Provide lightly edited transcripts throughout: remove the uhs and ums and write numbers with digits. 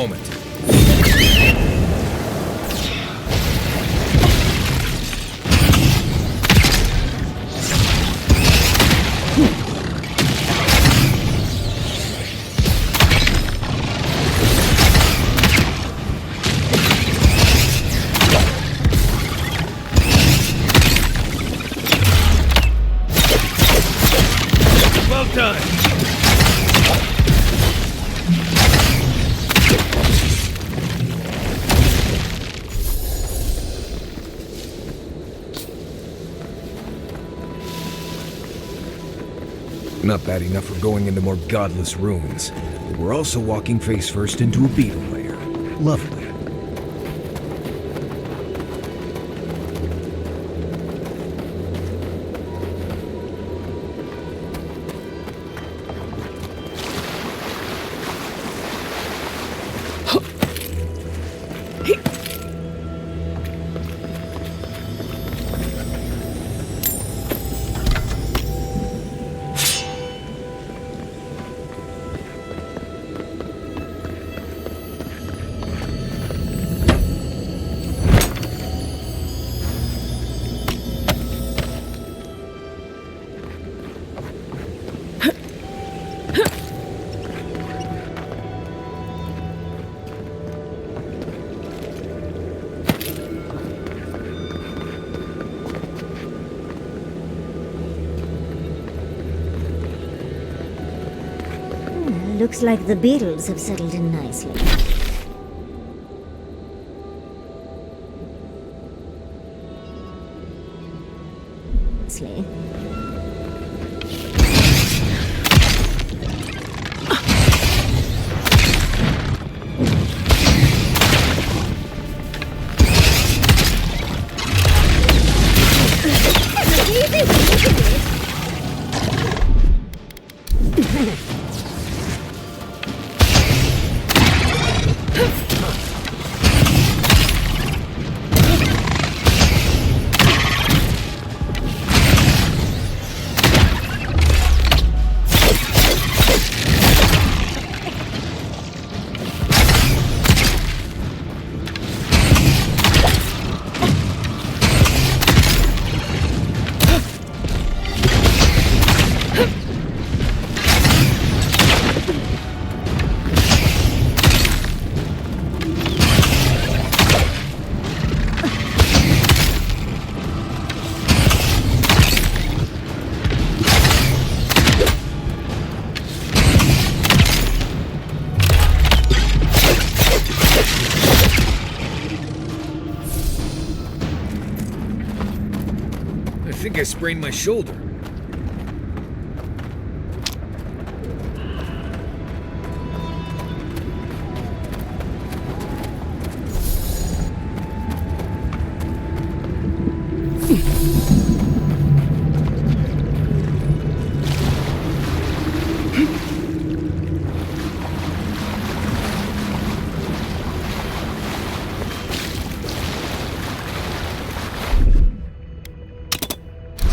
moment. Well done. Not bad enough for going into more godless ruins. But we're also walking face first into a beetle lair. Lovely. Looks like the beetles have settled in nicely. I think I sprained my shoulder.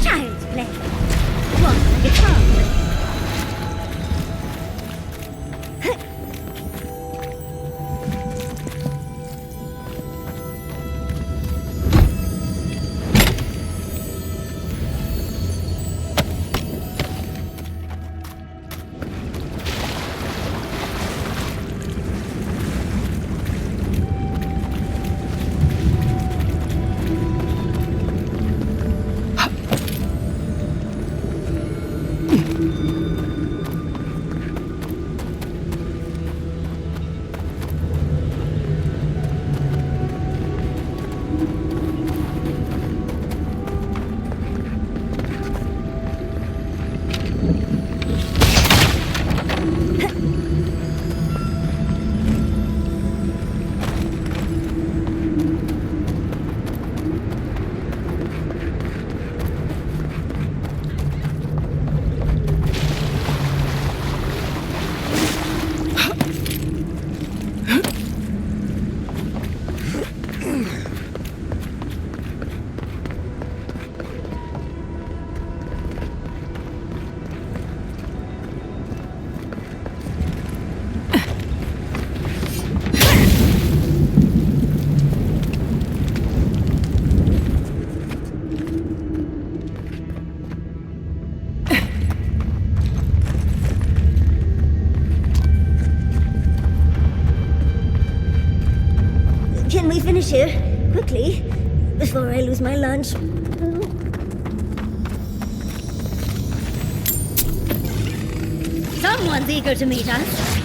Child's play. finish here, quickly, before I lose my lunch. Someone's eager to meet us.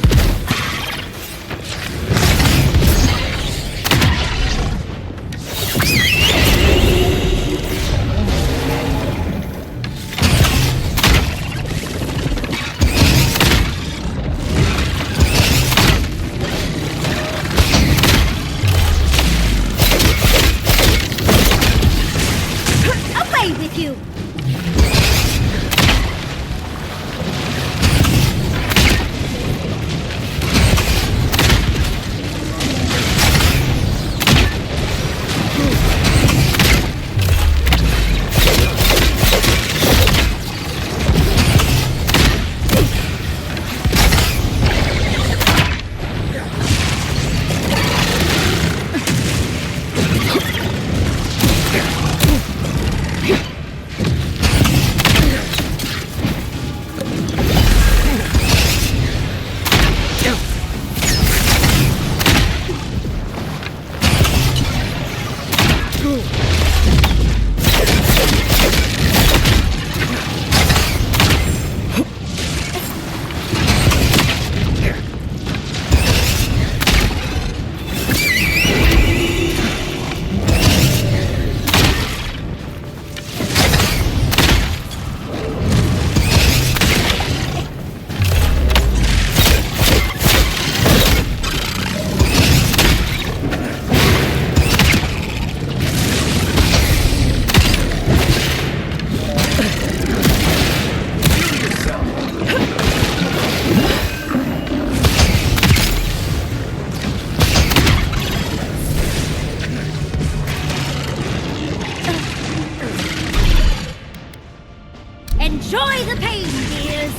Enjoy the pain, dears!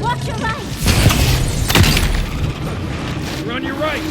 Watch your right! We're on your right!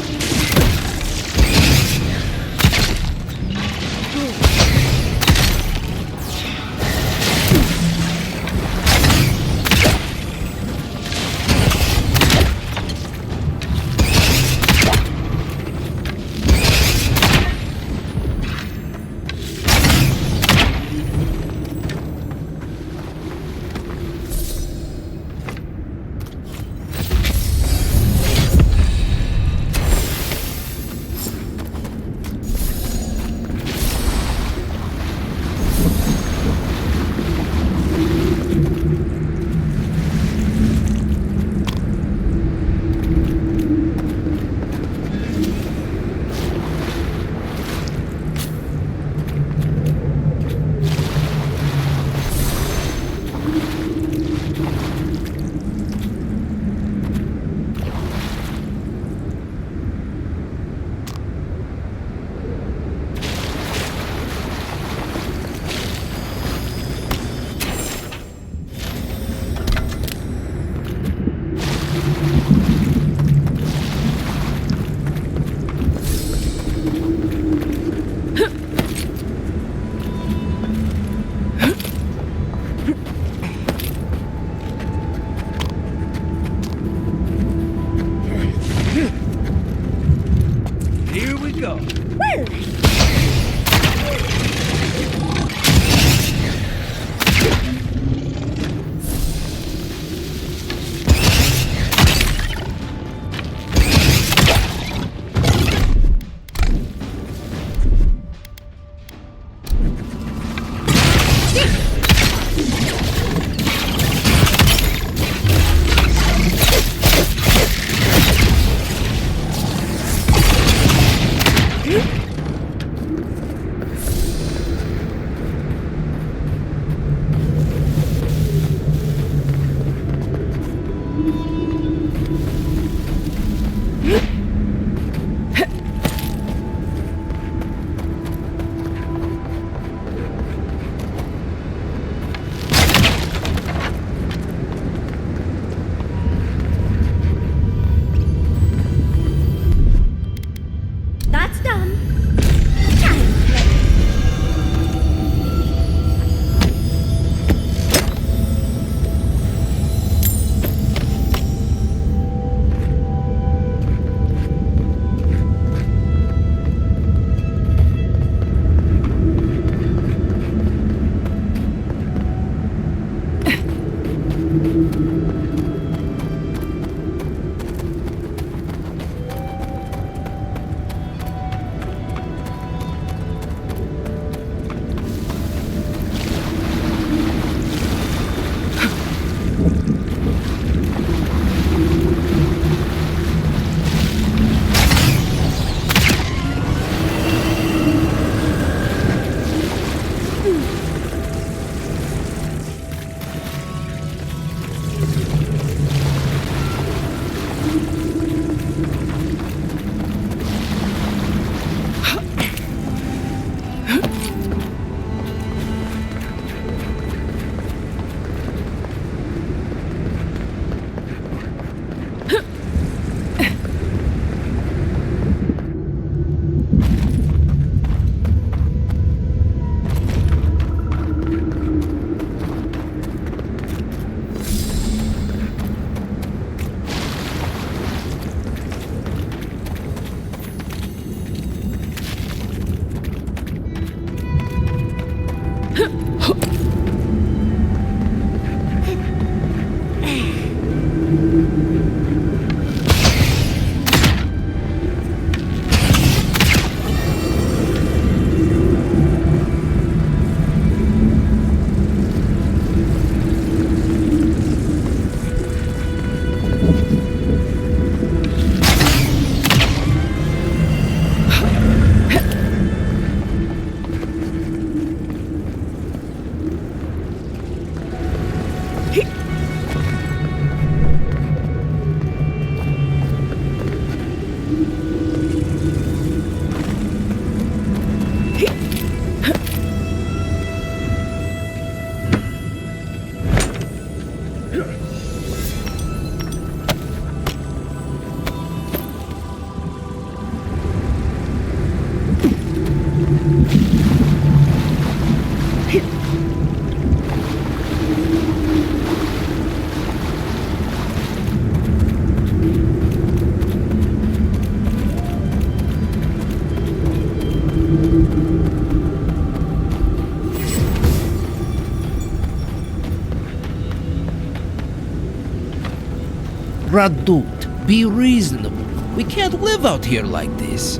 Radut, be reasonable. We can't live out here like this.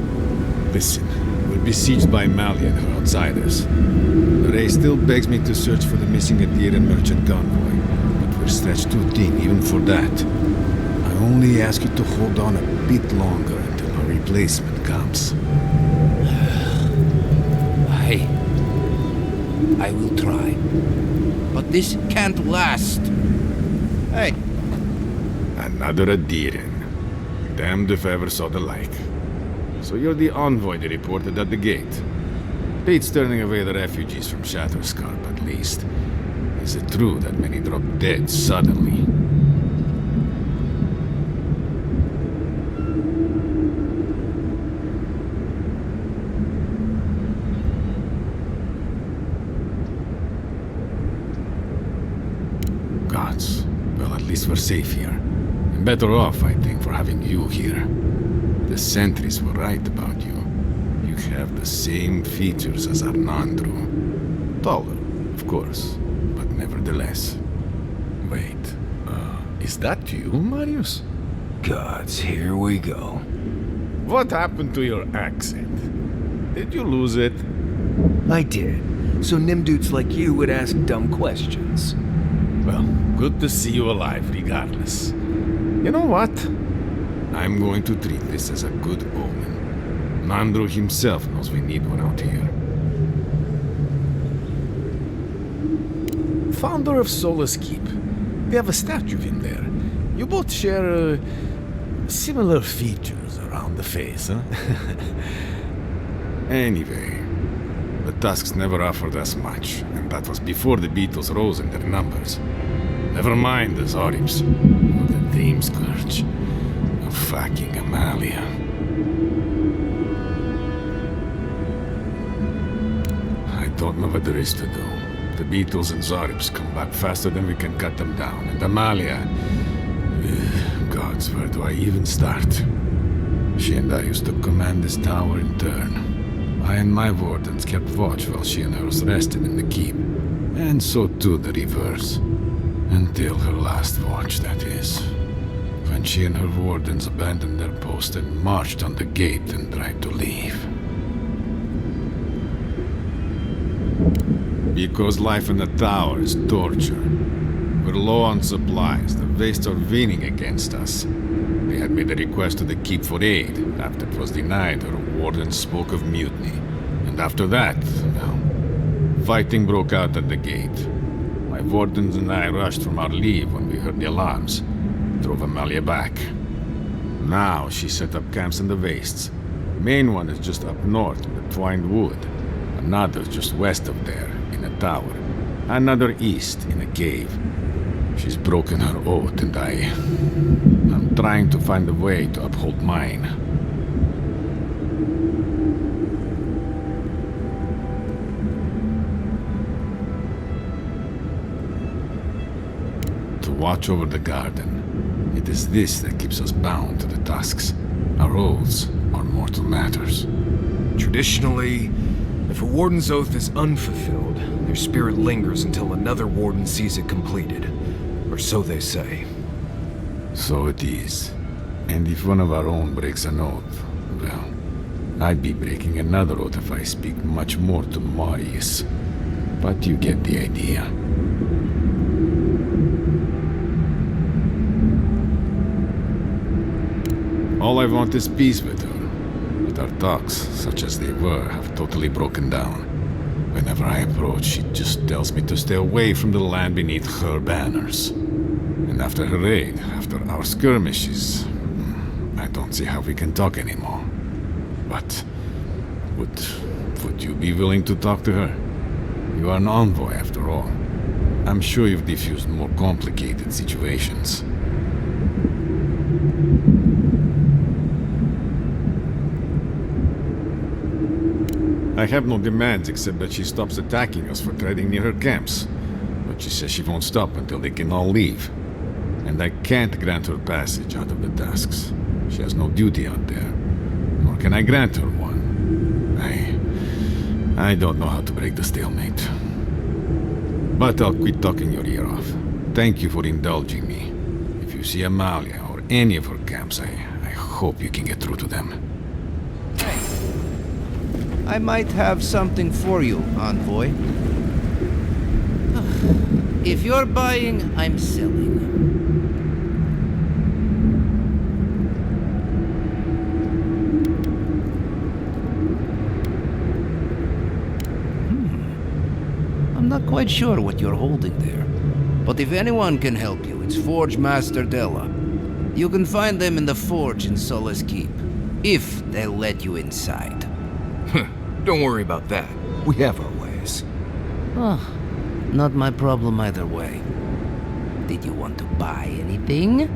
Listen, we're besieged by Mali and her outsiders. Ray still begs me to search for the missing Adira merchant convoy, but we're stretched too thin even for that. I only ask you to hold on a bit longer until a replacement comes. I will try. But this can't last. Hey! Another Adiran. Damned if I ever saw the like. So you're the envoy they reported at the gate. Pete's turning away the refugees from Shatterscarp, at least. Is it true that many drop dead suddenly? Gods. Well, at least we're safe here. And better off, I think, for having you here. The sentries were right about you. You have the same features as Arnandru. Taller, of course, but nevertheless. Wait, is that you, Marius? Gods, here we go. What happened to your accent? Did you lose it? I did. So Nimdudes like you would ask dumb questions. Well, good to see you alive, regardless. You know what? I'm going to treat this as a good omen. Nandru himself knows we need one out here. Founder of Solace Keep. We have a statue in there. You both share, similar features around the face, huh? Anyway, the Tusks never offered us much, and that was before the Beatles rose in their numbers. Never mind the Zoribs, or the Theme Scourge, or fucking Amalia. I don't know what there is to do. The Beatles and Zoribs come back faster than we can cut them down, and Amalia... gods, where do I even start? She and I used to command this tower in turn. I and my wardens kept watch while she and hers rested in the keep. And so too the reverse. Until her last watch, that is. When she and her wardens abandoned their post and marched on the gate and tried to leave. Because life in the tower is torture. We're low on supplies. The Wastes are winning against us. They had made a request to the keep for aid. After it was denied, her wardens spoke of mutiny. And after that, well, fighting broke out at the gate. My wardens and I rushed from our leave when we heard the alarms. Drove Amalia back. Now she set up camps in the Wastes. Main one is just up north in the Twined Wood. Another just west of there, in a tower. Another east, in a cave. She's broken her oath, and I'm trying to find a way to uphold mine. To watch over the garden. It is this that keeps us bound to the Tusks. Our oaths are mortal matters. Traditionally, If a warden's oath is unfulfilled, their spirit lingers until another warden sees it completed. Or so they say. So it is. And if one of our own breaks an oath, well, I'd be breaking another oath if I speak much more to MAIS. But you get the idea. All I want is peace with her. But our talks, such as they were, have totally broken down. Whenever I approach, she just tells me to stay away from the land beneath her banners. And after her raid, after our skirmishes, I don't see how we can talk anymore. But would you be willing to talk to her? You are an envoy, after all. I'm sure you've diffused more complicated situations. I have no demands except that she stops attacking us for treading near her camps. But she says she won't stop until they can all leave. And I can't grant her passage out of the tasks. She has no duty out there. Nor can I grant her one. I don't know how to break the stalemate. But I'll quit talking your ear off. Thank you for indulging me. If you see Amalia or any of her camps, I hope you can get through to them. I might have something for you, envoy. If you're buying, I'm selling. I'm not quite sure what you're holding there. But if anyone can help you, it's Forge Master Della. You can find them in the forge in Solace Keep. If they'll let you inside. Don't worry about that. We have our ways. Oh, not my problem either way. Did you want to buy anything?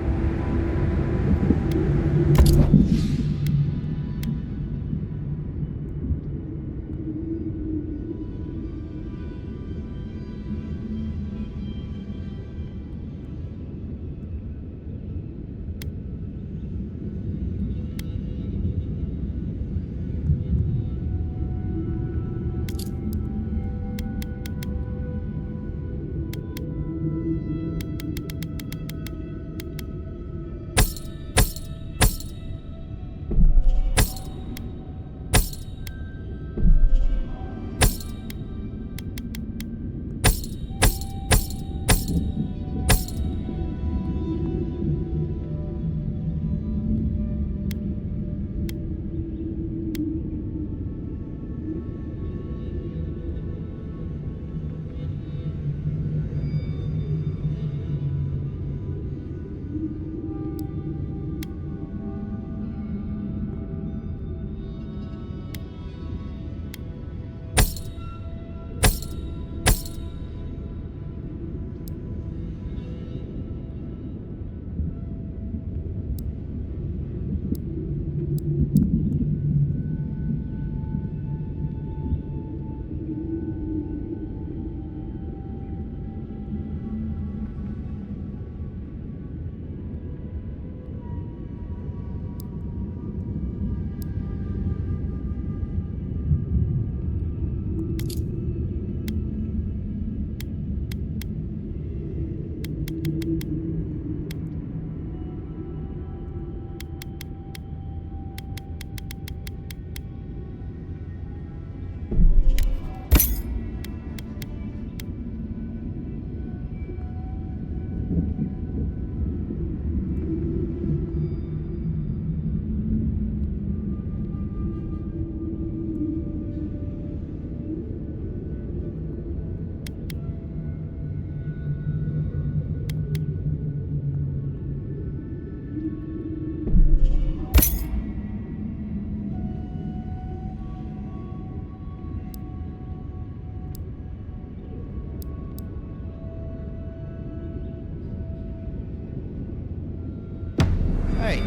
Hey,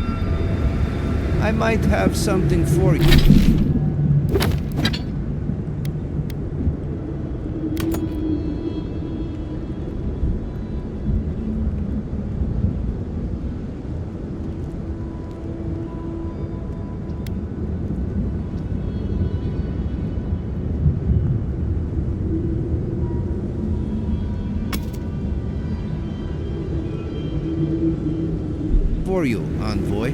I might have something for you. for you, envoy.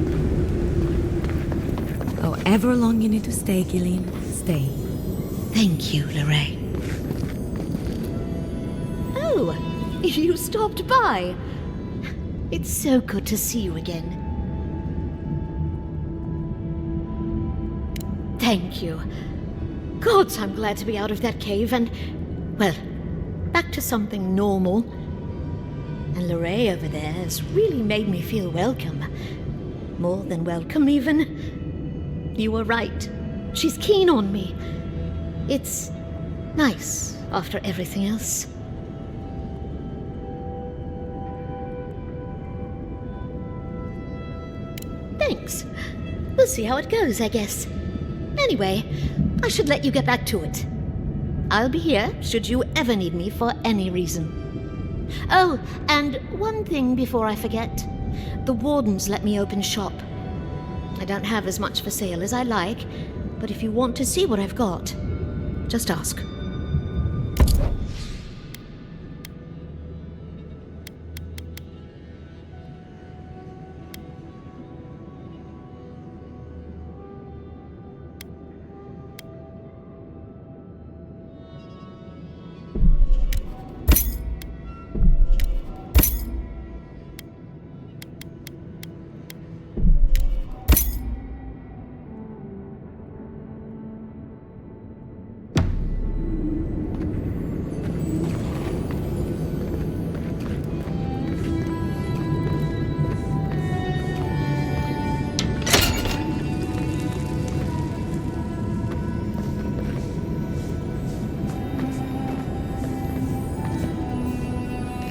However long you need to stay, Gillian, stay. Thank you, Lorraine. Oh, you stopped by. It's so good to see you again. Thank you. Gods, I'm glad to be out of that cave and, well, back to something normal. And Lorraine over there has really made me feel welcome. More than welcome, even. You were right. She's keen on me. It's nice after everything else. Thanks. We'll see how it goes, I guess. Anyway, I should let you get back to it. I'll be here should you ever need me for any reason. Oh, and one thing before I forget. The wardens let me open shop. I don't have as much for sale as I like, but if you want to see what I've got, just ask.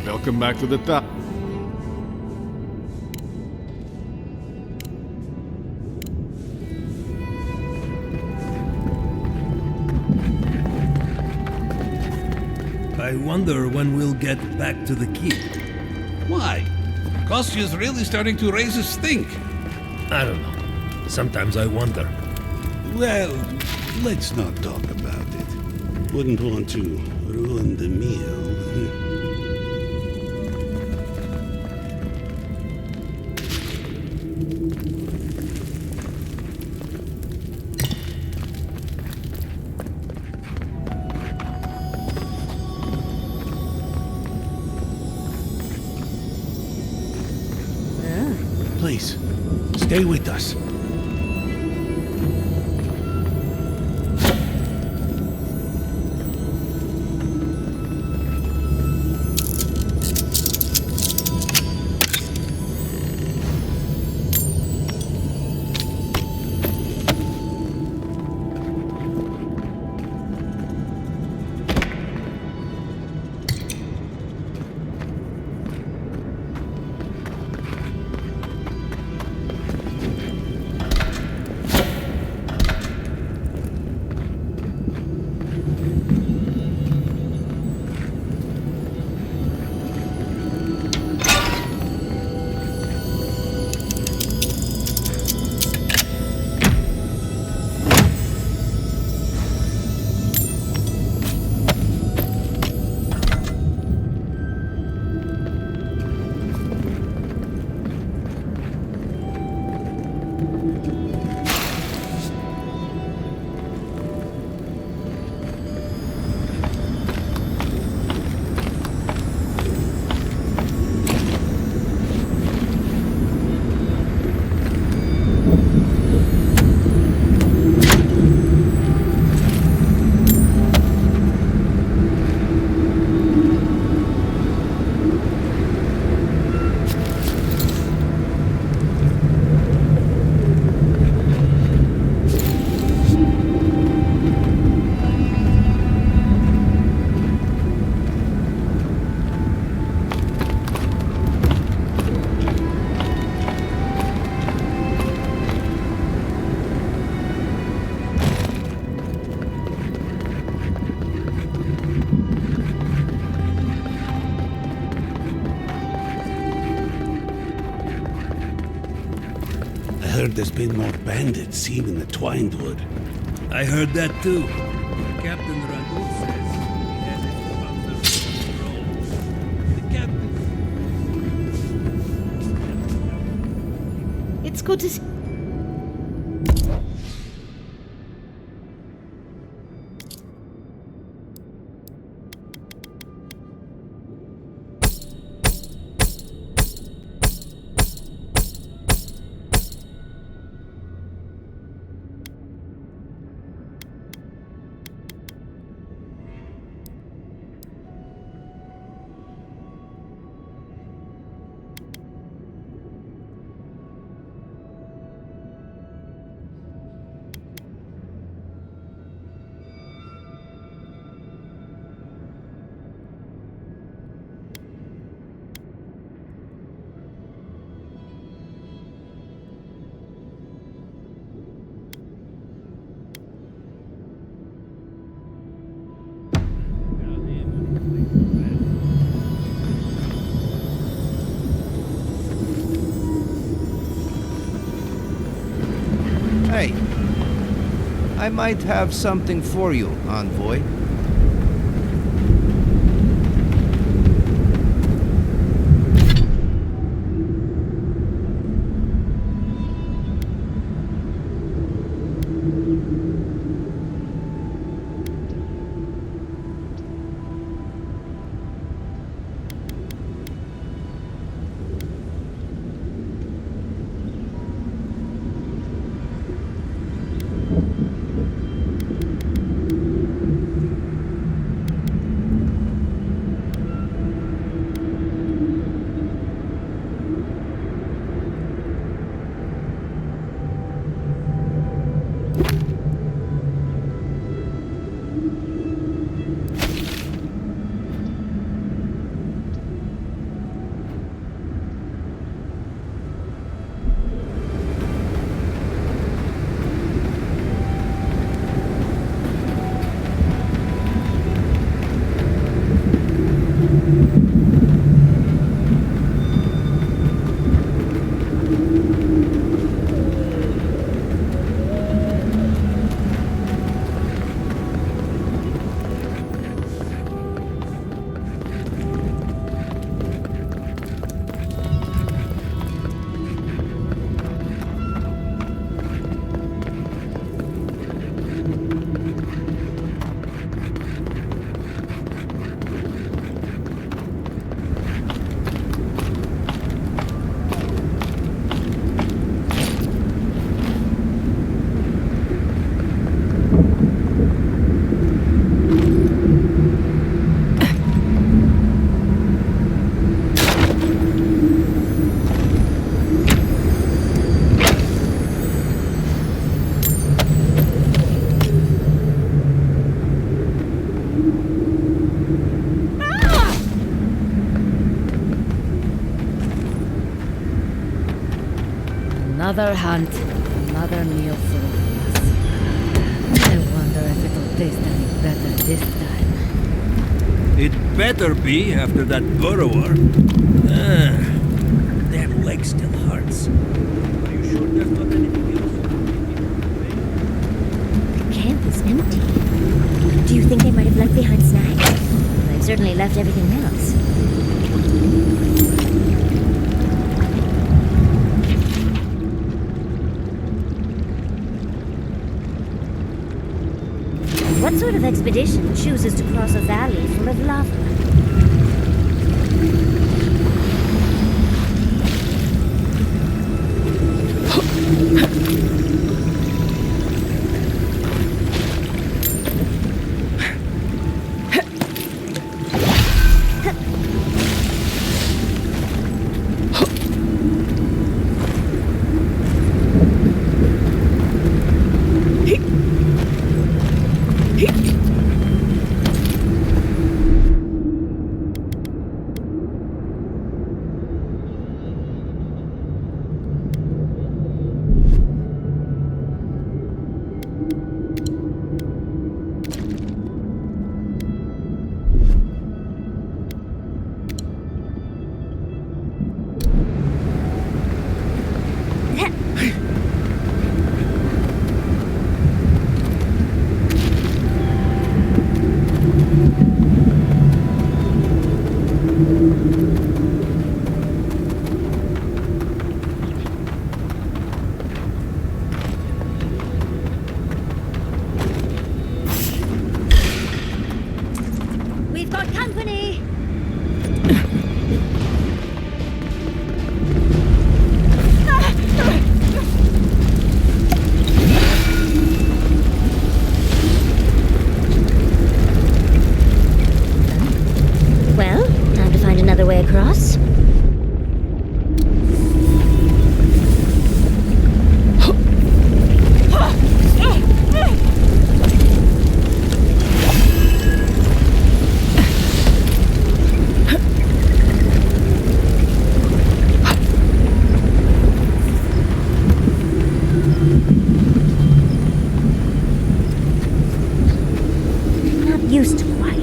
Welcome back to the top. I wonder when we'll get back to the keep. Why? Kostyu's really starting to raise his stink. I don't know. Sometimes I wonder. Well, let's not talk about it. Wouldn't want to ruin the meal. Please, stay with us. I heard there's been more bandits seen in the Twined Wood. I heard that too. Captain Ragul says he has it under control. The captain... good to see. Hey, I might have something for you, envoy. Another hunt, another meal for all of us. I wonder if it'll taste any better this time. It better be after that burrower. That leg still hurts. Are you sure there's not anything else? The camp is empty. Do you think they might have left behind snacks? They've certainly left everything else. What sort of expedition chooses to cross a valley full of lava? got company! Well, time to find another way across. Used to quiet.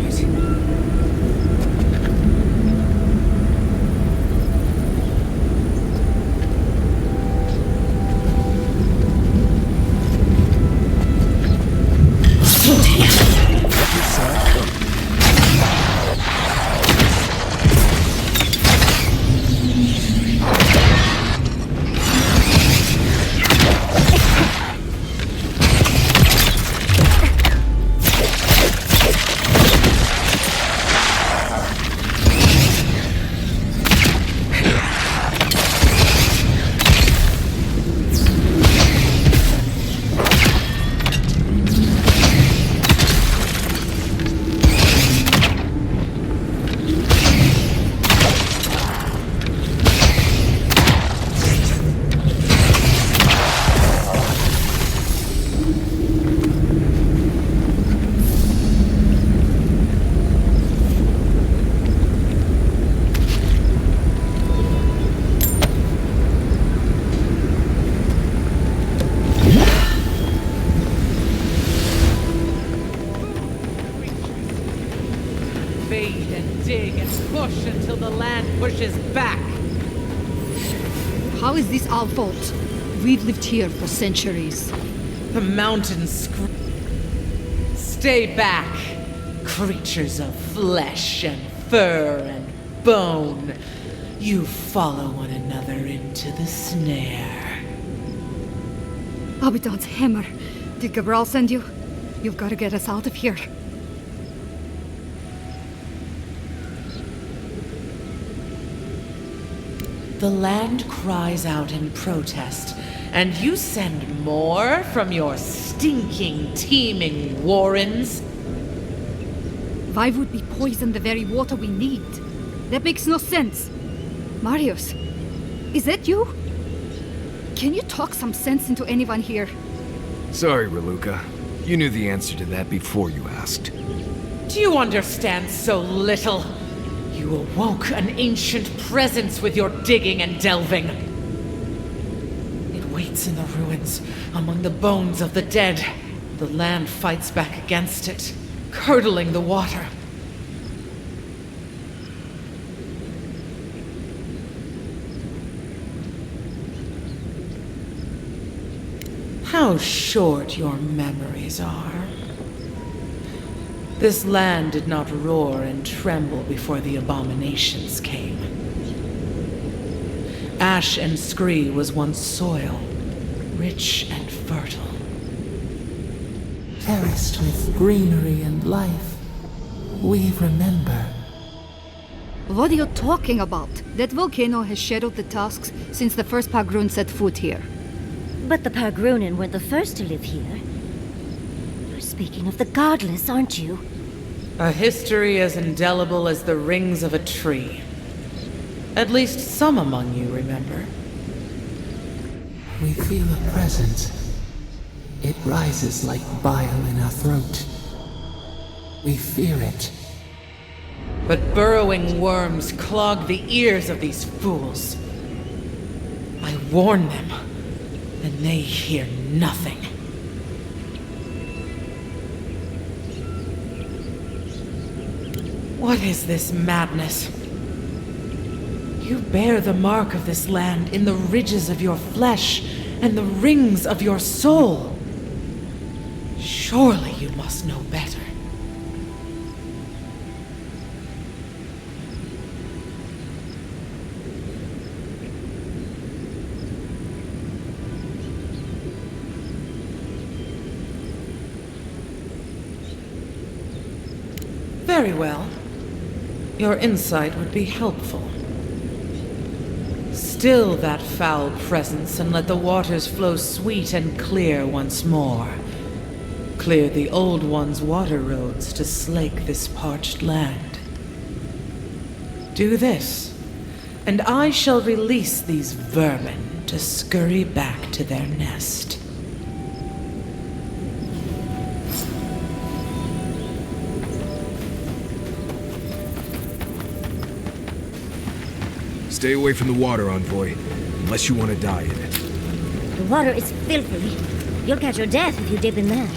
Invade and dig and push until the land pushes back. How is this our fault? We've lived here for centuries. The mountains stay back. Creatures of flesh and fur and bone. You follow one another into the snare. Abaddon's hammer. Did Gabriel send you? You've got to get us out of here. The land cries out in protest, and you send more from your stinking, teeming warrens? Why would we poison the very water we need? That makes no sense. Marius, is that you? Can you talk some sense into anyone here? Sorry, Raluca. You knew the answer to that before you asked. Do you understand so little? You awoke an ancient presence with your digging and delving. It waits in the ruins, among the bones of the dead. The land fights back against it, curdling the water. How short your memories are. This land did not roar and tremble before the abominations came. Ash and scree was once soil, rich and fertile. Terraced with greenery and life, we remember. What are you talking about? That volcano has shadowed the tusks since the first Pagrun set foot here. But the Pargrunen weren't the first to live here. You're speaking of the Godless, aren't you? A history as indelible as the rings of a tree. At least some among you remember. We feel a presence. It rises like bile in our throat. We fear it. But burrowing worms clog the ears of these fools. I warn them, and they hear nothing. What is this madness? You bear the mark of this land in the ridges of your flesh and the rings of your soul. Surely you must know better. Very well. your insight would be helpful. Still that foul presence and let the waters flow sweet and clear once more. Clear the old one's water roads to slake this parched land. Do this, and I shall release these vermin to scurry back to their nest. Stay away from the water, Envoy, unless you want to die in it. The water is filthy. You'll catch your death if you dip in that.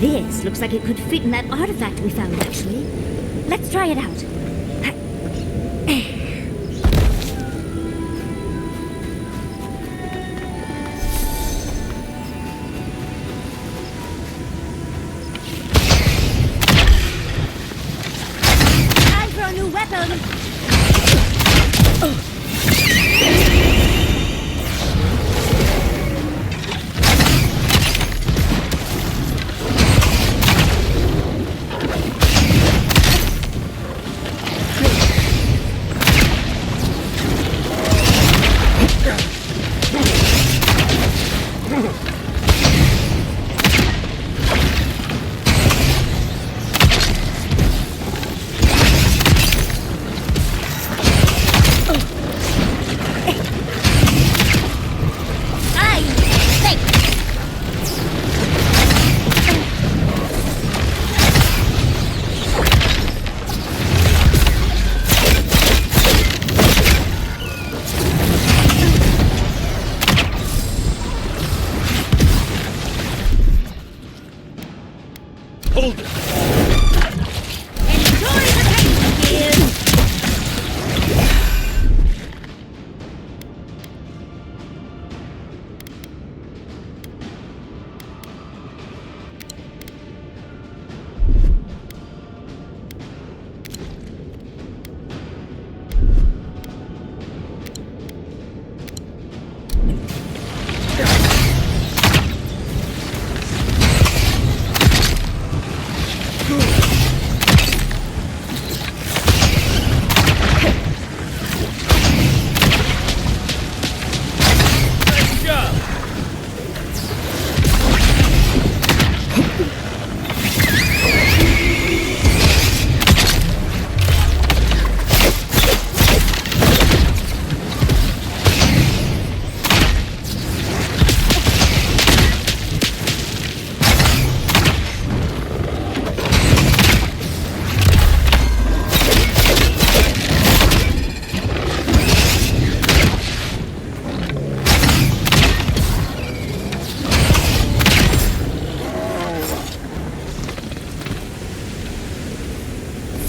This looks like it could fit in that artifact we found, actually. Let's try it out. weapon! Hold it! Enjoy the pain, dears!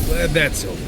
Glad that's over.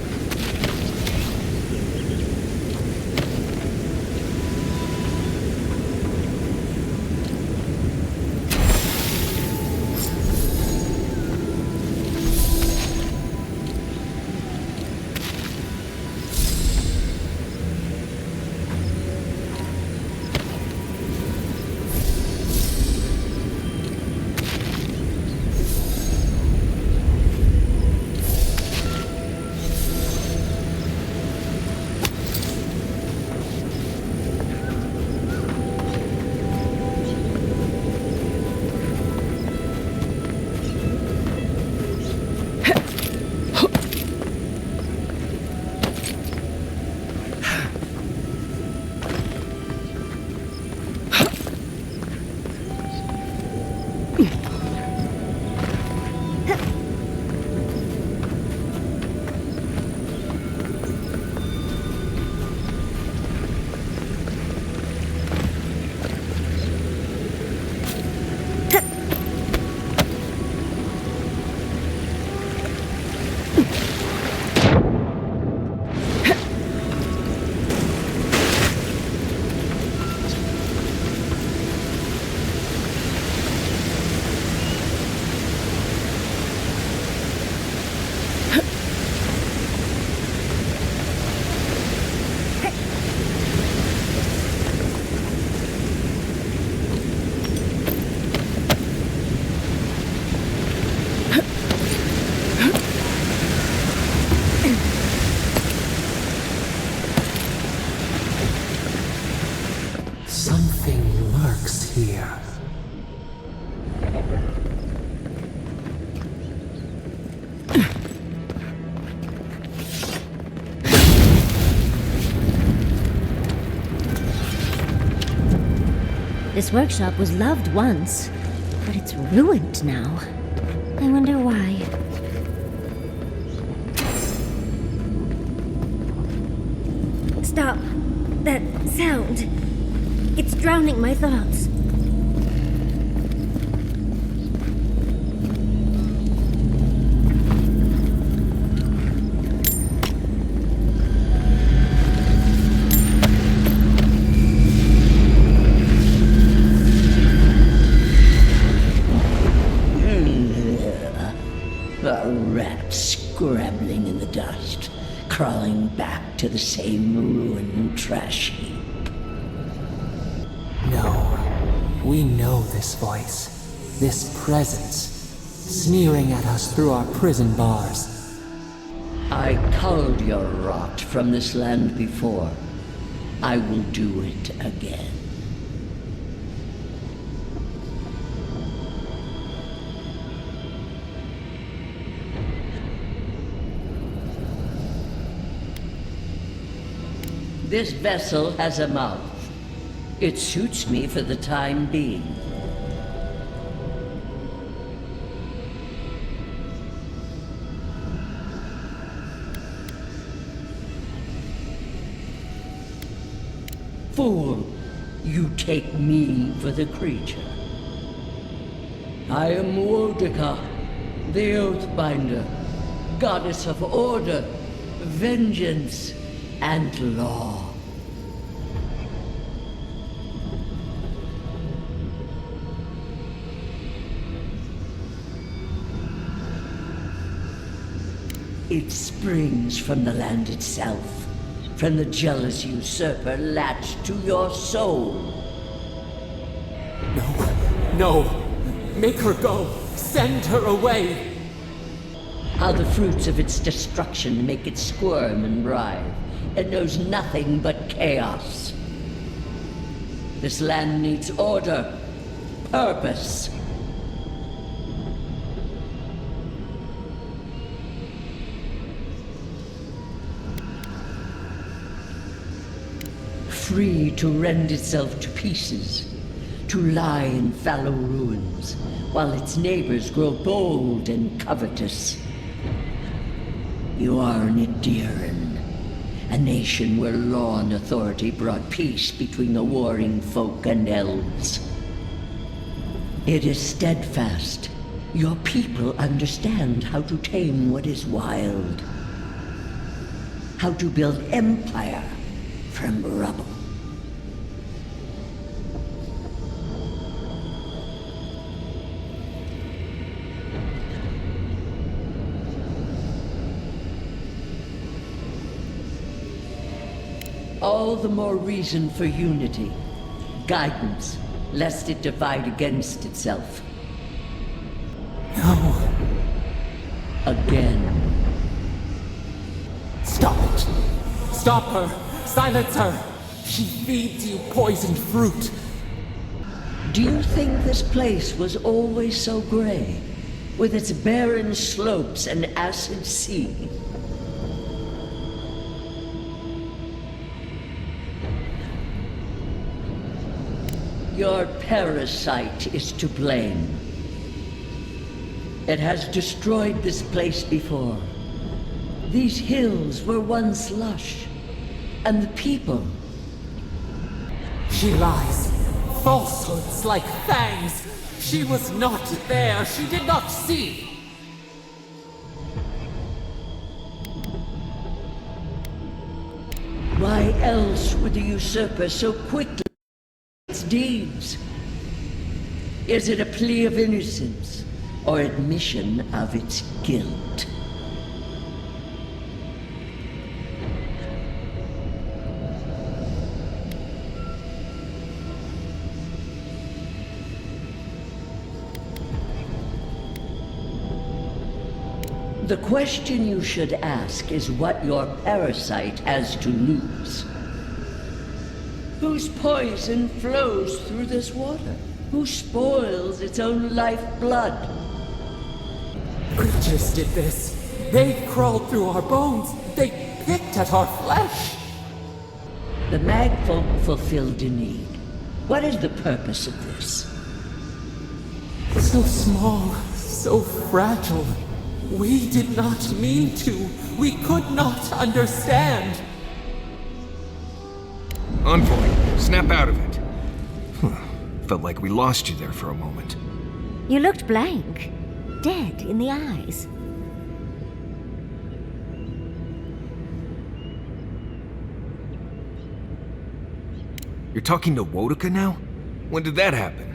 Something lurks here. This workshop was loved once, but it's ruined now. I wonder why. Stop. That sound. It's drowning my thoughts. A rat scrabbling in the dust, crawling back to the same ruined trash heap. No. We know this voice. This presence. Sneering at us through our prison bars. I culled your rot from this land before. I will do it again. This vessel has a mouth. It suits me for the time being. Fool, you take me for the creature. I am Wodika, the Oathbinder, goddess of order, vengeance, and law. It springs from the land itself, from the jealous usurper latched to your soul. No. Make her go. Send her away. How the fruits of its destruction make it squirm and writhe. It knows nothing but chaos. This land needs order, purpose. Free to rend itself to pieces, to lie in fallow ruins, while its neighbors grow bold and covetous. You are an Idiran, a nation where law and authority brought peace between the warring folk and elves. It is steadfast. Your people understand how to tame what is wild, how to build empire from rubble. All the more reason for unity, guidance, lest it divide against itself. No. Again. Stop it. Stop her. Silence her. She feeds you poisoned fruit. Do you think this place was always so gray, with its barren slopes and acid sea? Your parasite is to blame. It has destroyed this place before. These hills were once lush, and the people. She lies. Falsehoods like fangs. She was not there. She did not see. Why else would the usurper so quickly its deeds? Is it a plea of innocence or admission of its guilt? The question you should ask is what your parasite has to lose. Whose poison flows through this water? Who spoils its own lifeblood? Creatures did this. They crawled through our bones. They picked at our flesh. The Magfolk fulfilled a need. What is the purpose of this? So small, so fragile. We did not mean to. We could not understand. Envoy, snap out of it. Felt like we lost you there for a moment. You looked blank, dead in the eyes. You're talking to Wodika now? When did that happen?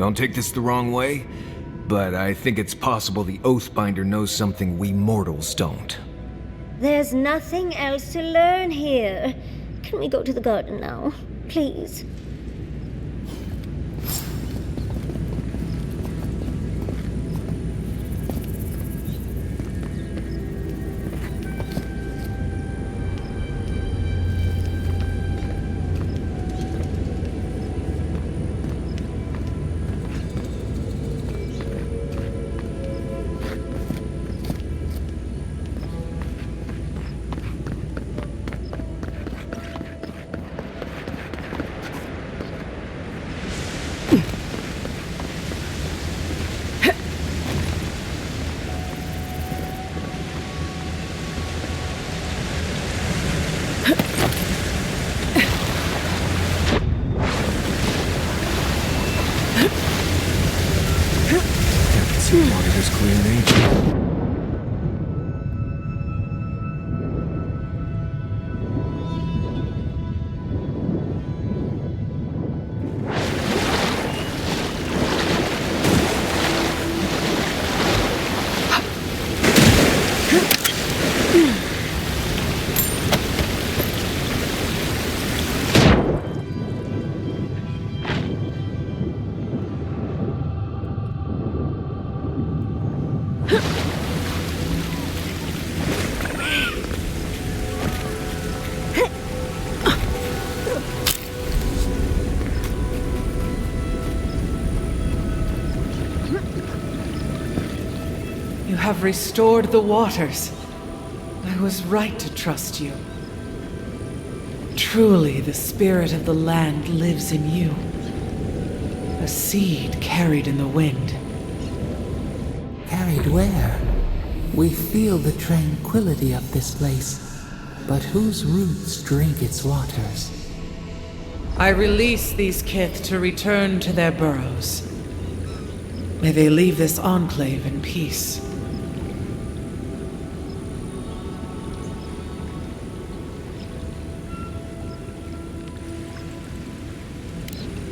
Don't take this the wrong way, but I think it's possible the Oathbinder knows something we mortals don't. There's nothing else to learn here. Can we go to the garden now, please? You have restored the waters. I was right to trust you. Truly, the spirit of the land lives in you. A seed carried in the wind. Carried where? We feel the tranquility of this place, but whose roots drink its waters? I release these kith to return to their burrows. May they leave this enclave in peace.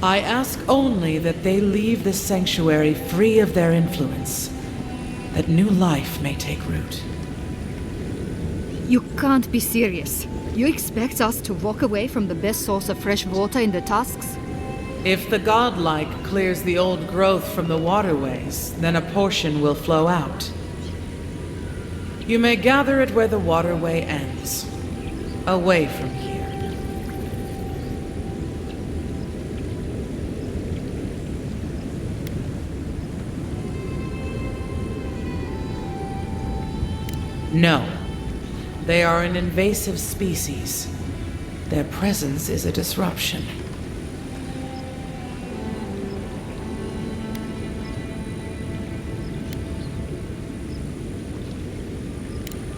I ask only that they leave this sanctuary free of their influence, that new life may take root. You can't be serious. You expect us to walk away from the best source of fresh water in the Tusks? If the godlike clears the old growth from the waterways, then a portion will flow out. You may gather it where the waterway ends, away from here. No. They are an invasive species. Their presence is a disruption.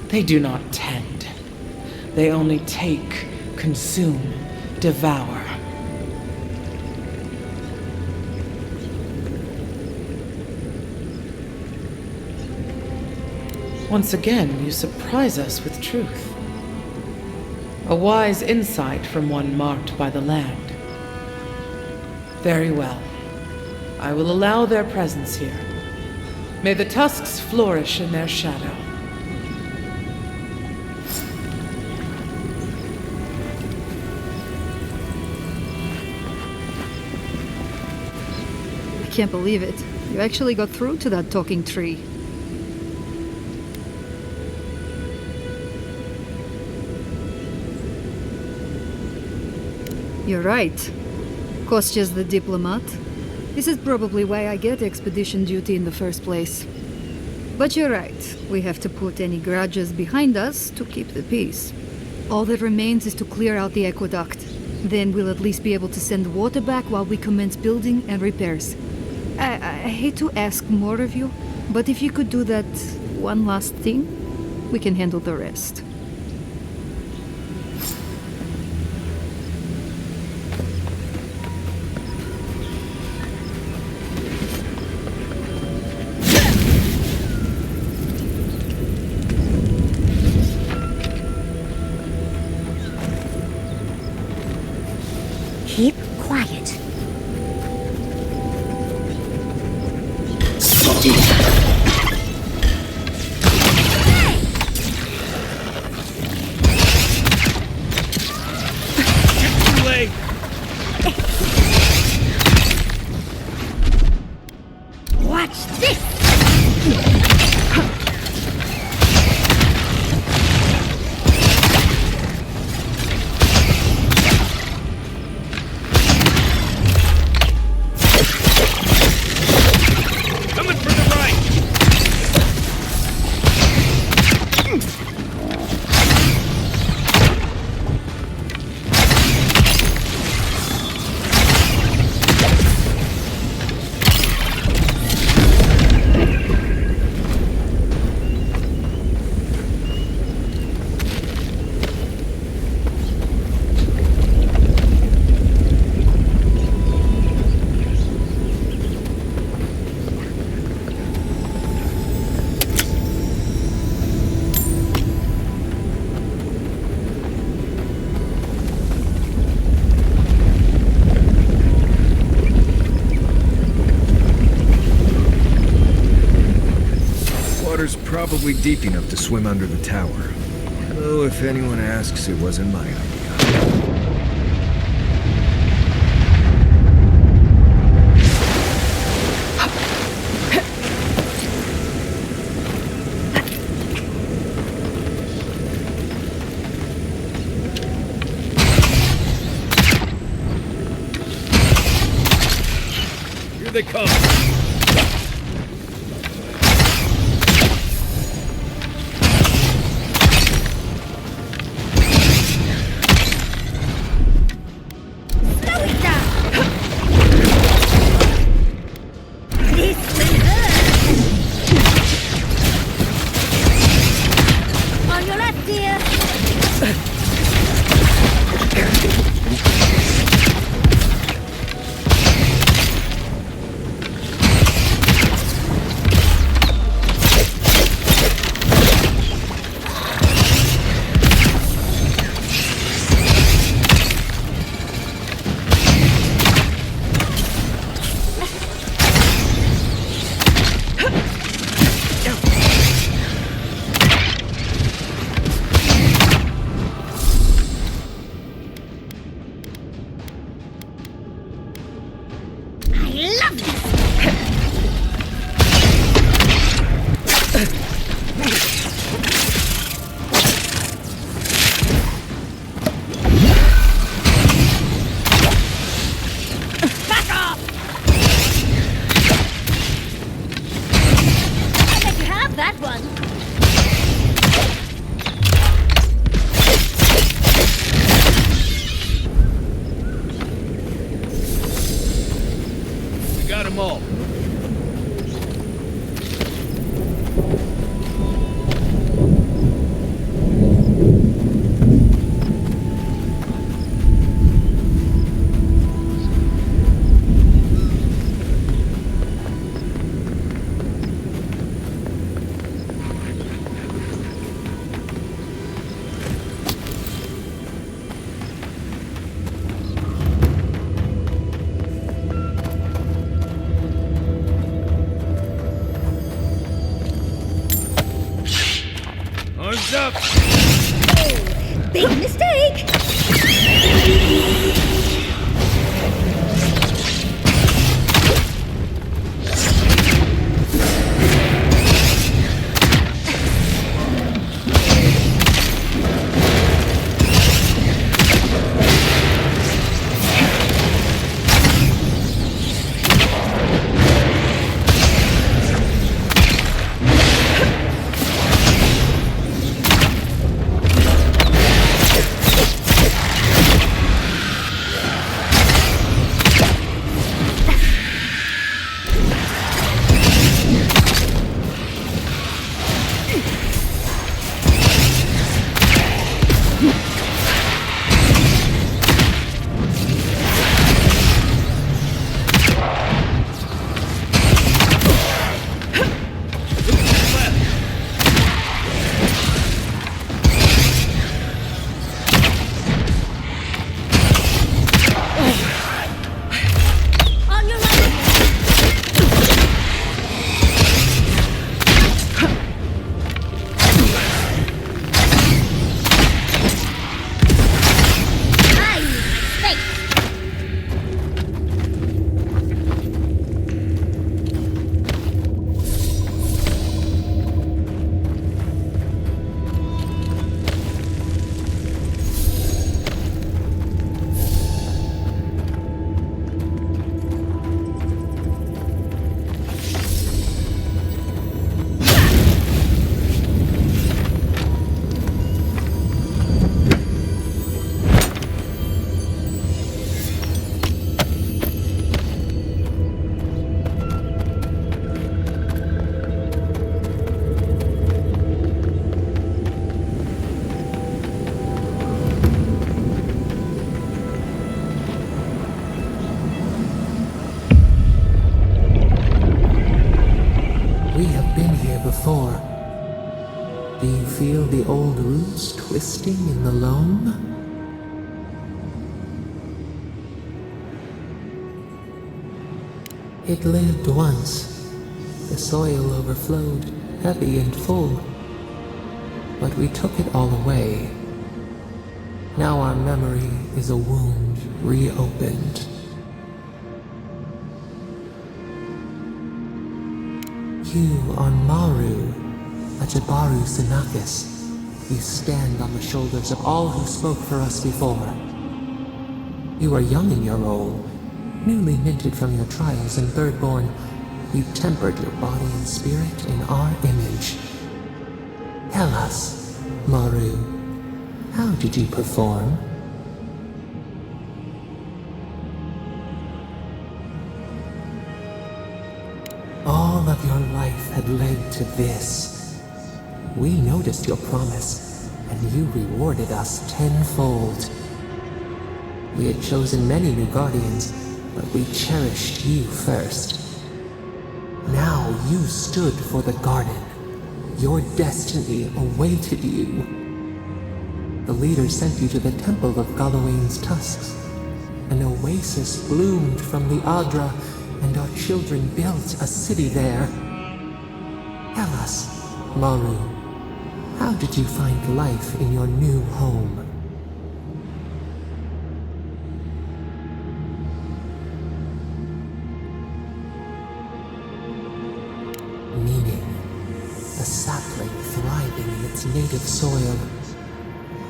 They do not tend. They only take, consume, devour. Once again, you surprise us with truth. A wise insight from one marked by the land. Very well. I will allow their presence here. May the tusks flourish in their shadow. I can't believe it. You actually got through to that talking tree. You're right. Kostya's the diplomat. This is probably why I get expedition duty in the first place. But you're right. We have to put any grudges behind us to keep the peace. All that remains is to clear out the aqueduct. Then we'll at least be able to send water back while we commence building and repairs. I hate to ask more of you, but if you could do that one last thing, we can handle the rest. Keep quiet. probably deep enough to swim under the tower. Though if anyone asks, it wasn't my idea. Here they come. Up. Oh, big mistake! before. Do you feel the old roots twisting in the loam? It lived once. The soil overflowed, heavy and full. But we took it all away. Now our memory is a wound reopened. You are Maru, a Jabaru Sinakis. You stand on the shoulders of all who spoke for us before. You are young in your role, newly minted from your trials in Thirdborn. You tempered your body and spirit in our image. Tell us, Maru, how did you perform? All of your life had led to this. We noticed your promise, and you rewarded us tenfold. We had chosen many new guardians, but we cherished you first. Now you stood for the garden. Your destiny awaited you. The leader sent you to the temple of Galawain's tusks. An oasis bloomed from the Adra, and our children built a city there. Tell us, Maru, how did you find life in your new home? Meaning, a sapling thriving in its native soil.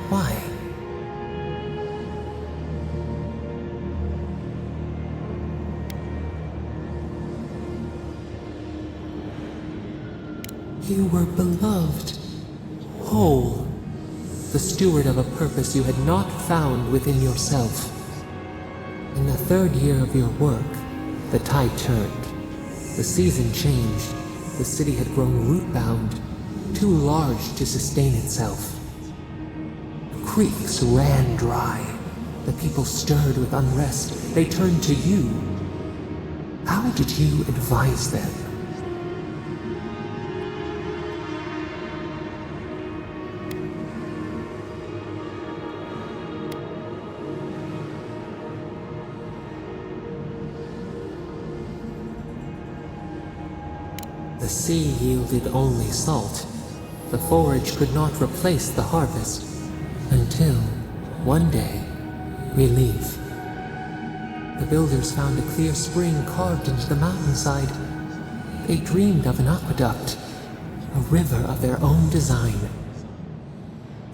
Why? You were beloved, whole, the steward of a purpose you had not found within yourself. In the third year of your work, the tide turned. The season changed. The city had grown root-bound, too large to sustain itself. Creeks ran dry. The people stirred with unrest. They turned to you. How did you advise them? The sea yielded only salt. The forage could not replace the harvest. Until, one day, relief. The builders found a clear spring carved into the mountainside. They dreamed of an aqueduct, a river of their own design.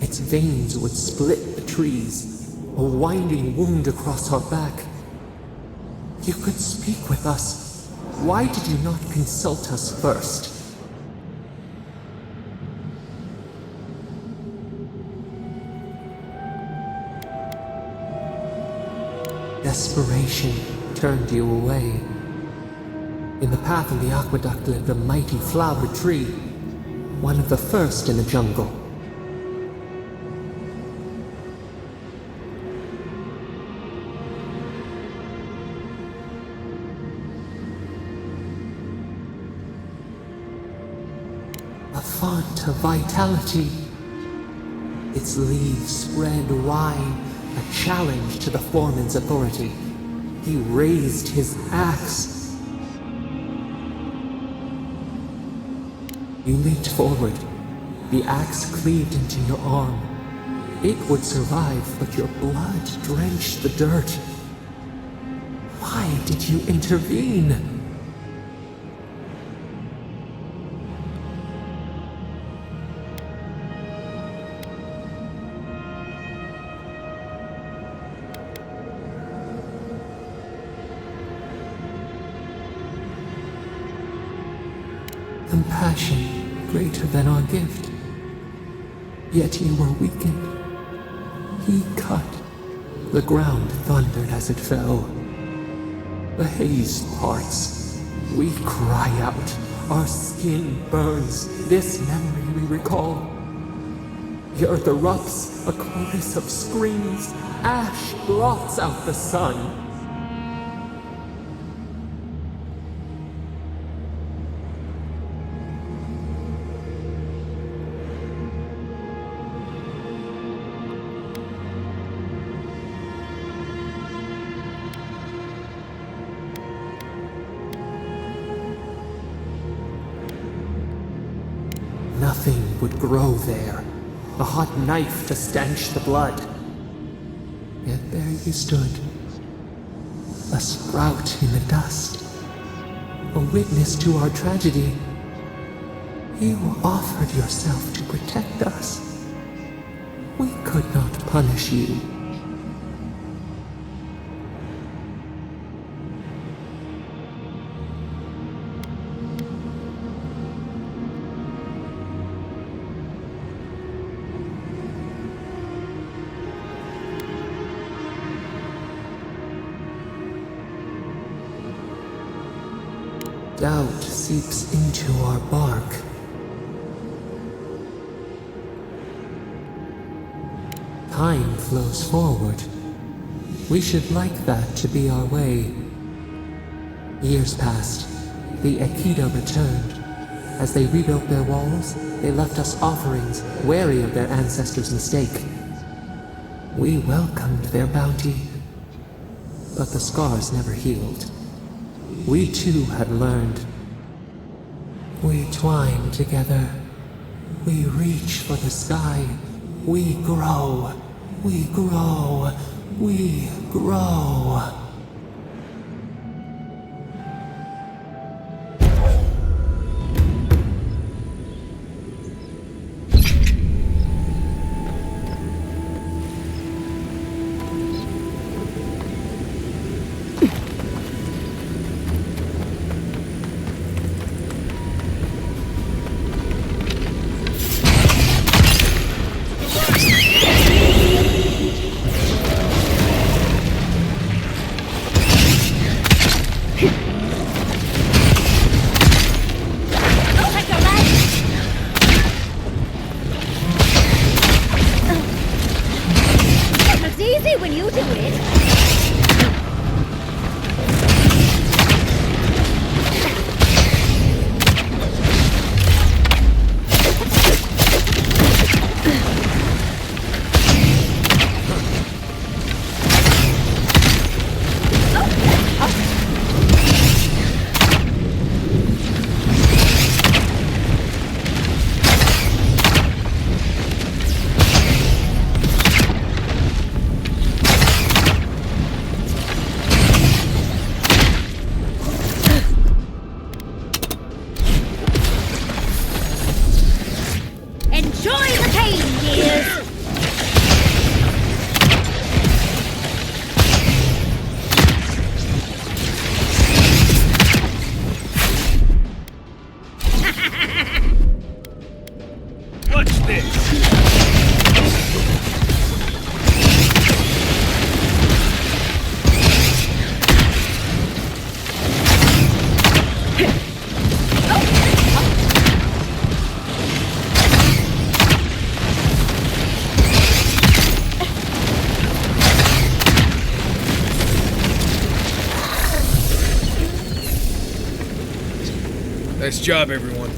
Its veins would split the trees, a winding wound across our back. You could speak with us. Why did you not consult us first? Desperation turned you away. In the path of the aqueduct lived a mighty flower tree, one of the first in the jungle. A font of vitality. Its leaves spread wide, a challenge to the foreman's authority. He raised his axe. You leaped forward. The axe cleaved into your arm. It would survive, but your blood drenched the dirt. Why did you intervene? Compassion greater than our gift. Yet you were weakened. He cut. The ground thundered as it fell. The haze parts. We cry out. Our skin burns. This memory we recall. The earth erupts. A chorus of screams. Ash blots out the sun. would grow there, a hot knife to stanch the blood. Yet there you stood, a sprout in the dust, a witness to our tragedy. You offered yourself to protect us. We could not punish you. Doubt seeps into our bark. Time flows forward. We should like that to be our way. Years passed. The Aikido returned. As they rebuilt their walls, they left us offerings, wary of their ancestors' mistake. We welcomed their bounty, but the scars never healed. We too had learned. We twine together. We reach for the sky. We grow. We grow. We grow. Nice job, everyone.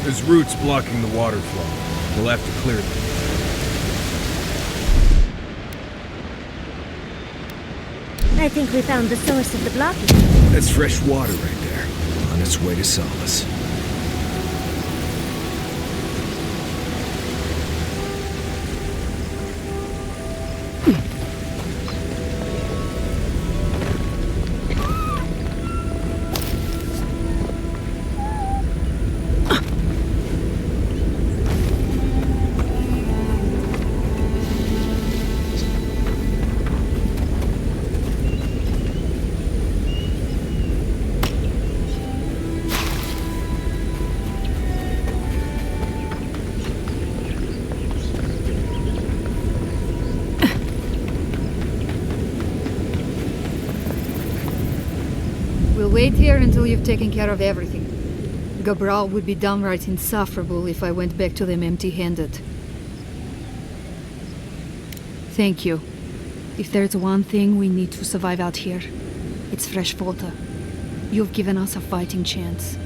There's roots blocking the water flow. We'll have to clear them. I think we found the source of the blockage. That's fresh water right there, on its way to Solace. wait here until you've taken care of everything. Gabral would be downright insufferable if I went back to them empty-handed. Thank you. If there's one thing we need to survive out here, it's fresh water. You've given us a fighting chance.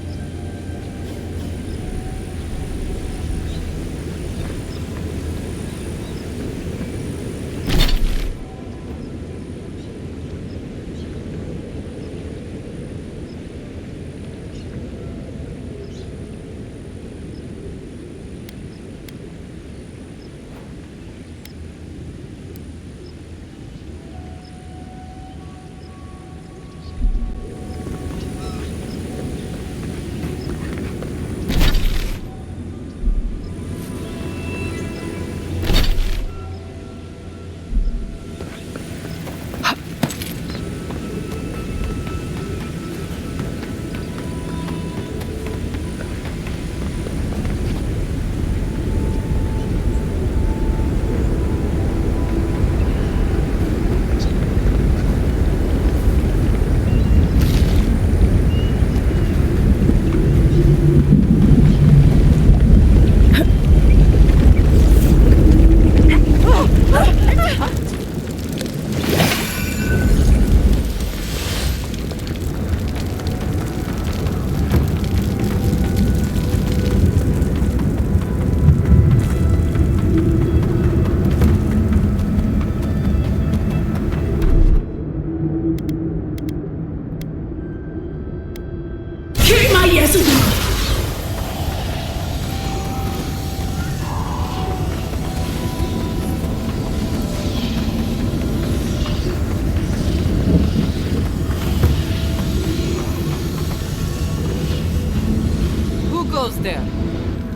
There.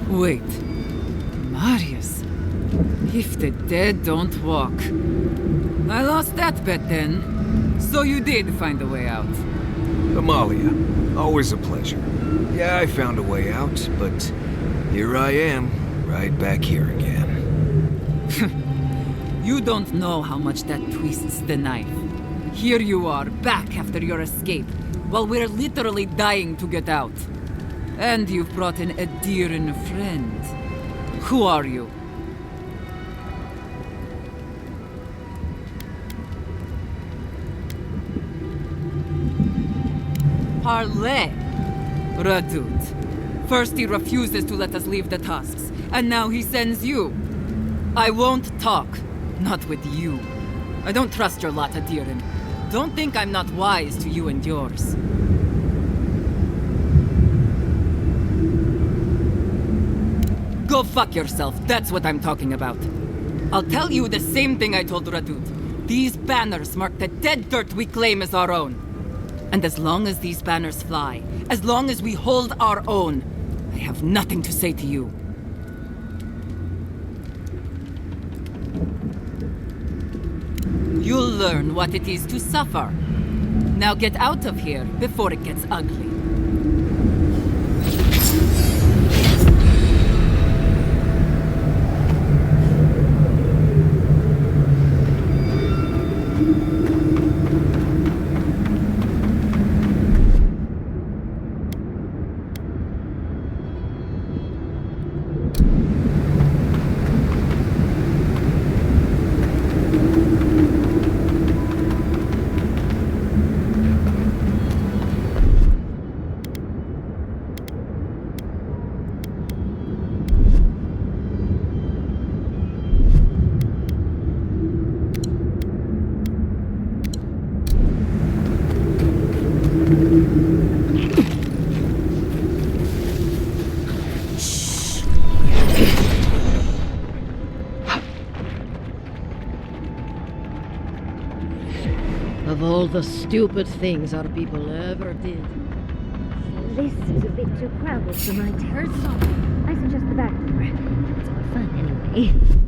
Wait. Marius. If the dead don't walk. I lost that bet then. So you did find a way out. Amalia, always a pleasure. Yeah, I found a way out, but here I am, right back here again. You don't know how much that twists the knife. Here you are, back after your escape, while we're literally dying to get out. And you've brought in a dear and a friend. Who are you? Parley. Radut. First he refuses to let us leave the tusks, and now he sends you. I won't talk. Not with you. I don't trust your lot, Adirin. Don't think I'm not wise to you and yours. Go fuck yourself, that's what I'm talking about. I'll tell you the same thing I told Radut. These banners mark the dead dirt we claim as our own. And as long as these banners fly, as long as we hold our own, I have nothing to say to you. You'll learn what it is to suffer. Now get out of here before it gets ugly. Of all the stupid things our people ever did. This is a bit too crowded for my taste. I suggest the back door. It's more fun anyway.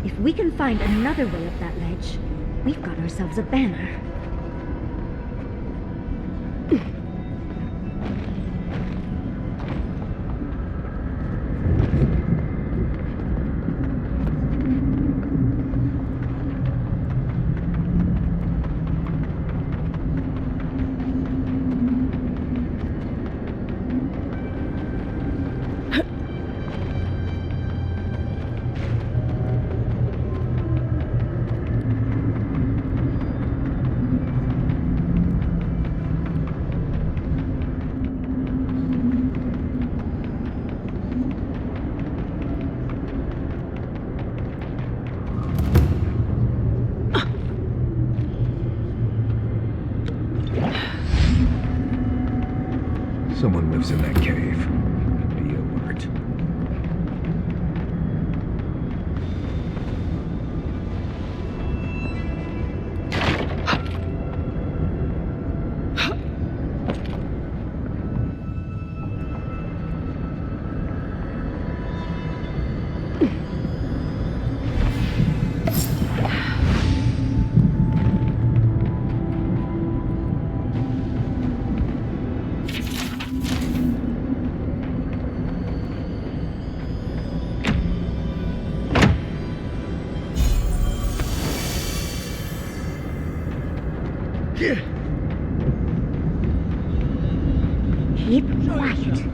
If we can find another way up that ledge, we've got ourselves a banner. Someone lives in that cave. Be alert. Keep quiet.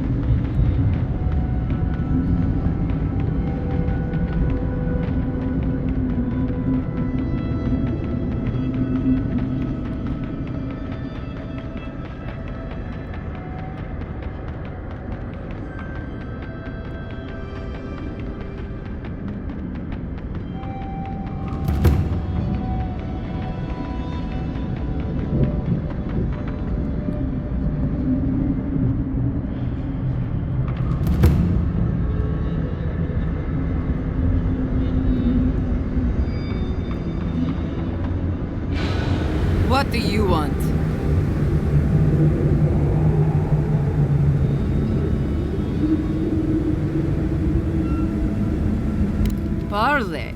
What do you want? Parley.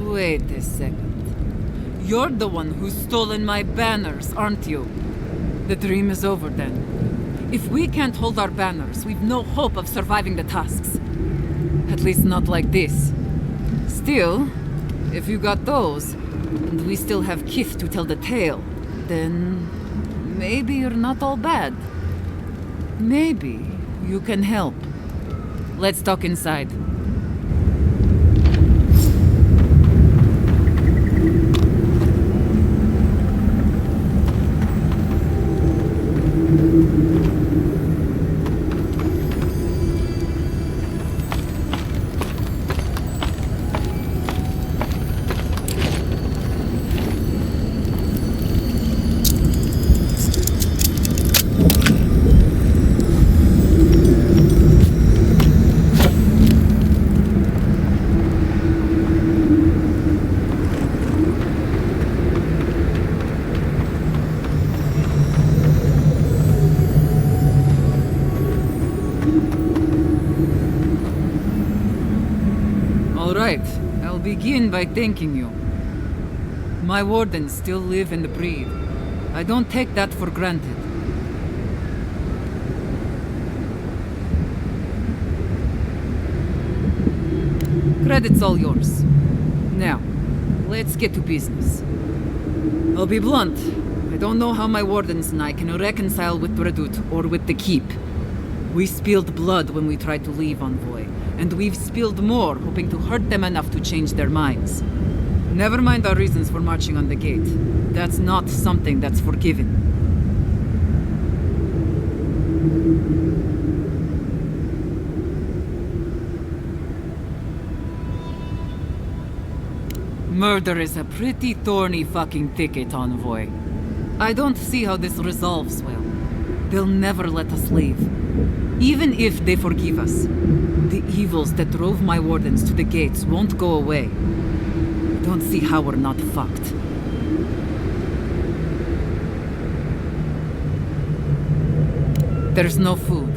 Wait a second. You're the one who's stolen my banners, aren't you? The dream is over then. If we can't hold our banners, we've no hope of surviving the tasks. At least not like this. Still, if you got those, and we still have Kith to tell the tale, then maybe you're not all bad. Maybe you can help. Let's talk inside. I'll begin by thanking you. My wardens still live and breathe. I don't take that for granted. Credit's all yours. Now, let's get to business. I'll be blunt. I don't know how my wardens and I can reconcile with Bradut or with the Keep. We spilled blood when we tried to leave Envoy, and we've spilled more hoping to hurt them enough to change their minds. Never mind our reasons for marching on the gate. That's not something that's forgiven. Murder is a pretty thorny fucking thicket, Envoy. I don't see how this resolves well. They'll never let us leave. Even if they forgive us, the evils that drove my wardens to the gates won't go away. I don't see how we're not fucked. There's no food.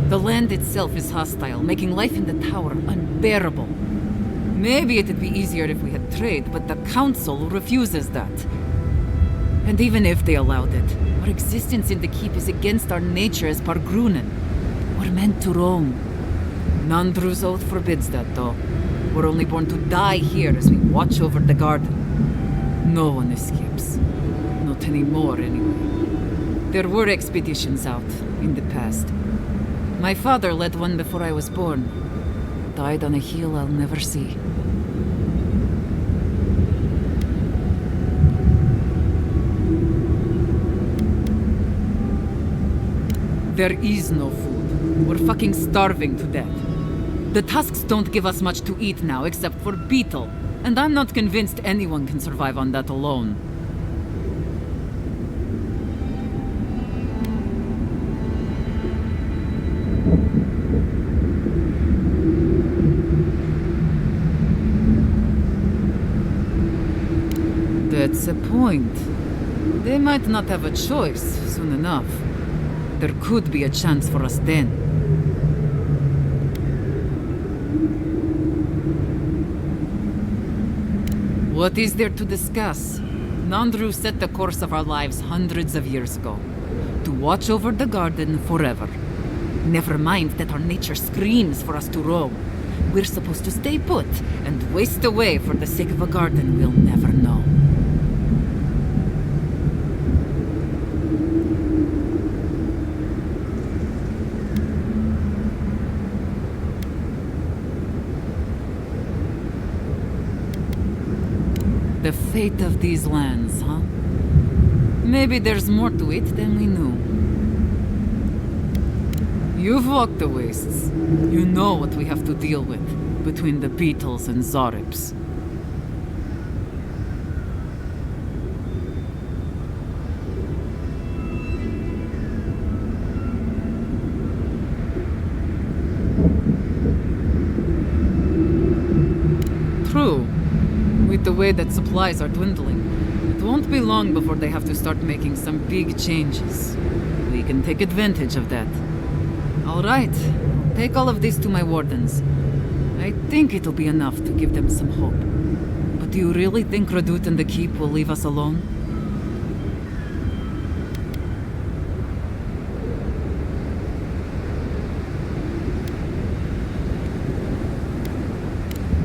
The land itself is hostile, making life in the tower unbearable. Maybe it'd be easier if we had trade, but the Council refuses that. And even if they allowed it, our existence in the keep is against our nature as Pargrunen. We're meant to roam. Nandru's oath forbids that, though. We're only born to die here as we watch over the garden. No one escapes. Not anymore, anyway. There were expeditions out, in the past. My father led one before I was born. Died on a hill I'll never see. There is no food. We're fucking starving to death. The tusks don't give us much to eat now, except for beetle. And I'm not convinced anyone can survive on that alone. That's a point. They might not have a choice soon enough. There could be a chance for us then. What is there to discuss? Nandru set the course of our lives hundreds of years ago. To watch over the garden forever. Never mind that our nature screams for us to roam. We're supposed to stay put and waste away for the sake of a garden we'll never know. The fate of these lands, huh? Maybe there's more to it than we knew. You've walked the wastes. You know what we have to deal with between the beetles and Zorips. True. With the way that supplies are dwindling, it won't be long before they have to start making some big changes. We can take advantage of that. All right, take all of this to my wardens. I think it'll be enough to give them some hope. But do you really think Radut and the Keep will leave us alone?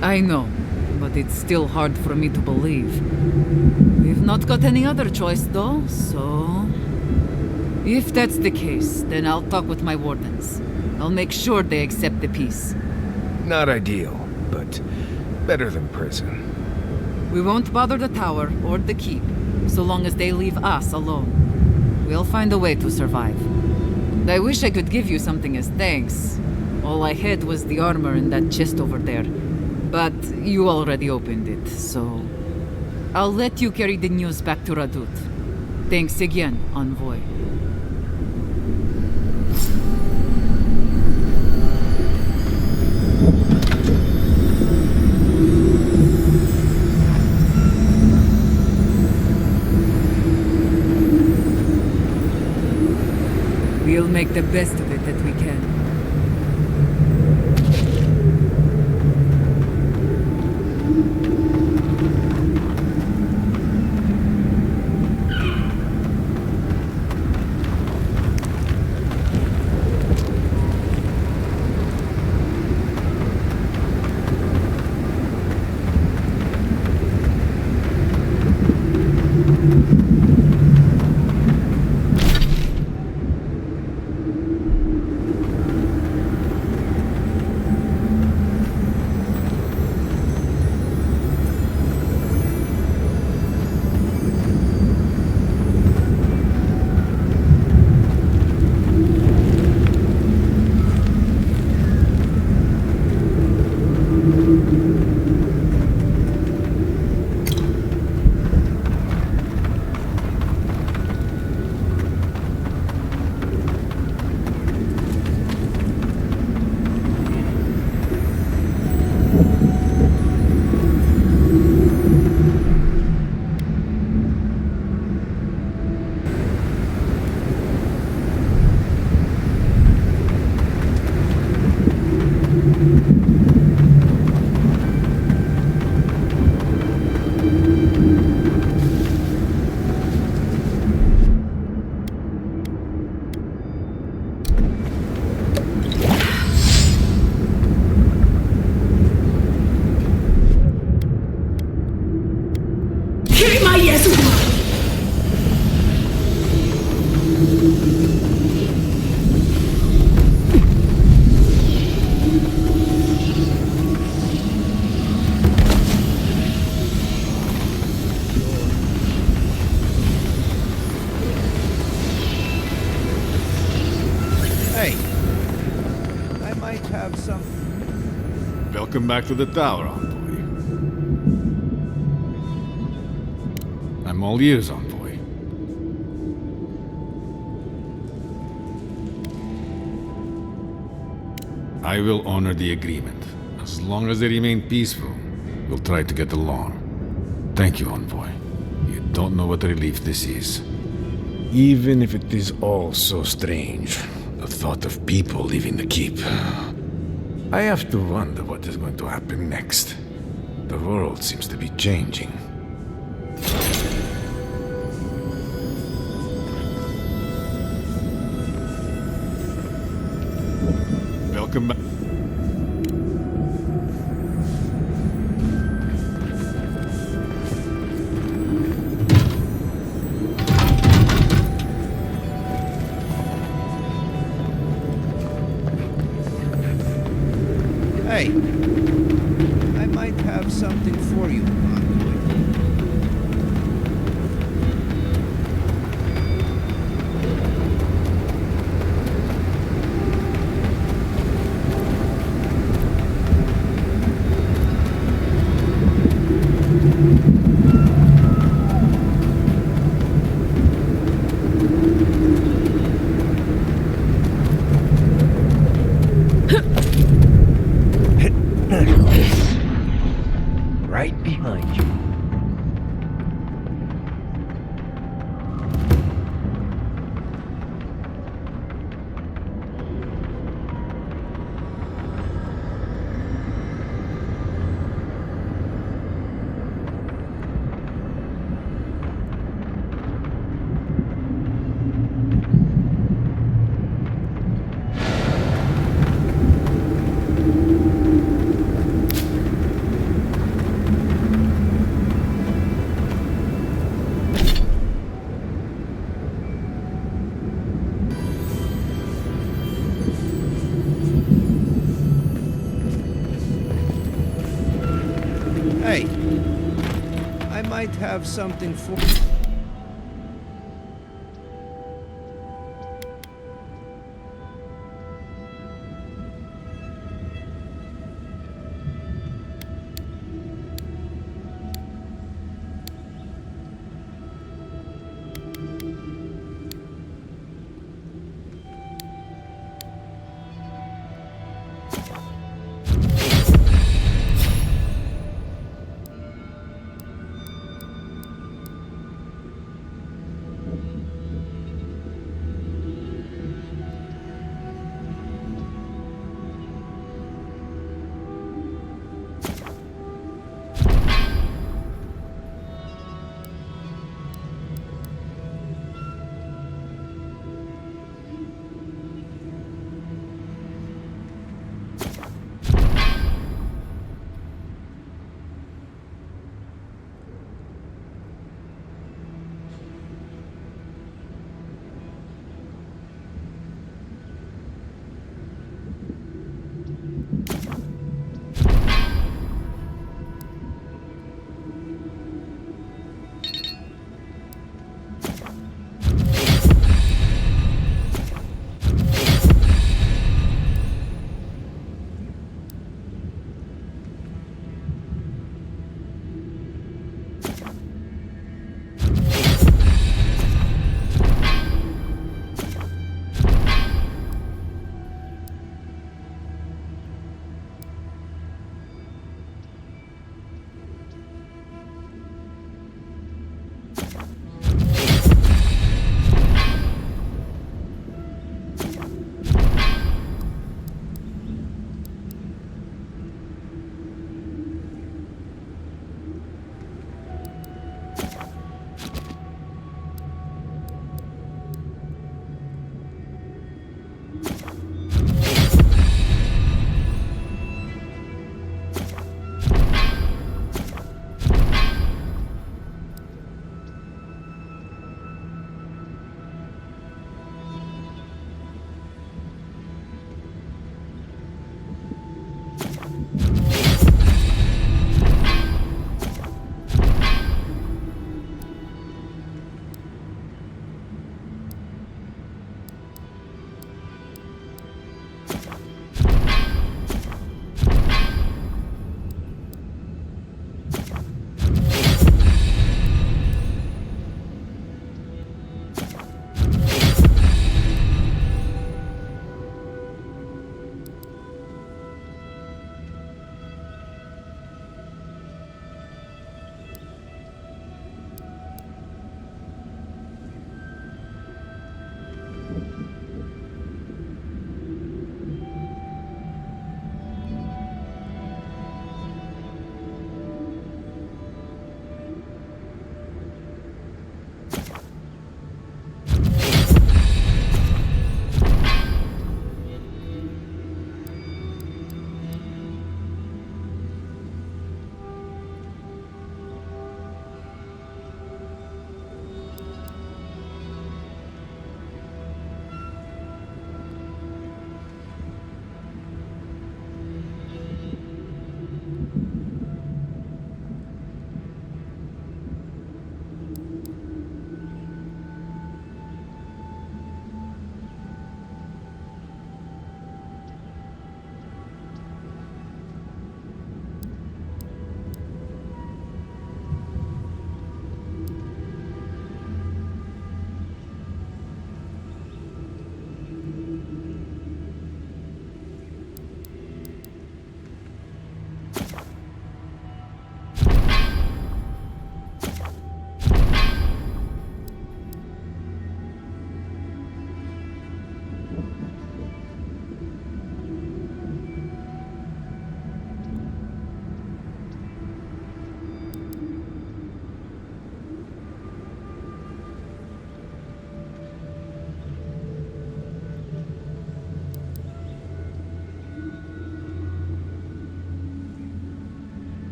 I know. But it's still hard for me to believe. We've not got any other choice, though, so... If that's the case, then I'll talk with my wardens. I'll make sure they accept the peace. Not ideal, but better than prison. We won't bother the tower or the keep, so long as they leave us alone. We'll find a way to survive. I wish I could give you something as thanks. All I had was the armor in that chest over there. But you already opened it, so... I'll let you carry the news back to Radut. Thanks again, Envoy. We'll make the best of it that we can. something? Welcome back to the tower, envoy. I'm all ears, envoy. I will honor the agreement. As long as they remain peaceful, we'll try to get along. Thank you, envoy. You don't know what a relief this is. Even if it is all so strange, the thought of people leaving the keep. I have to wonder what is going to happen next. The world seems to be changing. Welcome back. Hey, I might have something for you, envoy. Right behind you. Hey, I might have something for...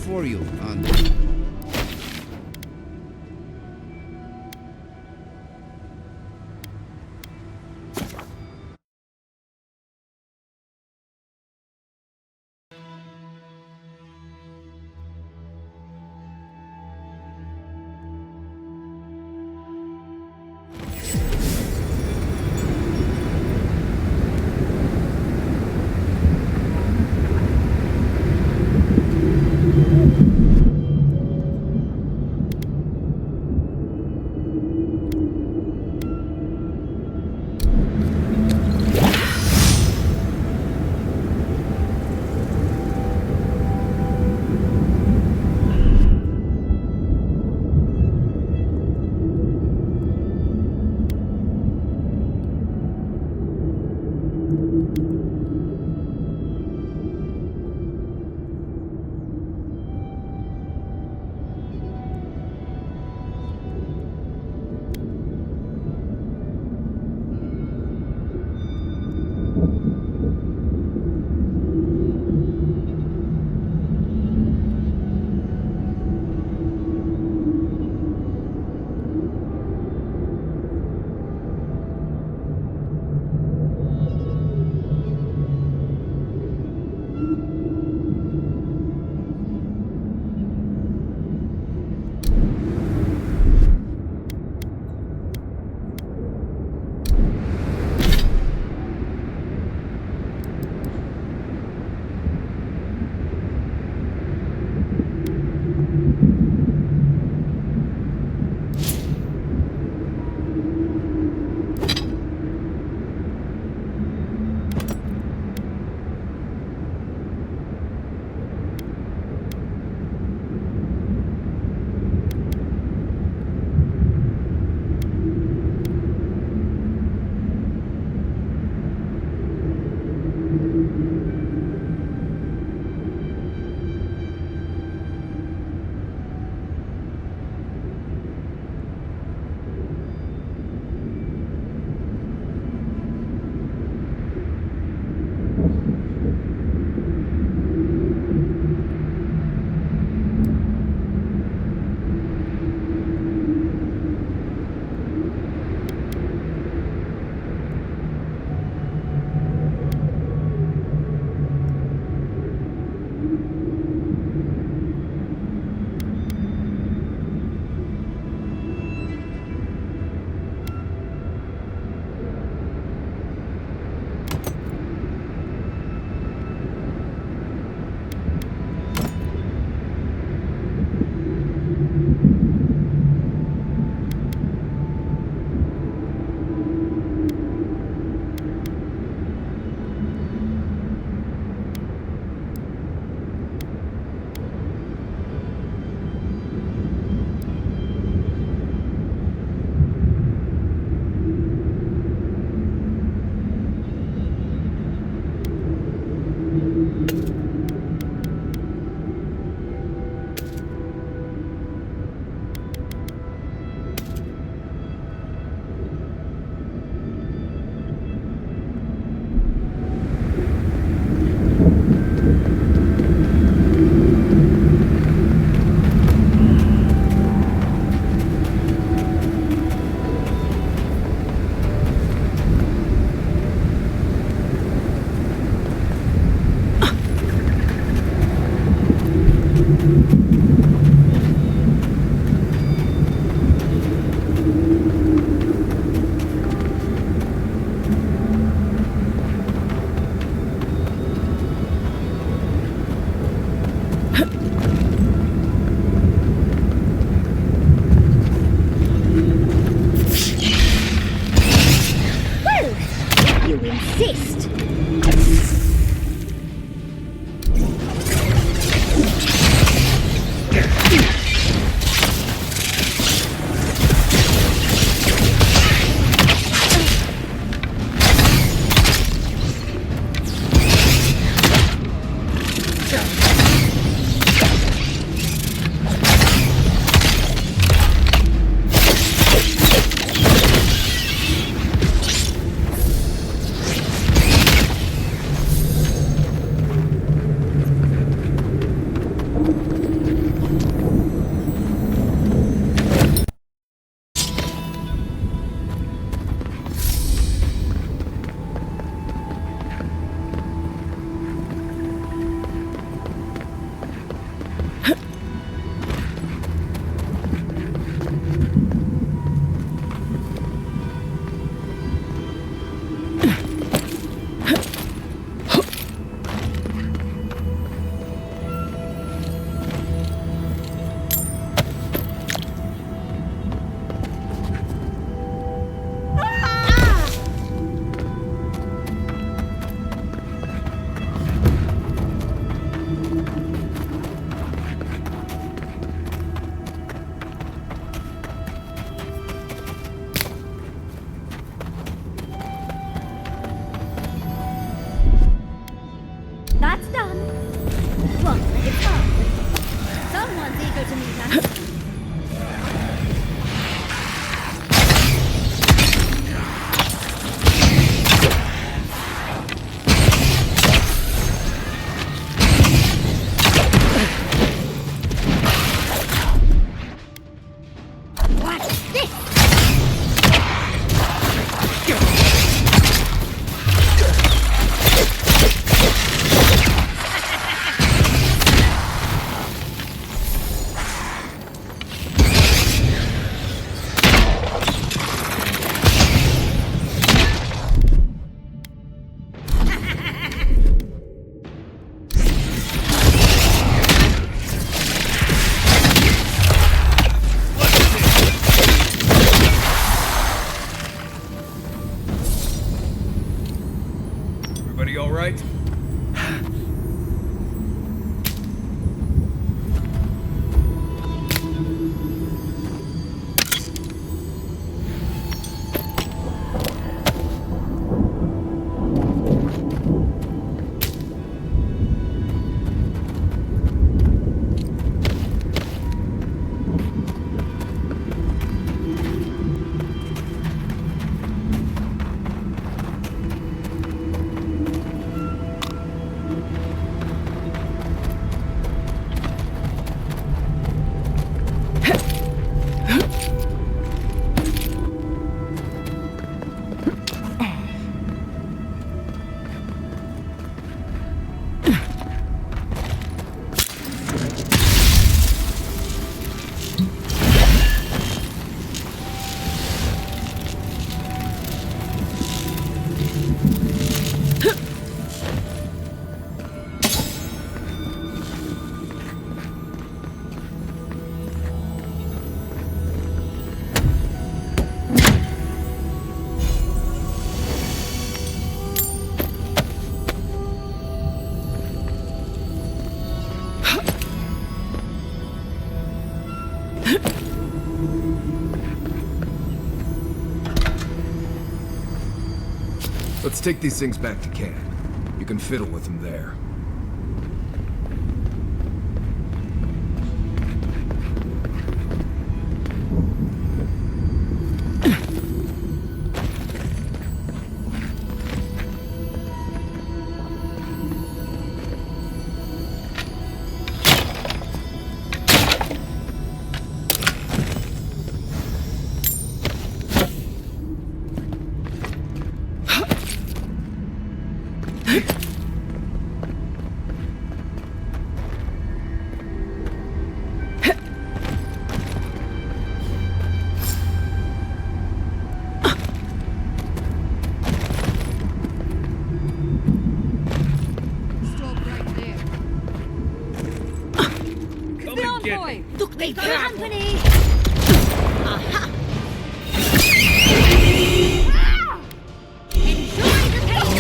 for you, and Everybody all right? Let's take these things back to camp. You can fiddle with them there. Look, they got company! Aha! Enjoy the pain,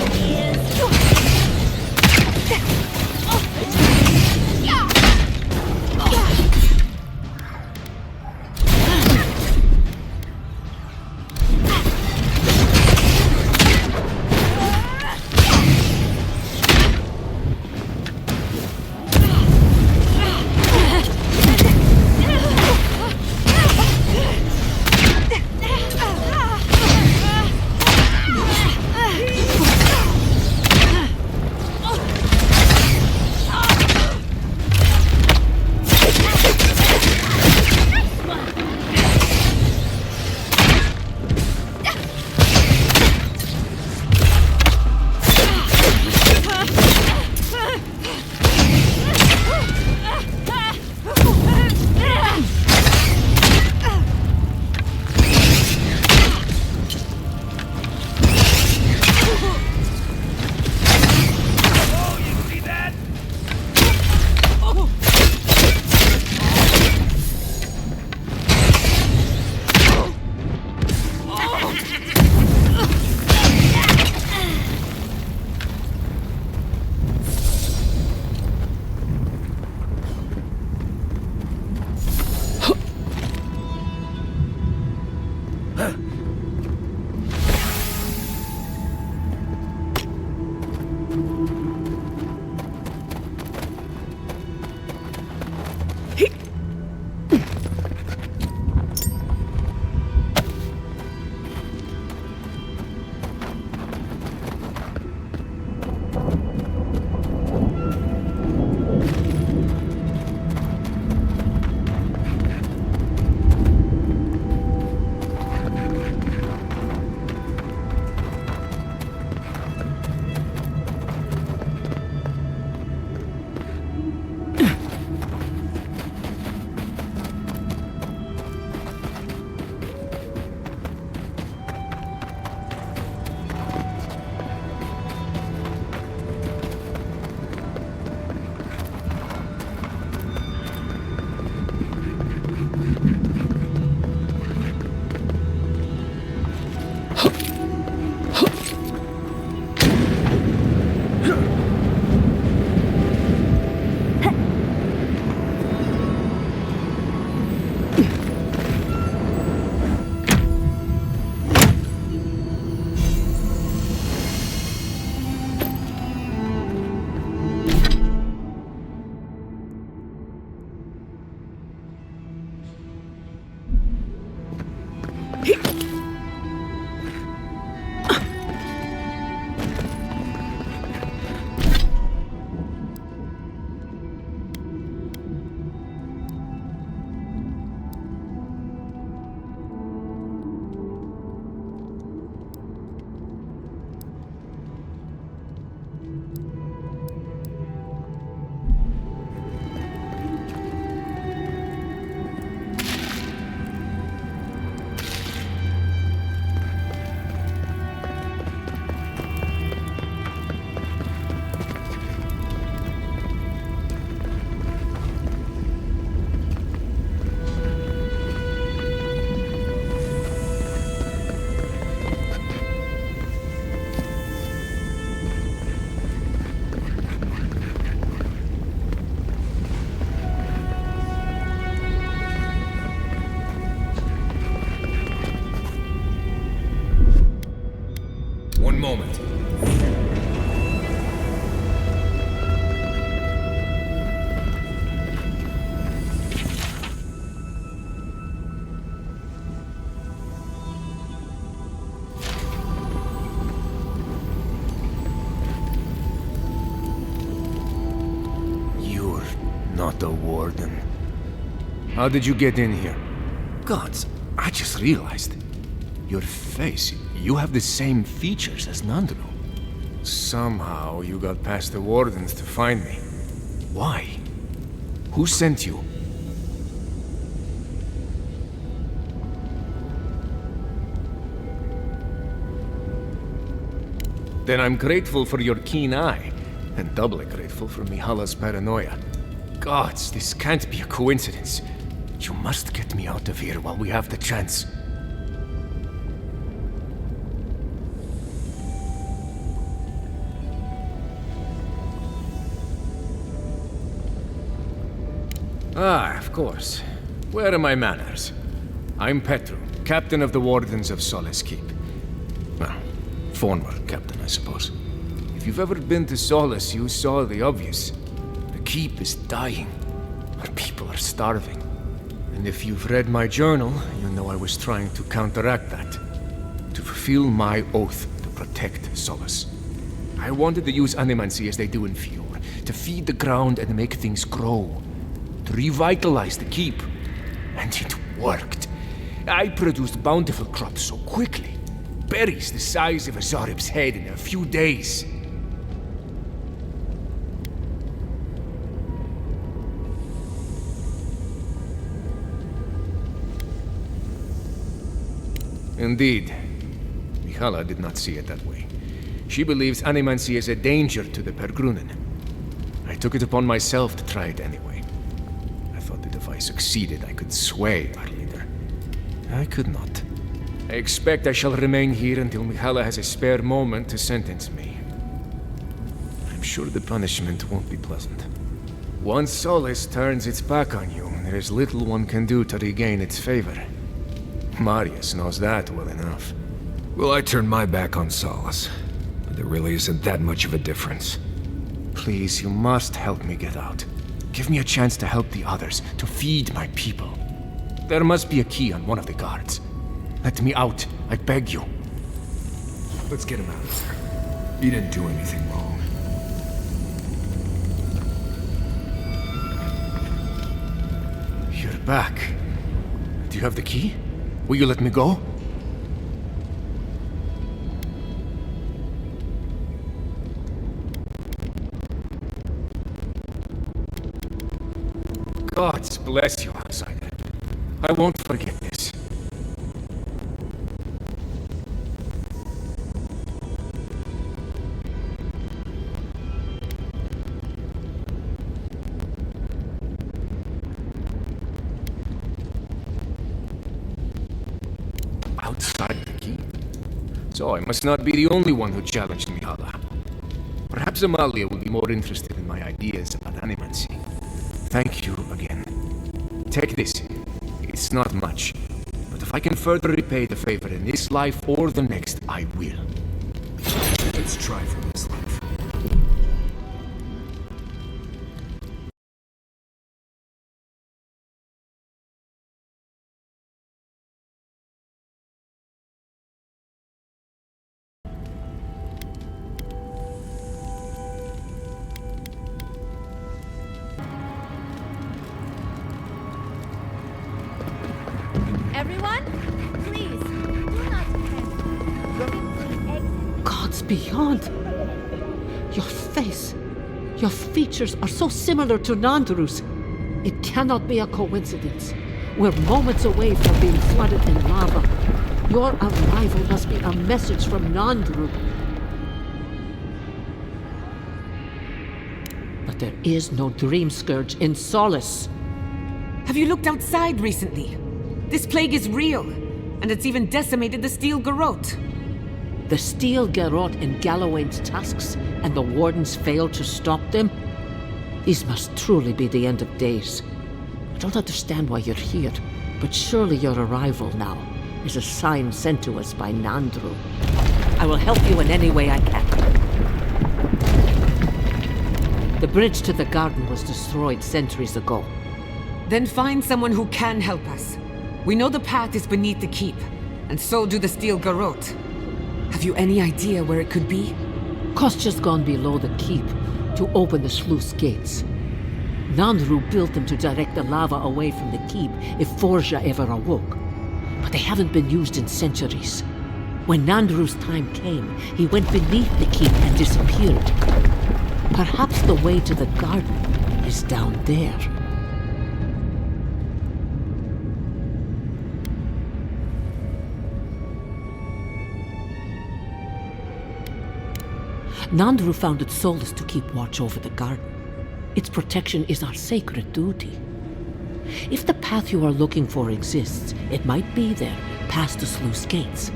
One moment. You're not a warden. How did you get in here? Gods, I just realized. Your face, you have the same features as Nandro. Somehow you got past the wardens to find me. Why? Who sent you? Then I'm grateful for your keen eye, and doubly grateful for Mihala's paranoia. Gods, this can't be a coincidence. You must get me out of here while we have the chance. Ah, of course. Where are my manners? I'm Petru, captain of the Wardens of Solace Keep. Well, former captain, I suppose. If you've ever been to Solace, you saw the obvious. The Keep is dying. Our people are starving. And if you've read my journal, you know I was trying to counteract that. To fulfill my oath to protect Solace. I wanted to use animancy as they do in Fior, to feed the ground and make things grow. To revitalize the keep. And it worked. I produced bountiful crops so quickly. Berries the size of a Zarib's head in a few days. Indeed. Mihala did not see it that way. She believes animancy is a danger to the Pergrunen. I took it upon myself to try it anyway. If I succeeded, I could sway our leader. I could not. I expect I shall remain here until Mihala has a spare moment to sentence me. I'm sure the punishment won't be pleasant. Once Solace turns its back on you, there is little one can do to regain its favor. Marius knows that well enough. Well, I turned my back on Solace, but there really isn't that much of a difference. Please, you must help me get out. Give me a chance to help the others, to feed my people. There must be a key on one of the guards. Let me out, I beg you. Let's get him out of there. He didn't do anything wrong. You're back. Do you have the key? Will you let me go? God bless you, outsider. I won't forget this. Outside the keep? So I must not be the only one who challenged Mihala. Perhaps Amalia will be more interested in my ideas about animancy. Thank you again. Take this. It's not much, but if I can further repay the favor in this life or the next, I will. Let's try for this life. Everyone, please, do not attempt. Gods beyond! Your face, your features are so similar to Nandru's. It cannot be a coincidence. We're moments away from being flooded in lava. Your arrival must be a message from Nandru. But there is no dream scourge in Solace. Have you looked outside recently? This plague is real, and it's even decimated the Steel Garrote. The Steel Garrote in Galloway's tusks, and the Wardens failed to stop them? These must truly be the end of days. I don't understand why you're here, but surely your arrival now is a sign sent to us by Nandru. I will help you in any way I can. The bridge to the garden was destroyed centuries ago. Then find someone who can help us. We know the path is beneath the keep, and so do the Steel Garrote. Have you any idea where it could be? Kostya's gone below the keep to open the sluice gates. Nandru built them to direct the lava away from the keep if Forja ever awoke. But they haven't been used in centuries. When Nandru's time came, he went beneath the keep and disappeared. Perhaps the way to the garden is down there. Nandru founded Solace to keep watch over the garden. Its protection is our sacred duty. If the path you are looking for exists, it might be there, past the sluice gates.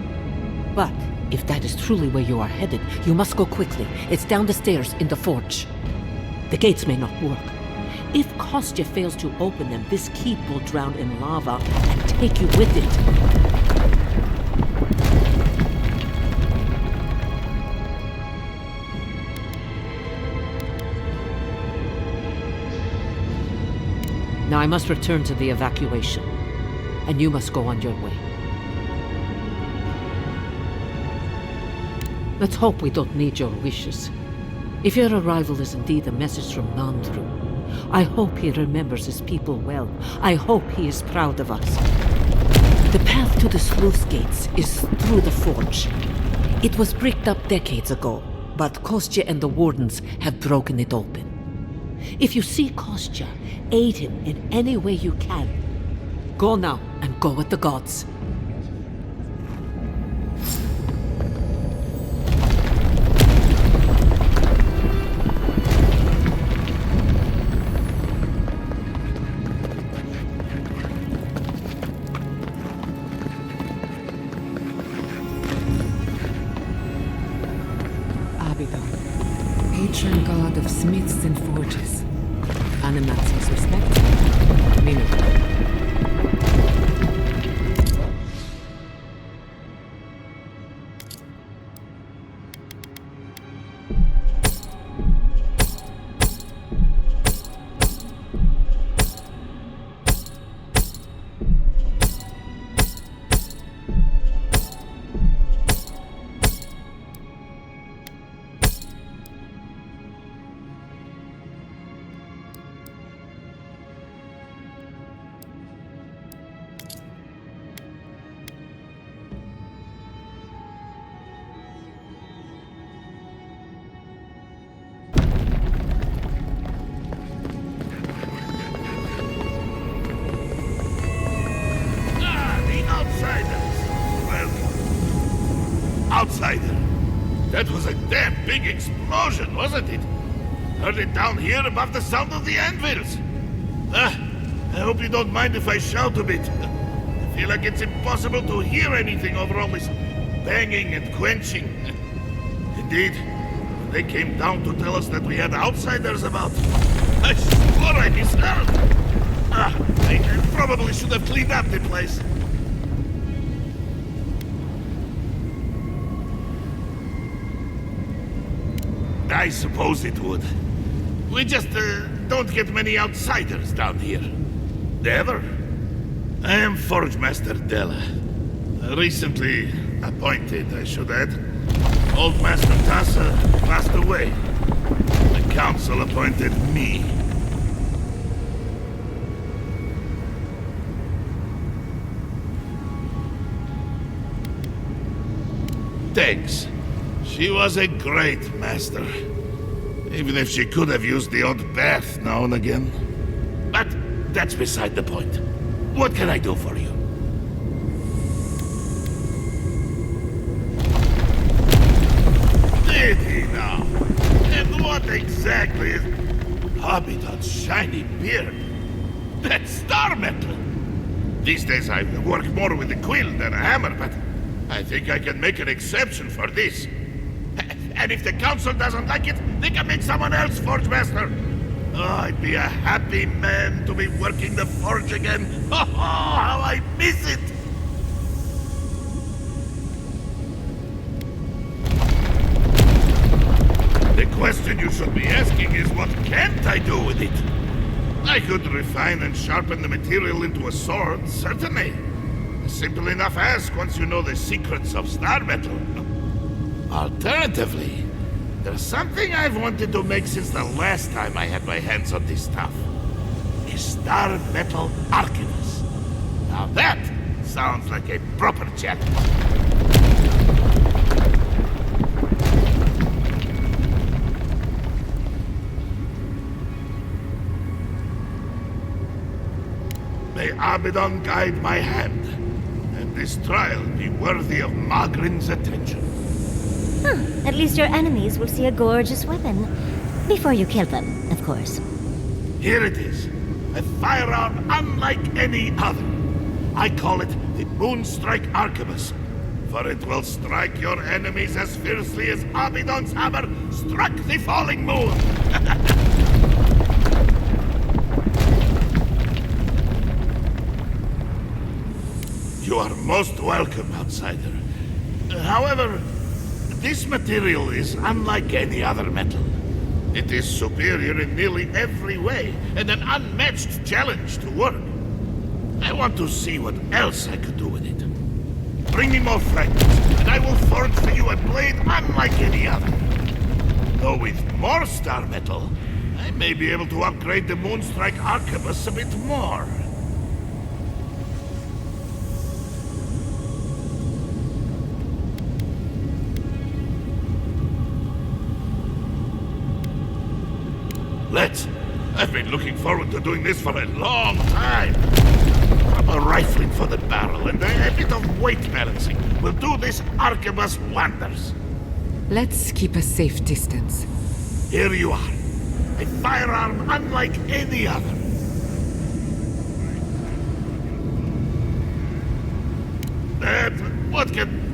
But if that is truly where you are headed, you must go quickly. It's down the stairs in the forge. The gates may not work. If Kostya fails to open them, this keep will drown in lava and take you with it. Now I must return to the evacuation, and you must go on your way. Let's hope we don't need your wishes. If your arrival is indeed a message from Nandru, I hope he remembers his people well. I hope he is proud of us. The path to the sluice gates is through the forge. It was bricked up decades ago, but Kostya and the Wardens have broken it open. If you see Kostya, aid him in any way you can. Go now and go with the gods. Patron god of smiths and forges. Animancy's respect. Minu. Outsider. That was a damn big explosion, wasn't it? Heard it down here above the sound of the anvils. I hope you don't mind if I shout a bit. I feel like it's impossible to hear anything over all this banging and quenching. Indeed, they came down to tell us that we had outsiders about. I swore I misheard. I probably should have cleaned up the place. I suppose it would. We just don't get many outsiders down here. Ever? I am Forge Master Della. Recently appointed, I should add. Old Master Tassa passed away. The council appointed me. Thanks. She was a great master. Even if she could have used the odd bath now and again. But that's beside the point. What can I do for you? Did he now? And what exactly is Hobbiton's shiny beard? That's star metal! These days I work more with a quill than a hammer, but I think I can make an exception for this. And if the council doesn't like it, they can make someone else Forge Master. Oh, I'd be a happy man to be working the forge again. Oh, how I miss it! The question you should be asking is, what can't I do with it? I could refine and sharpen the material into a sword, certainly. A simple enough ask once you know the secrets of star metal. Alternatively, there's something I've wanted to make since the last time I had my hands on this stuff. A star metal archivist. Now that sounds like a proper challenge. May Abaddon guide my hand, and this trial be worthy of Magrin's attention. At least your enemies will see a gorgeous weapon. Before you kill them, of course. Here it is. A firearm unlike any other. I call it the Moonstrike Arquebus, for it will strike your enemies as fiercely as Abaddon's hammer struck the falling moon. You are most welcome, outsider. However, this material is unlike any other metal. It is superior in nearly every way, and an unmatched challenge to work. I want to see what else I could do with it. Bring me more fragments, and I will forge for you a blade unlike any other. Though with more star metal, I may be able to upgrade the Moonstrike Arquebus a bit more. I've been looking forward to doing this for a long time. Proper rifling for the barrel and a bit of weight balancing will do this arquebus wonders. Let's keep a safe distance. Here you are. A firearm unlike any other. What can...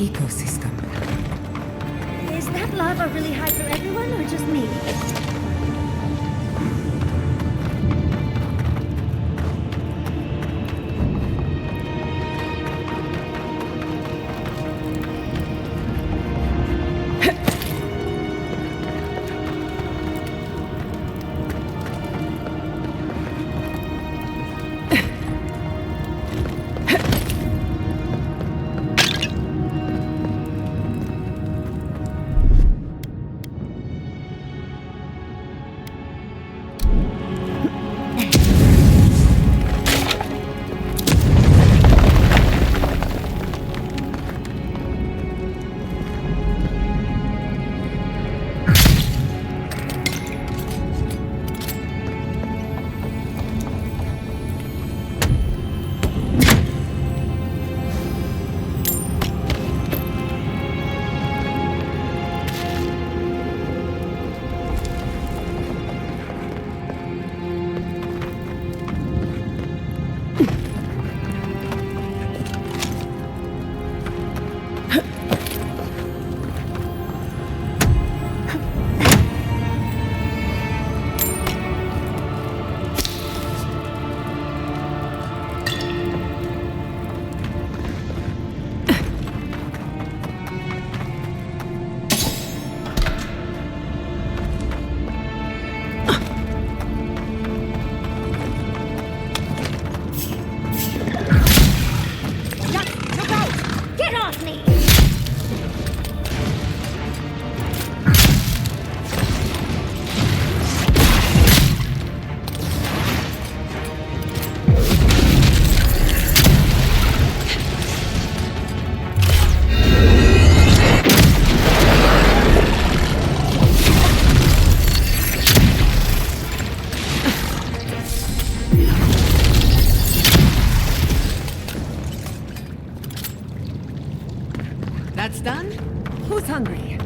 ecosystem. Is that lava really high for everyone, or just me? That's done? Who's hungry?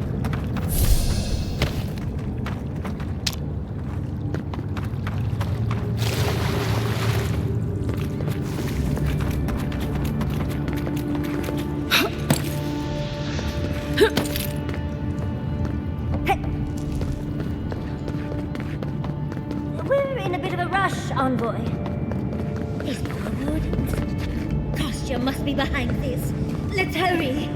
We're in a bit of a rush, Envoy. Is more wood? Kostya must be behind this. Let's hurry.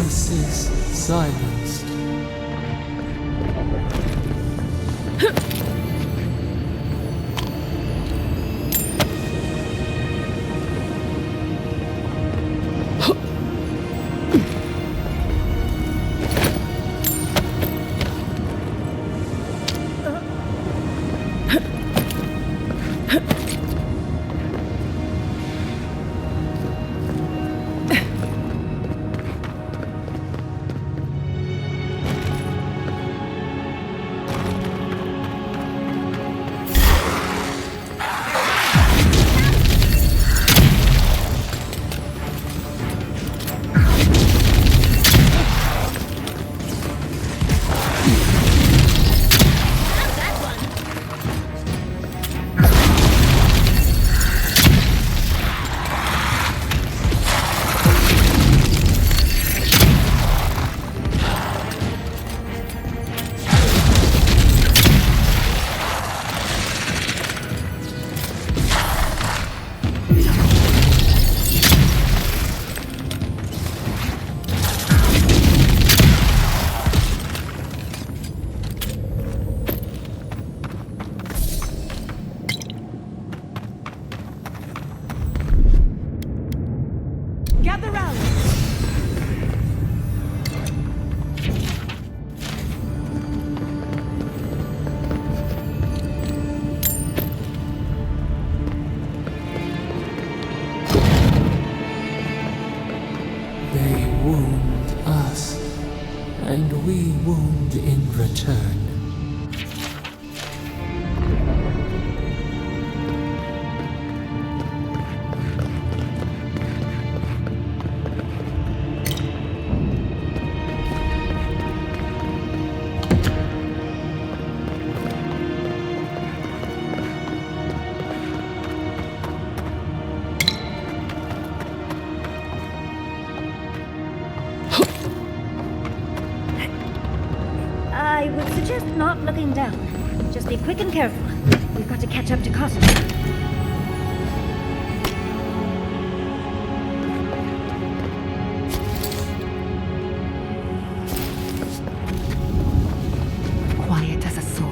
voices silenced. Gather round! They wound us, and we wound in return. I would suggest not looking down. Just be quick and careful. We've got to catch up to Costa. Quiet as a soul.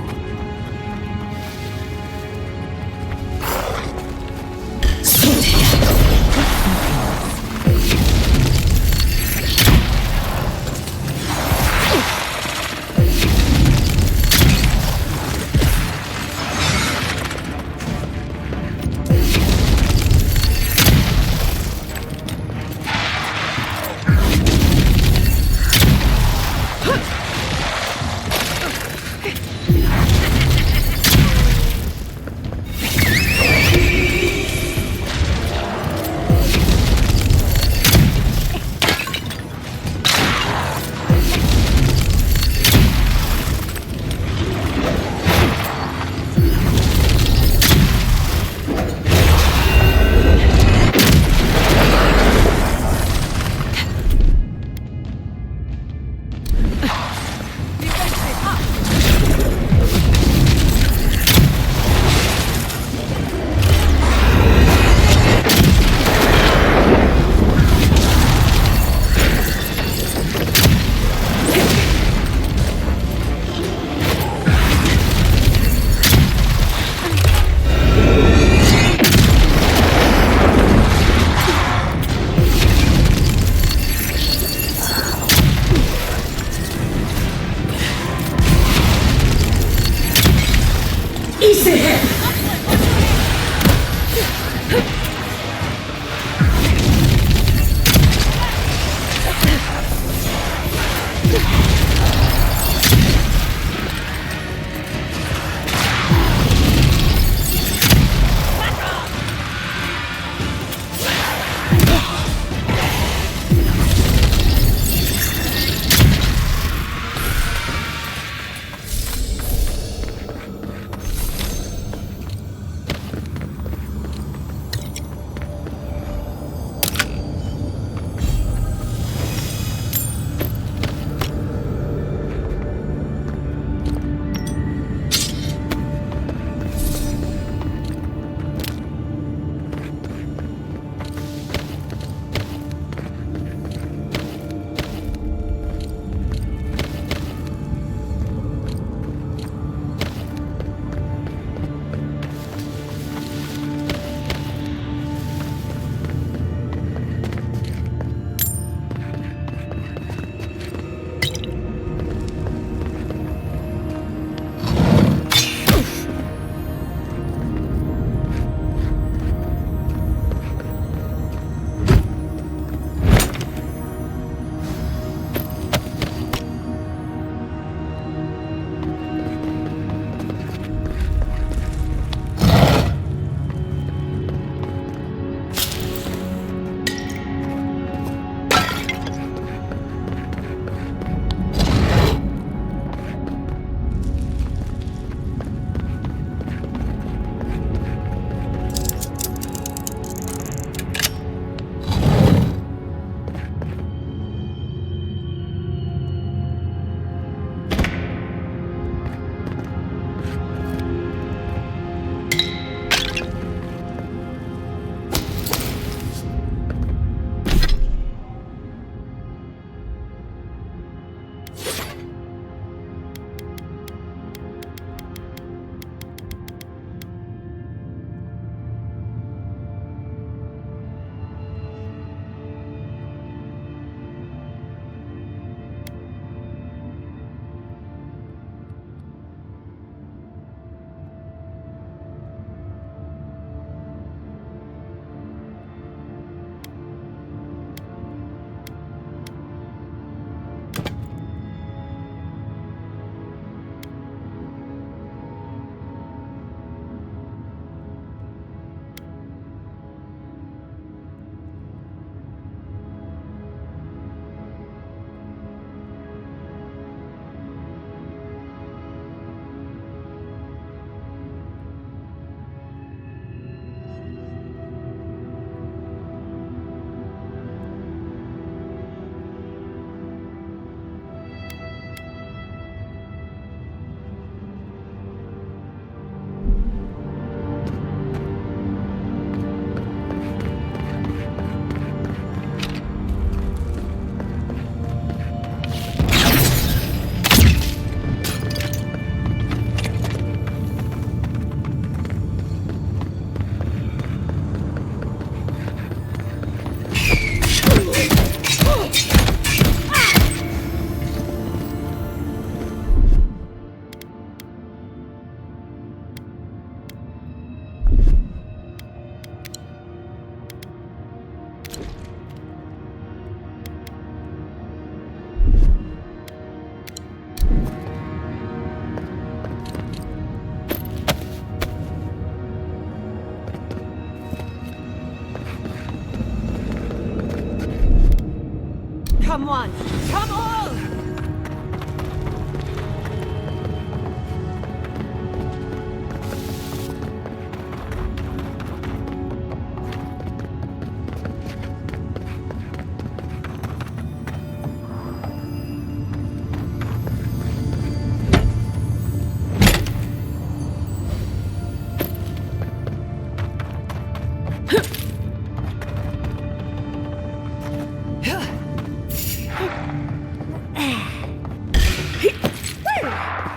Come on! Come all!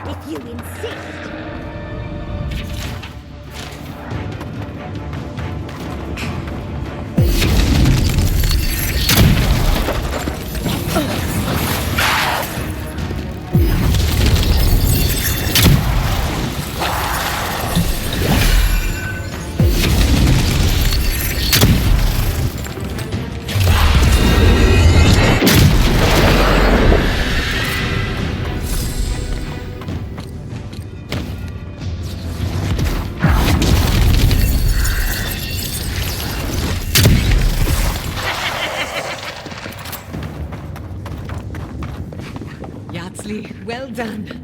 If you insist. Well done.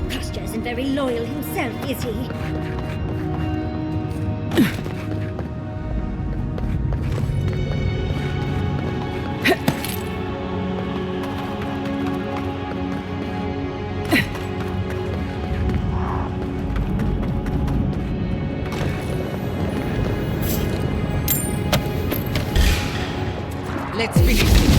Kostya isn't very loyal himself, is he? Let's finish this.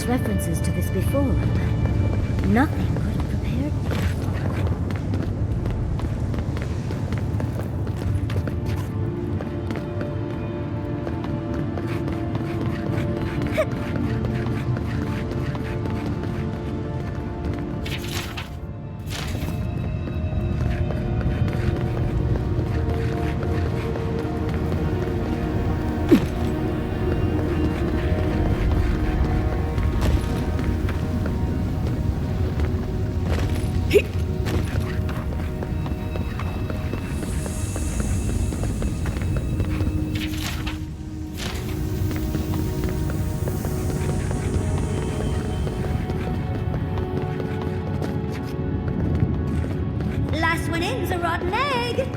numerous references to this before, but nothing could have prepared me. Last one in's a rotten egg.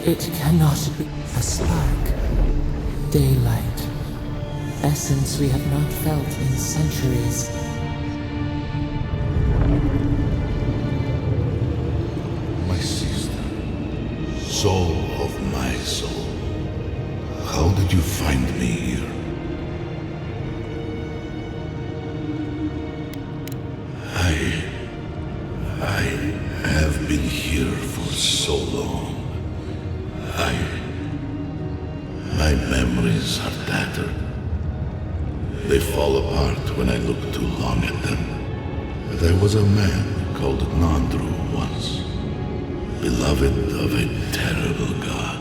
It cannot be a spark. Daylight. Essence we have not felt in centuries. My sister. Soul of my soul. How did you find me here? I have been here for so long. My memories are tattered. They fall apart when I look too long at them. But I was a man called Nandru once, beloved of a terrible god.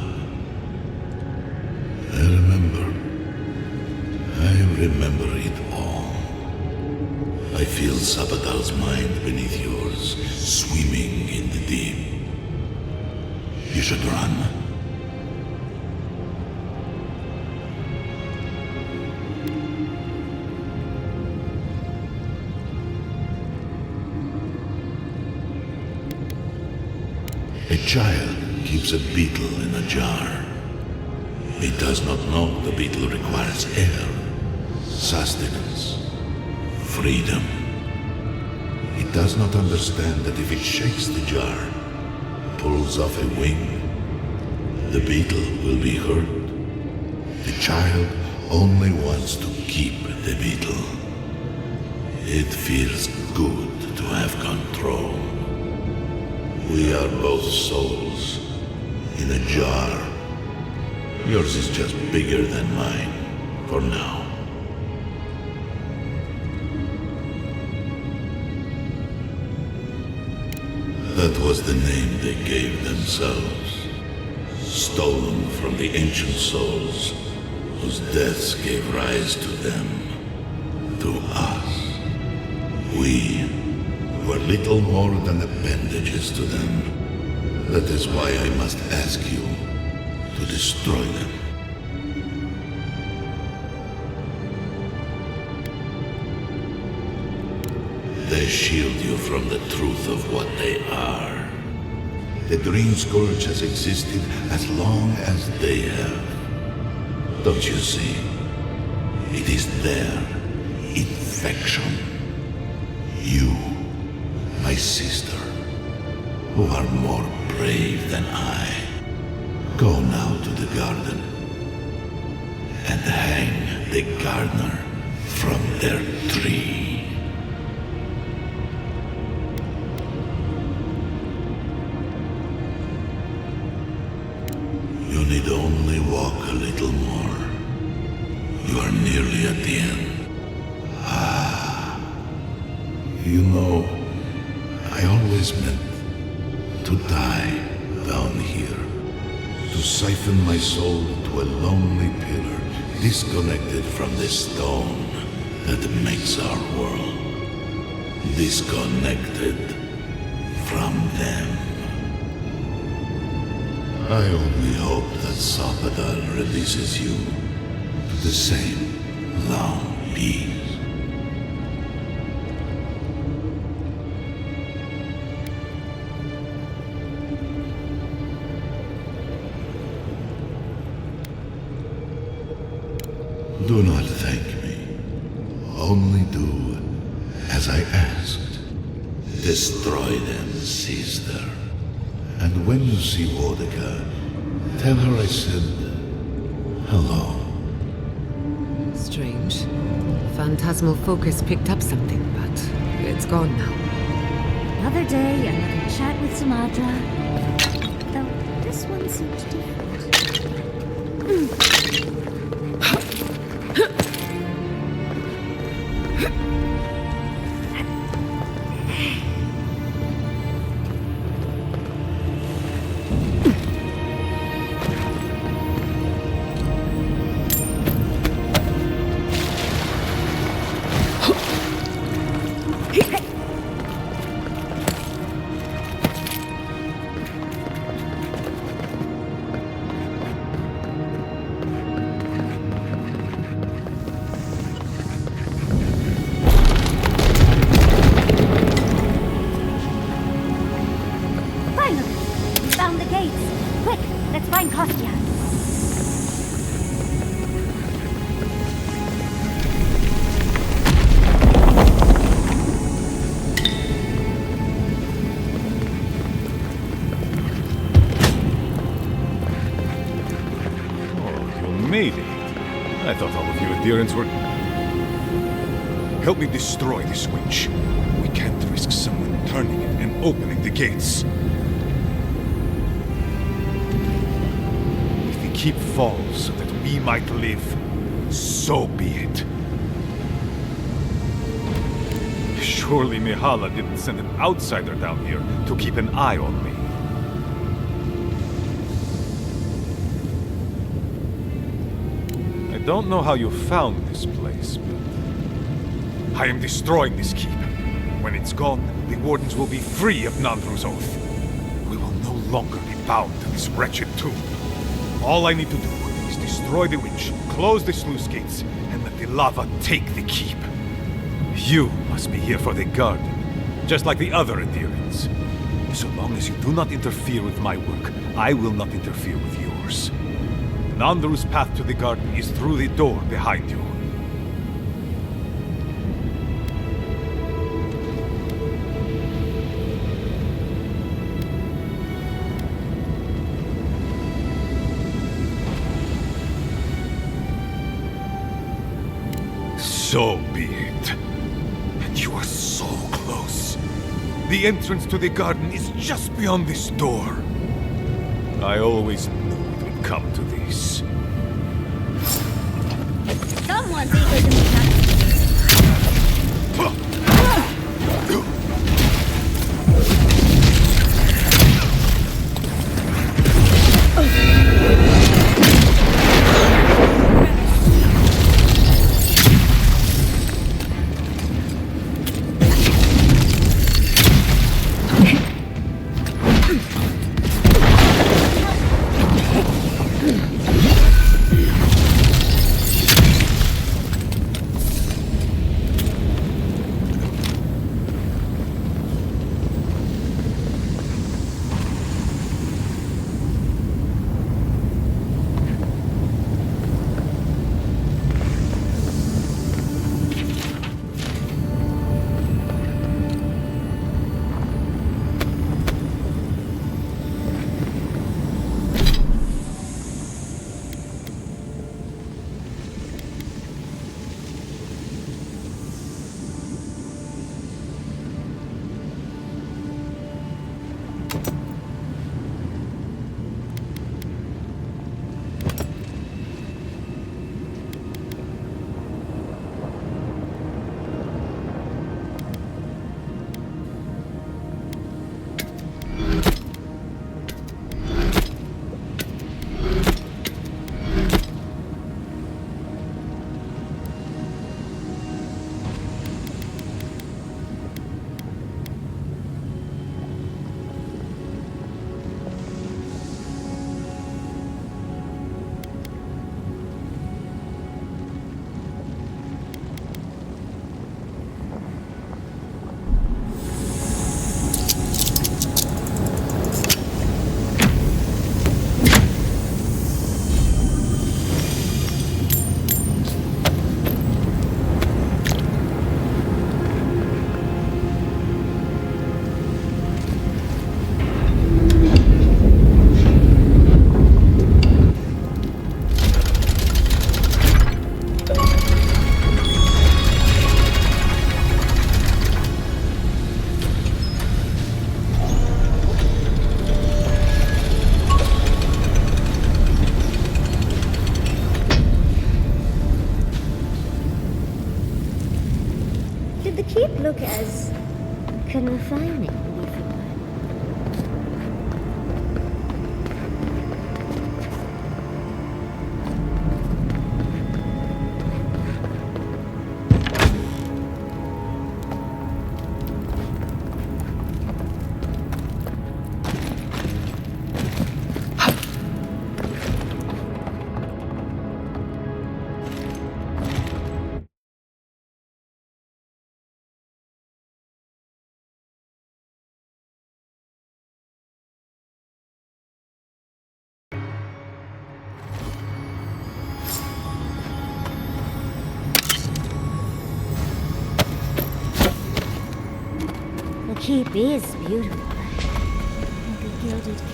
I remember it all. I feel Sabadal's mind beneath yours, swimming in the deep. You should run. A child keeps a beetle in a jar. He does not know the beetle requires air, sustenance, freedom. He does not understand that if it shakes the jar, pulls off a wing, the beetle will be hurt. The child only wants to keep the beetle. It feels good to have control. We are both souls in a jar. Yours is just bigger than mine, for now. That was the name they gave themselves, stolen from the ancient souls whose deaths gave rise to them, to us. We were little more than appendages to them. That is why I must ask you to destroy them. They shield you from the truth of what they are. The Dream Scourge has existed as long as they have. Don't you see? It is their infection. You, my sister, who are more brave than I, go now to the garden and hang the gardener from their tree. You need only walk a little more. You are nearly at the end. You know, I always meant to die down here, to siphon my soul into a lonely pillar, disconnected from the stone that makes our world. Disconnected from them. I only hope that Sapadal releases you to the same long peace. Do not thank me. Only do as I asked. Destroy them, sister. And when you see Wodeka, tell her I said hello. Strange. Phantasmal focus picked up something, but it's gone now. Another day, another chat with Sumatra. Though this one seems different. I thought all of you adherents were... Help me destroy this witch. We can't risk someone turning it and opening the gates. If the keep falls so that we might live, so be it. Surely Mihala didn't send an outsider down here to keep an eye on me. I don't know how you found this place, but I am destroying this keep. When it's gone, the wardens will be free of Nandru's oath. We will no longer be bound to this wretched tomb. All I need to do is destroy the witch, close the sluice gates, and let the lava take the keep. You must be here for the garden, just like the other adherents. So long as you do not interfere with my work, I will not interfere with yours. Nandru's path to the garden is through the door behind you. So be it. And you are so close. The entrance to the garden is just beyond this door. I always knew it would come to this. Someone's eager to meet us. Did the keep look as confining before? The keep is beautiful, like a gilded cage.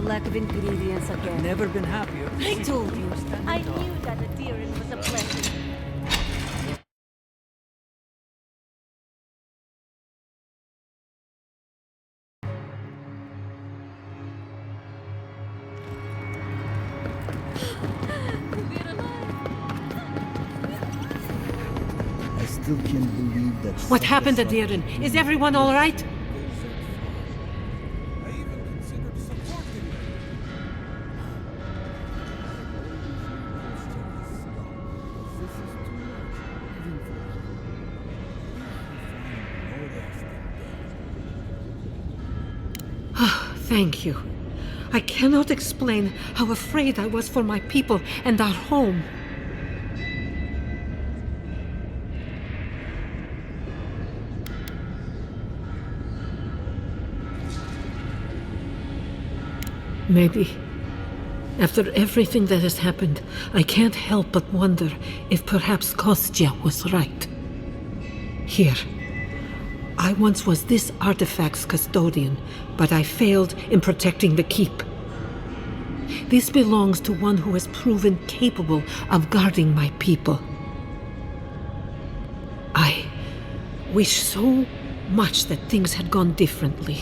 Lack of ingredients again. Never been happier. I told you. I knew that adherence was a blessing. I still can't believe that. What happened, Adhirin? Is everyone all right? Thank you. I cannot explain how afraid I was for my people and our home. Maybe, after everything that has happened, I can't help but wonder if perhaps Kostya was right. Here. I once was this artifact's custodian, but I failed in protecting the keep. This belongs to one who has proven capable of guarding my people. wish so much that things had gone differently.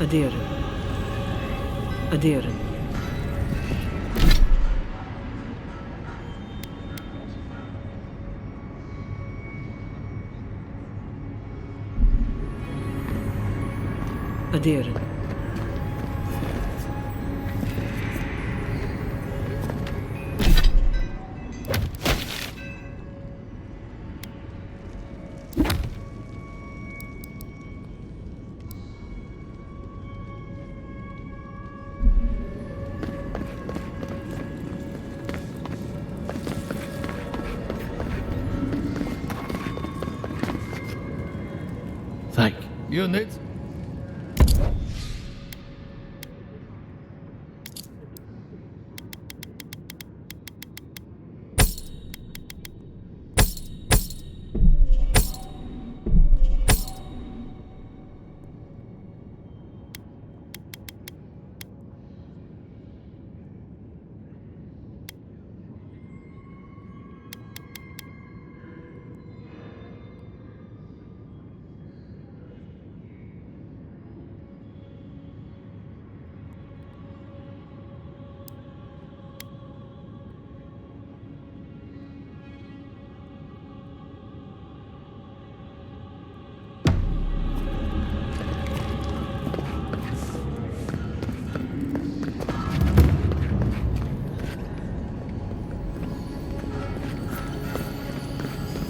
Aderen. Aderen. Aderen. Thank you. Units.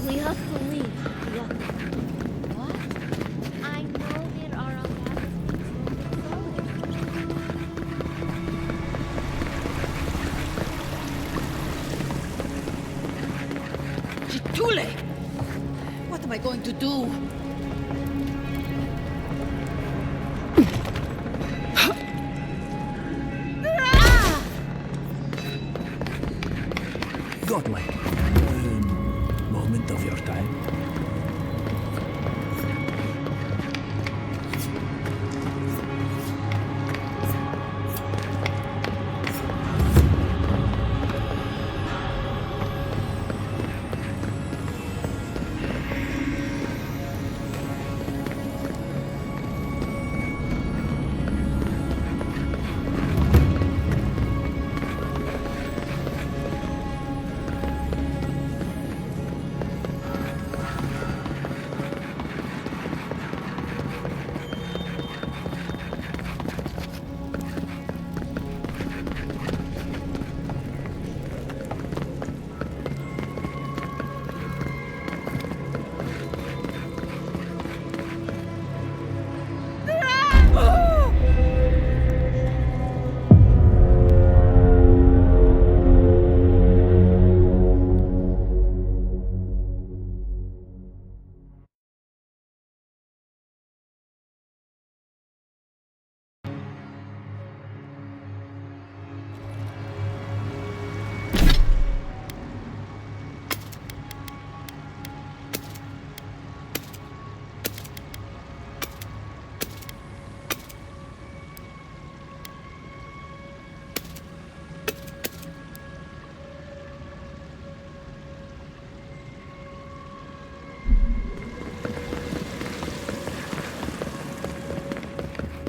We have to leave. Yeah. What? I know there are a lot of Chitule! What am I going to do? Godlike. Moment of your time.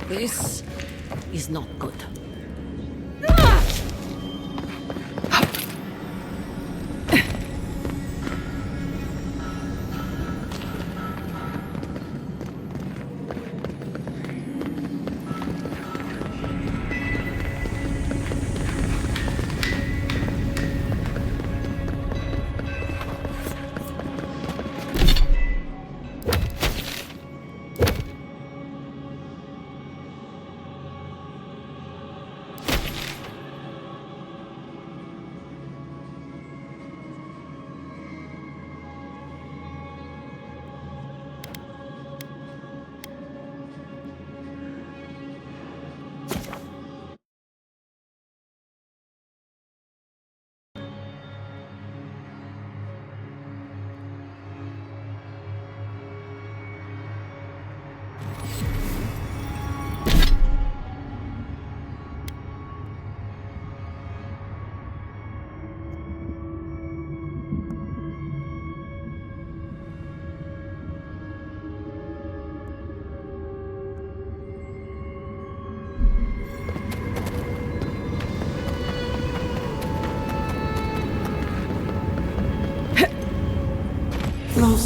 This is not good.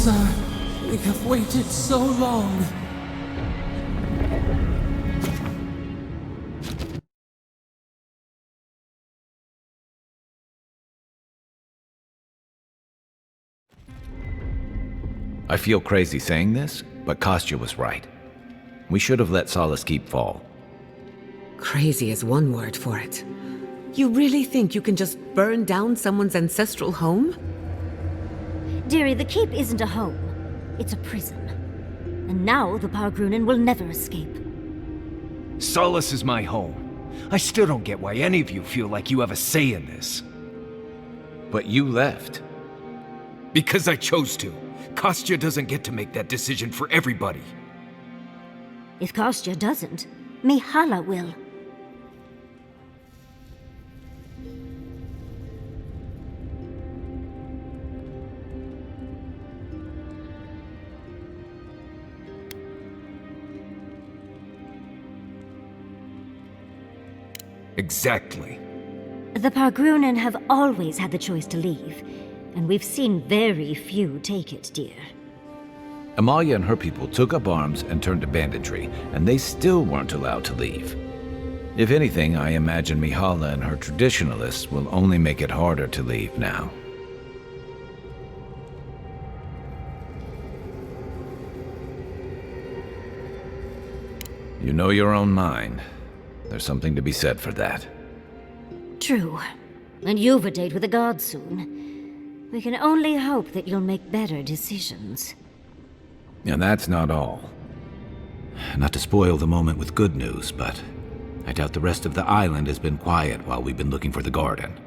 sir. We have waited so long. I feel crazy saying this, but Kostya was right. We should have let Solace Keep fall. Crazy is one word for it. You really think you can just burn down someone's ancestral home? Dearie, the keep isn't a home. It's a prison. And now the Pargrunen will never escape. Solace is my home. I still don't get why any of you feel like you have a say in this. But you left. Because I chose to. Kostya doesn't get to make that decision for everybody. If Kostya doesn't, Mihala will. Exactly. The Pargrunen have always had the choice to leave, and we've seen very few take it, dear. Amalia and her people took up arms and turned to banditry, and they still weren't allowed to leave. If anything, I imagine Mihala and her traditionalists will only make it harder to leave now. You know your own mind. There's something to be said for that. True. And you've a date with the gods soon. We can only hope that you'll make better decisions. And that's not all. Not to spoil the moment with good news, but I doubt the rest of the island has been quiet while we've been looking for the garden.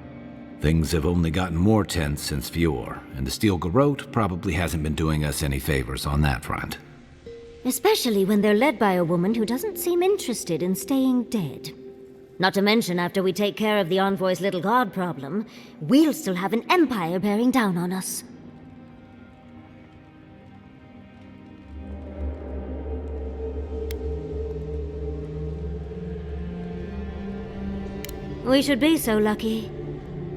Things have only gotten more tense since Fjord, and the Steel Garrote probably hasn't been doing us any favors on that front. Especially when they're led by a woman who doesn't seem interested in staying dead. Not to mention, after we take care of the Envoy's little god problem, we'll still have an empire bearing down on us. We should be so lucky.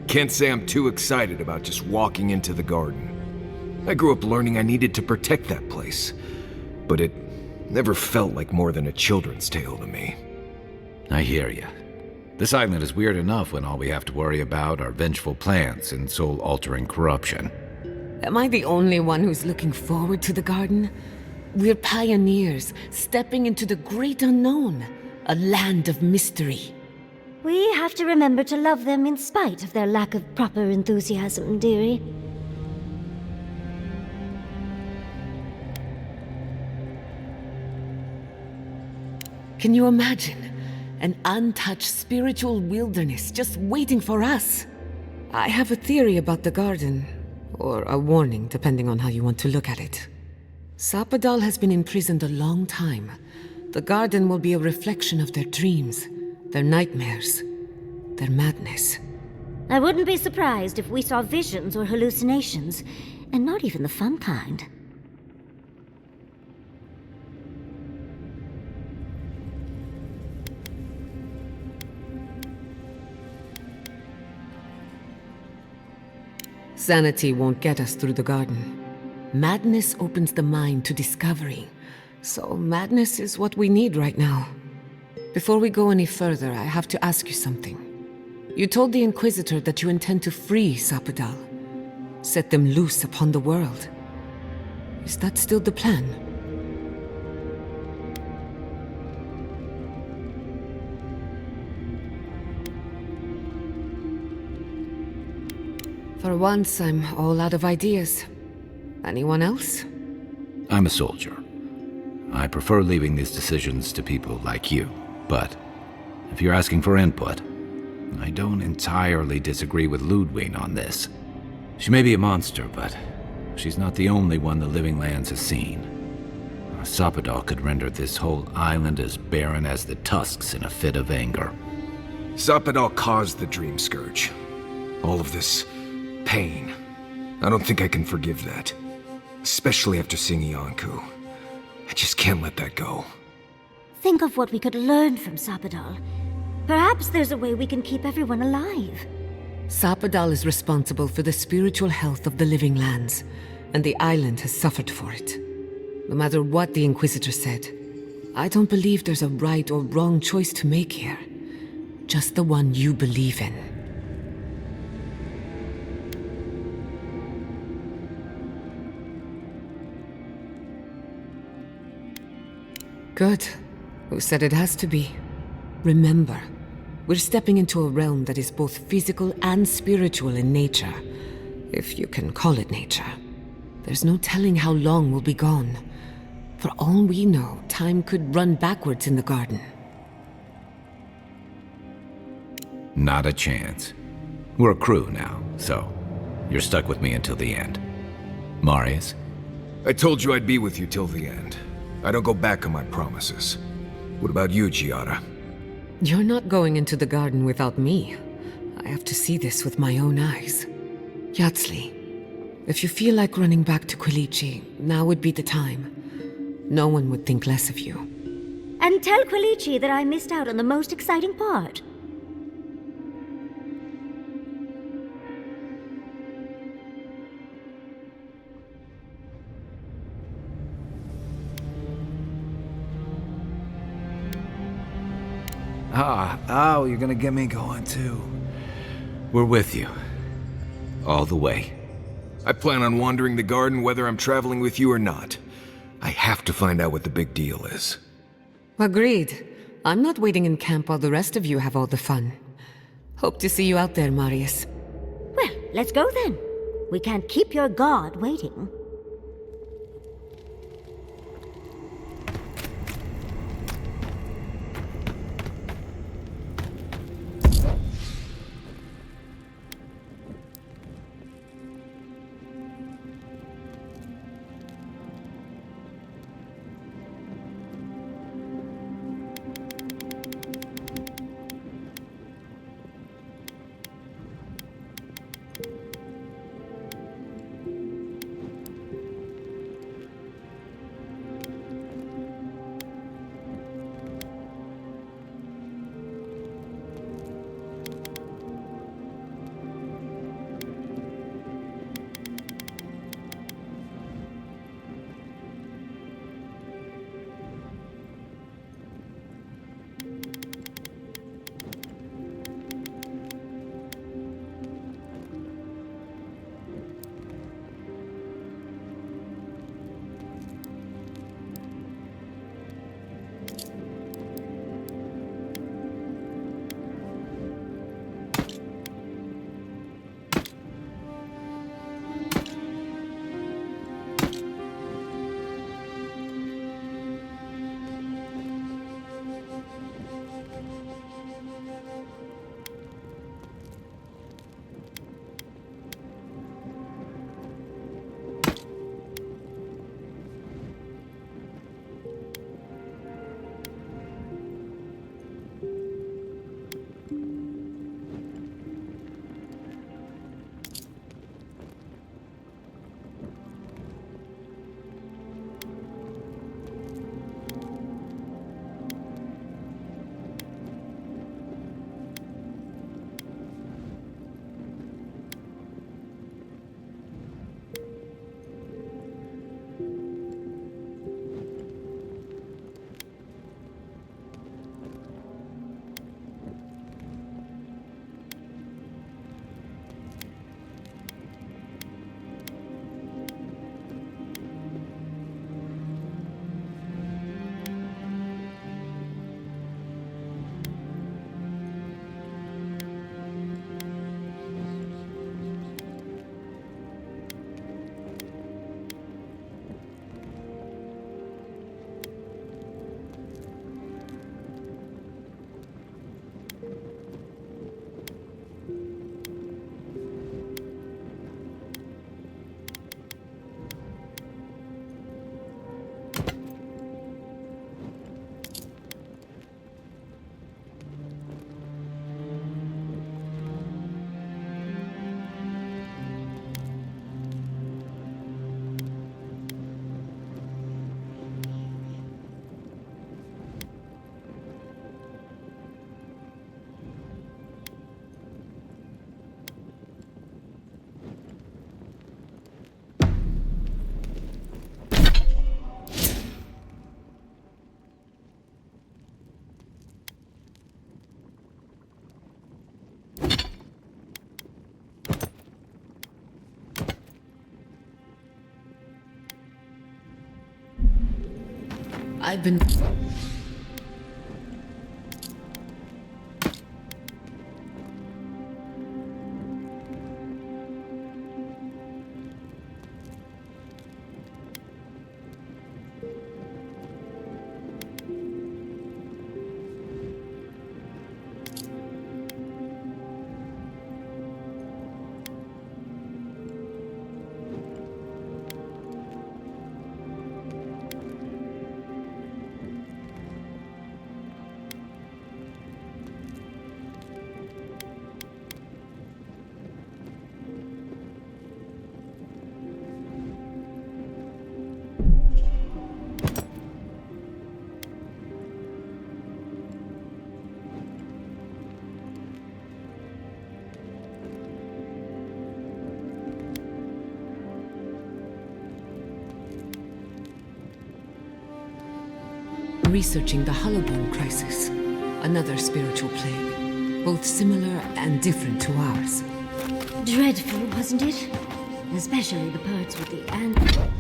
Can't say I'm too excited about just walking into the garden. I grew up learning I needed to protect that place, but it never felt like more than a children's tale to me. I hear ya. This island is weird enough when all we have to worry about are vengeful plans and soul-altering corruption. Am I the only one who's looking forward to the garden? We're pioneers, stepping into the great unknown, a land of mystery. We have to remember to love them in spite of their lack of proper enthusiasm, dearie. Can you imagine? An untouched spiritual wilderness just waiting for us. I have a theory about the garden, or a warning, depending on how you want to look at it. Sapadal has been imprisoned a long time. The garden will be a reflection of their dreams, their nightmares, their madness. I wouldn't be surprised if we saw visions or hallucinations, and not even the fun kind. Sanity won't get us through the garden. Madness opens the mind to discovery. So madness is what we need right now. Before we go any further, I have to ask you something. You told the Inquisitor that you intend to free Sapadal, set them loose upon the world. Is that still the plan? For once, I'm all out of ideas. Anyone else? I'm a soldier. I prefer leaving these decisions to people like you, but if you're asking for input, I don't entirely disagree with Ludwig on this. She may be a monster, but she's not the only one the Living Lands has seen. Sapadal could render this whole island as barren as the tusks in a fit of anger. Sapadal caused the Dream Scourge. All of this pain. I don't think I can forgive that. Especially after seeing Iancu. I just can't let that go. Think of what we could learn from Sapadal. Perhaps there's a way we can keep everyone alive. Sapadal is responsible for the spiritual health of the Living Lands. and the island has suffered for it. No matter what the Inquisitor said, I don't believe there's a right or wrong choice to make here. Just the one you believe in. Good. Who said it has to be? Remember, we're stepping into a realm that is both physical and spiritual in nature. If you can call it nature. There's no telling how long we'll be gone. For all we know, time could run backwards in the garden. Not a chance. We're a crew now, so you're stuck with me until the end. Marius? I told you I'd be with you till the end. I don't go back on my promises. What about you, Giada? You're not going into the garden without me. I have to see this with my own eyes. Yatsli, if you feel like running back to Quilici, now would be the time. No one would think less of you. And tell Quilici that I missed out on the most exciting part. Oh, you're gonna get me going too. We're with you. All the way. I plan on wandering the garden whether I'm traveling with you or not. I have to find out what the big deal is. Agreed. I'm not waiting in camp while the rest of you have all the fun. Hope to see you out there, Marius. Well, let's go then. We can't keep your god waiting. I've been... researching the Hollowbone crisis, another spiritual plague, both similar and different to ours. Dreadful, wasn't it? Especially the parts with the animal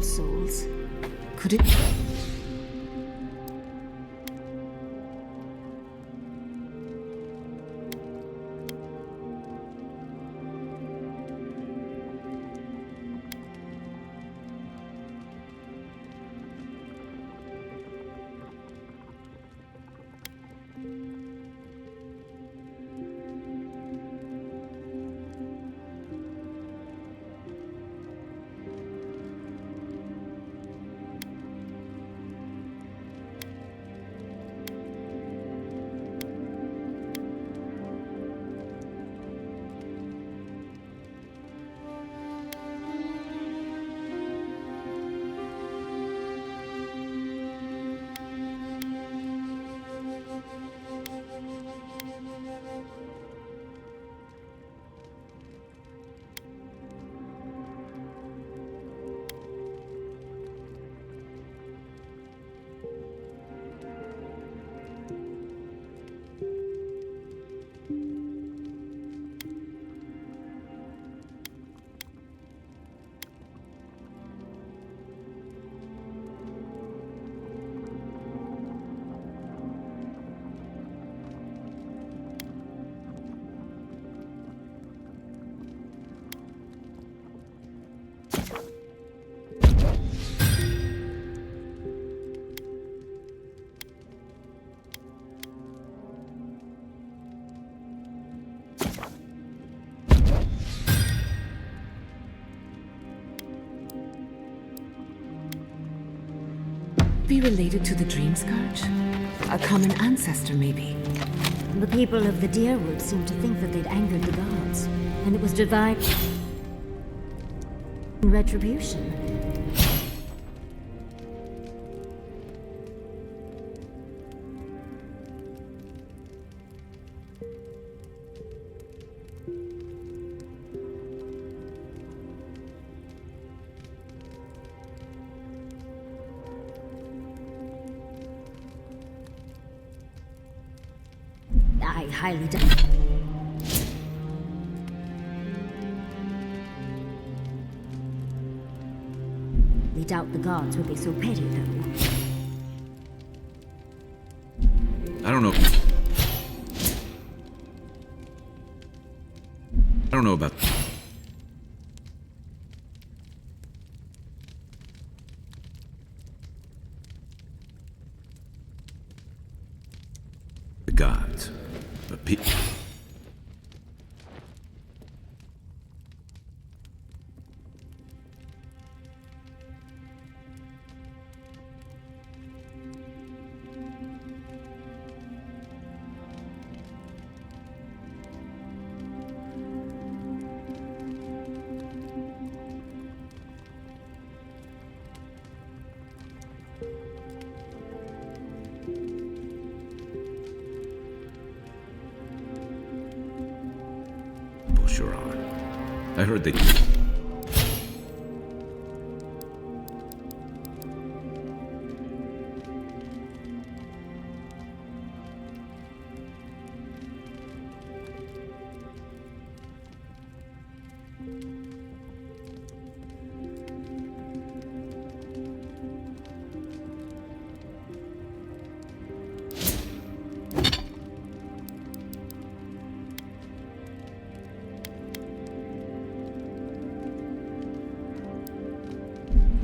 souls. Could it... be related to the Dream Scourge? A common ancestor, maybe? The people of the Deerwood seem to think that they'd angered the gods, and it was divine retribution. I highly doubt. We doubt the gods would be so petty, though. I don't know about... the gods. But people... sure are. I heard they...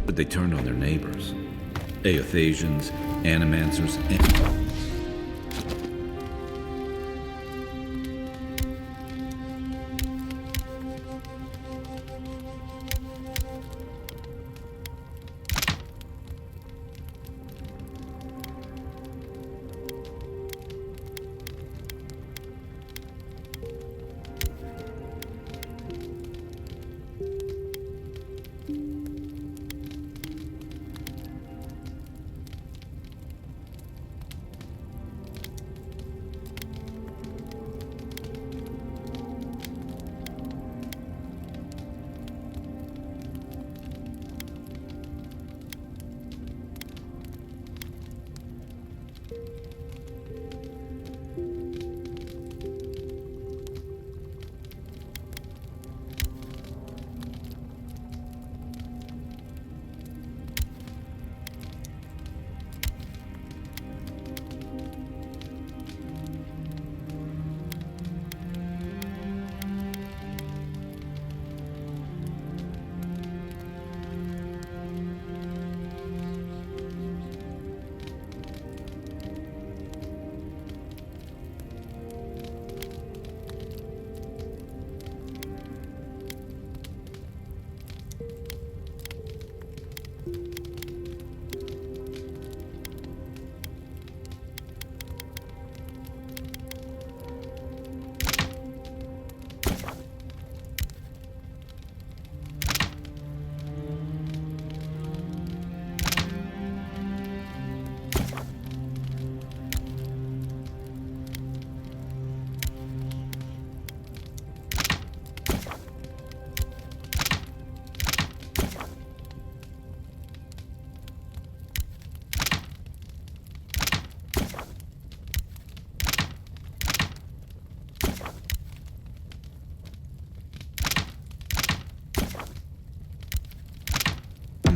But they turned on their neighbors. Aethasians, Animancers, and...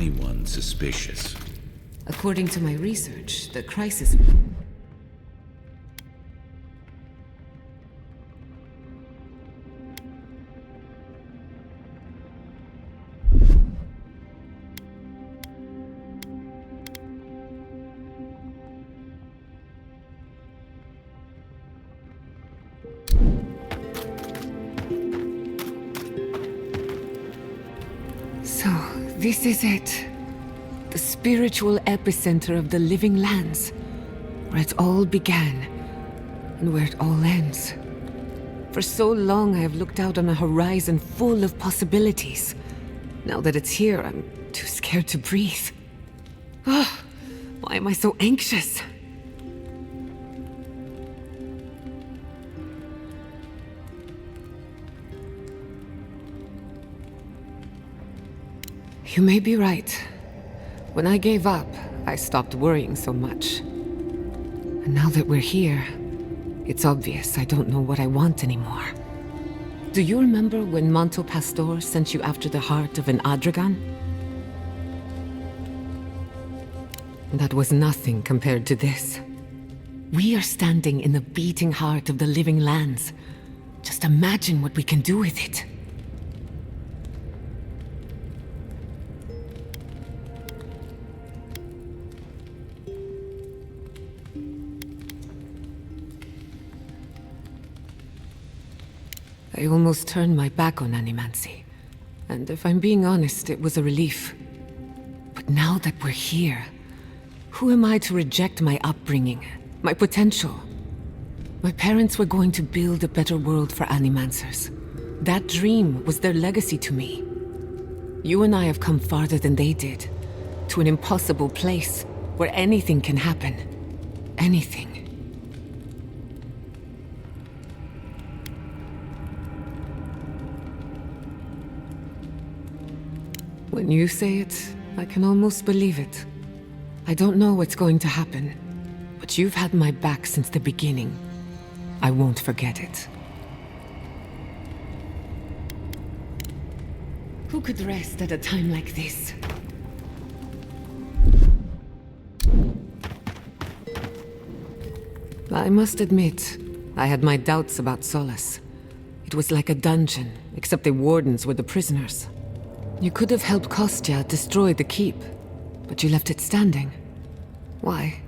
anyone suspicious. According to my research, the crisis... So, this is it. The spiritual epicenter of the living lands, where it all began, and where it all ends. For so long I have looked out on a horizon full of possibilities. Now that it's here, I'm too scared to breathe. Oh, why am I so anxious? You may be right. When I gave up, I stopped worrying so much. And now that we're here, it's obvious I don't know what I want anymore. Do you remember when Manto Pastor sent you after the heart of an Adragan? That was nothing compared to this. We are standing in the beating heart of the living lands. Just imagine what we can do with it. I almost turned my back on animancy. And if I'm being honest, it was a relief. But now that we're here, who am I to reject my upbringing, my potential? My parents were going to build a better world for animancers. That dream was their legacy to me. You and I have come farther than they did, to an impossible place where anything can happen. Anything. When you say it, I can almost believe it. I don't know what's going to happen, but you've had my back since the beginning. I won't forget it. Who could rest at a time like this? I must admit, I had my doubts about Solace. It was like a dungeon, except the wardens were the prisoners. You could have helped Kostya destroy the keep, but you left it standing. Why?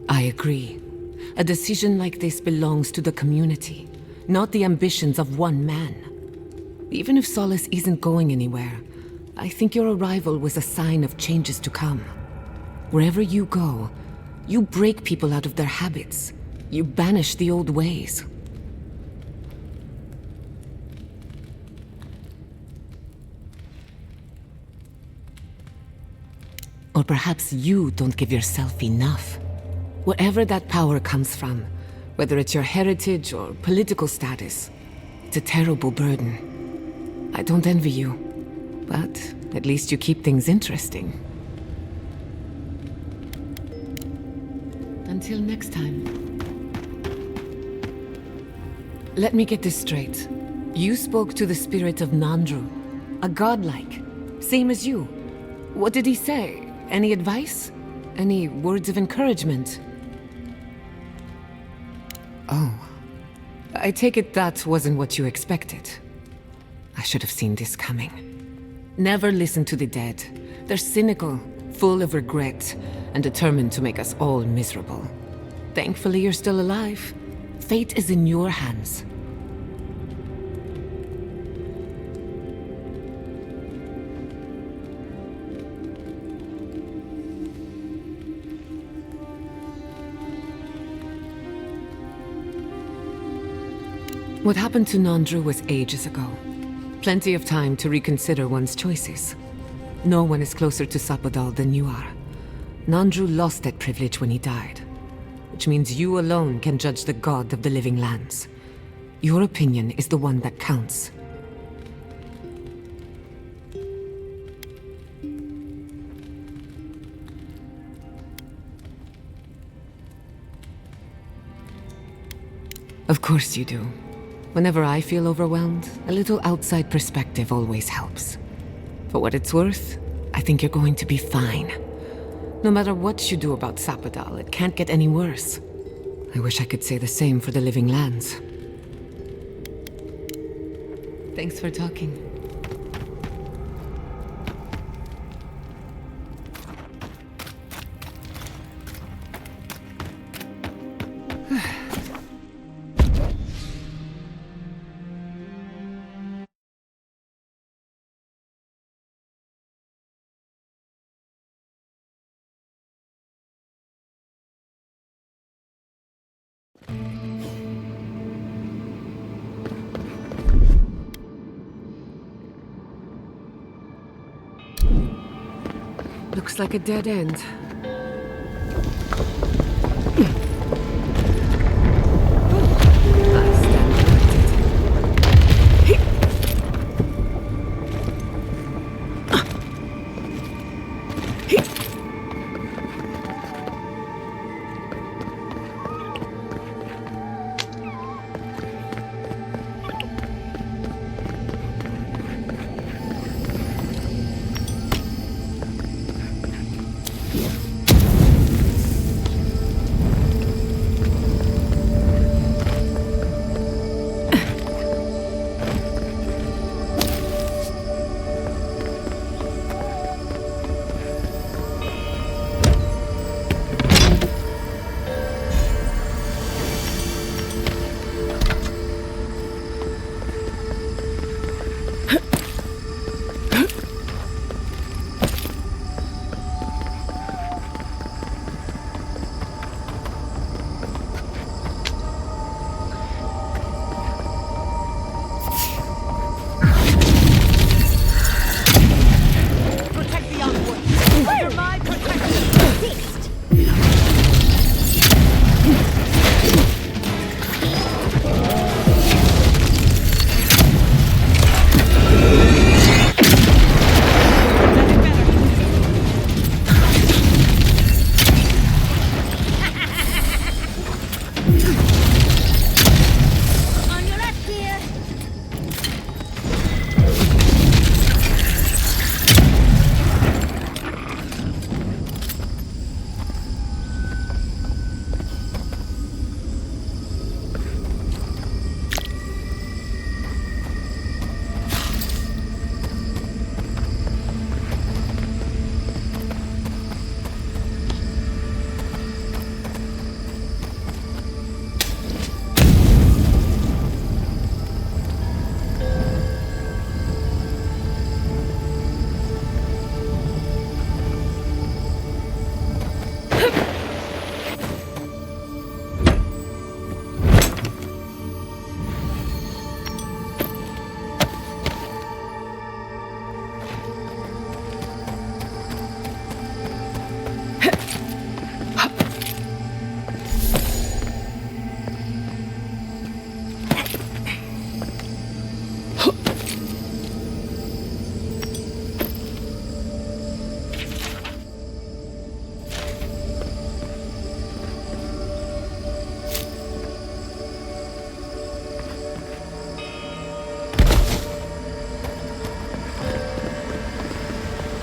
I agree. A decision like this belongs to the community, not the ambitions of one man. Even if Solace isn't going anywhere, I think your arrival was a sign of changes to come. Wherever you go, you break people out of their habits. You banish the old ways. Or perhaps you don't give yourself enough. Wherever that power comes from, whether it's your heritage or political status, it's a terrible burden. I don't envy you, but at least you keep things interesting. Until next time. Let me get this straight. You spoke to the spirit of Nandru, a godlike, same as you. What did he say? Any advice? Any words of encouragement? Oh. I take it that wasn't what you expected. I should have seen this coming. Never listen to the dead. They're cynical, full of regret, and determined to make us all miserable. Thankfully, you're still alive. Fate is in your hands. What happened to Nandru was ages ago. Plenty of time to reconsider one's choices. No one is closer to Sapodal than you are. Nandru lost that privilege when he died, which means you alone can judge the god of the living lands. Your opinion is the one that counts. Of course you do. Whenever I feel overwhelmed, a little outside perspective always helps. For what it's worth, I think you're going to be fine. No matter what you do about Sapodal, it can't get any worse. I wish I could say the same for the living lands. Thanks for talking. Looks like a dead end.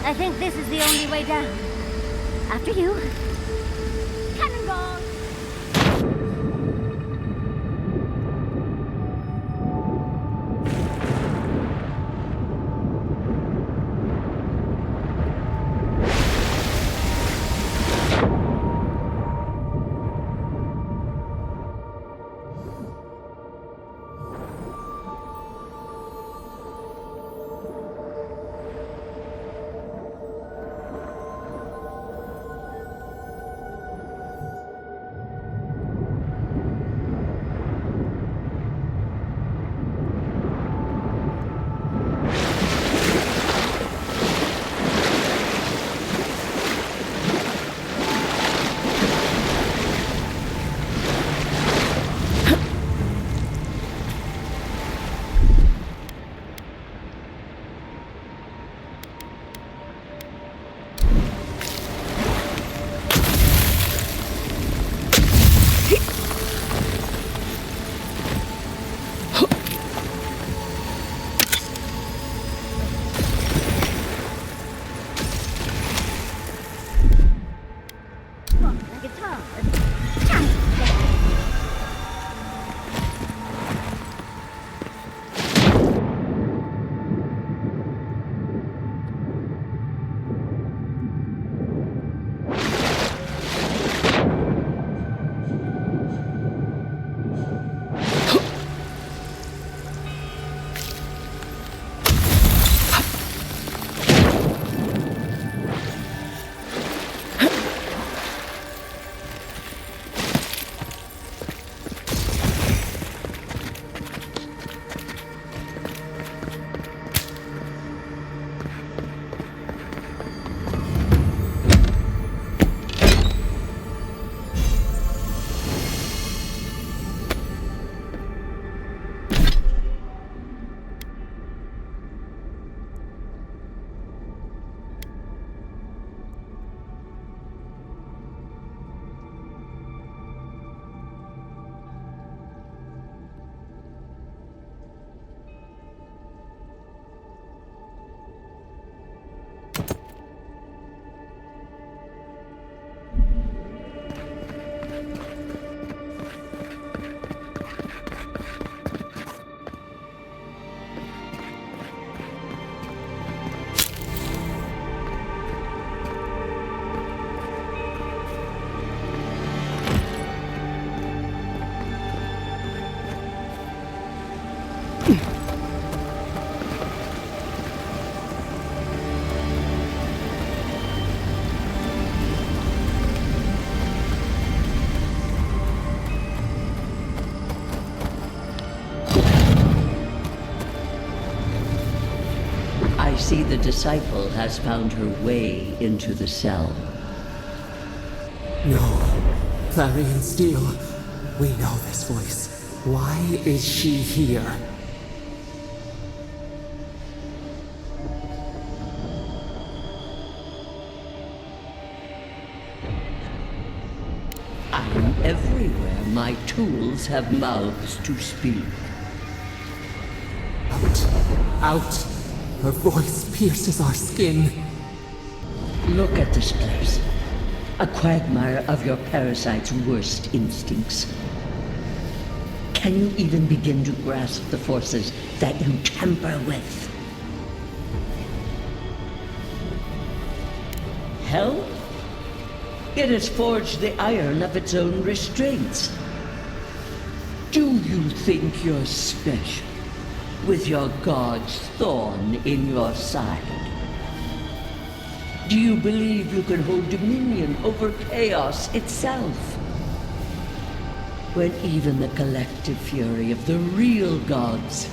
I think this is the only way down. After you. Cannonball! see the disciple has found her way into the cell. No. Clarion Steel. We know this voice. Why is she here? I'm everywhere my tools have mouths to speak. Out. Out. Her voice pierces our skin. Look at this place. A quagmire of your parasite's worst instincts. Can you even begin to grasp the forces that you tamper with? Hell? It has forged the iron of its own restraints. Do you think you're special, with your god's thorn in your side? Do you believe you can hold dominion over chaos itself? When even the collective fury of the real gods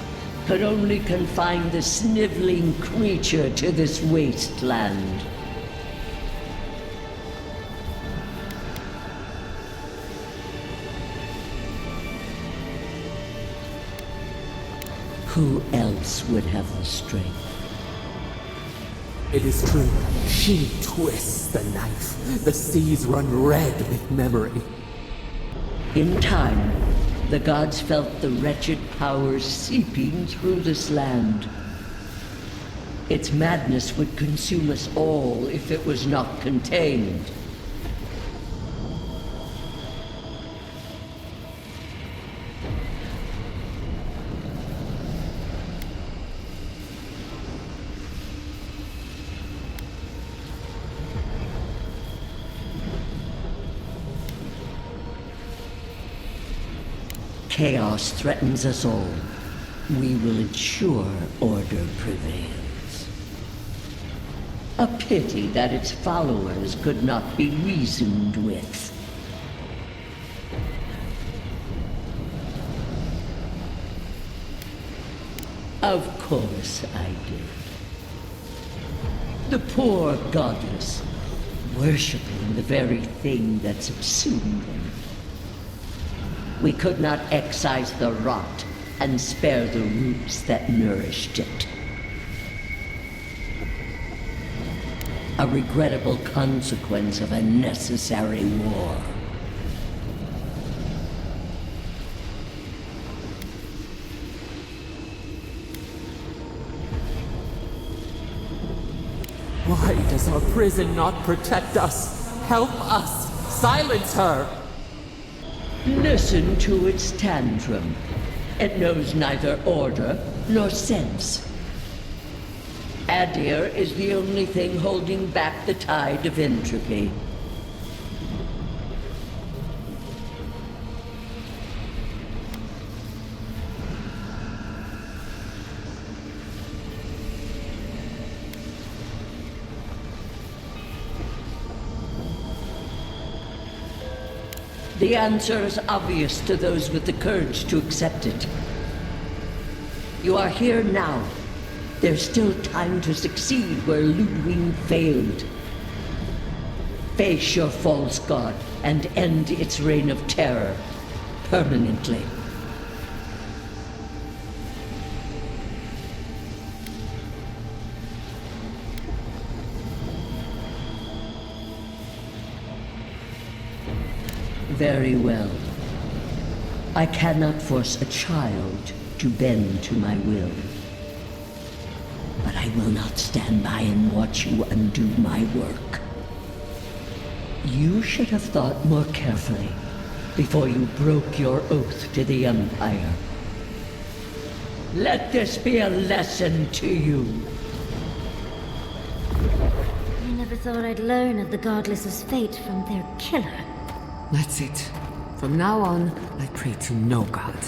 could only confine the sniveling creature to this wasteland. Who else would have the strength? It is true. She twists the knife. The seas run red with memory. In time, the gods felt the wretched powers seeping through this land. Its madness would consume us all if it was not contained. Chaos threatens us all. We will ensure order prevails. A pity that its followers could not be reasoned with. Of course I did. The poor godless, worshipping the very thing that subsumed them. We could not excise the rot and spare the roots that nourished it. A regrettable consequence of a necessary war. Why does our prison not protect us? Help us! Silence her! Listen to its tantrum. It knows neither order nor sense. Adir is the only thing holding back the tide of entropy. The answer is obvious to those with the courage to accept it. You are here now. There's still time to succeed where Ludwig failed. Face your false god and end its reign of terror permanently. Very well. I cannot force a child to bend to my will. But I will not stand by and watch you undo my work. You should have thought more carefully before you broke your oath to the Empire. Let this be a lesson to you. I never thought I'd learn of the Godless's fate from their killer. That's it. From now on, I pray to no god.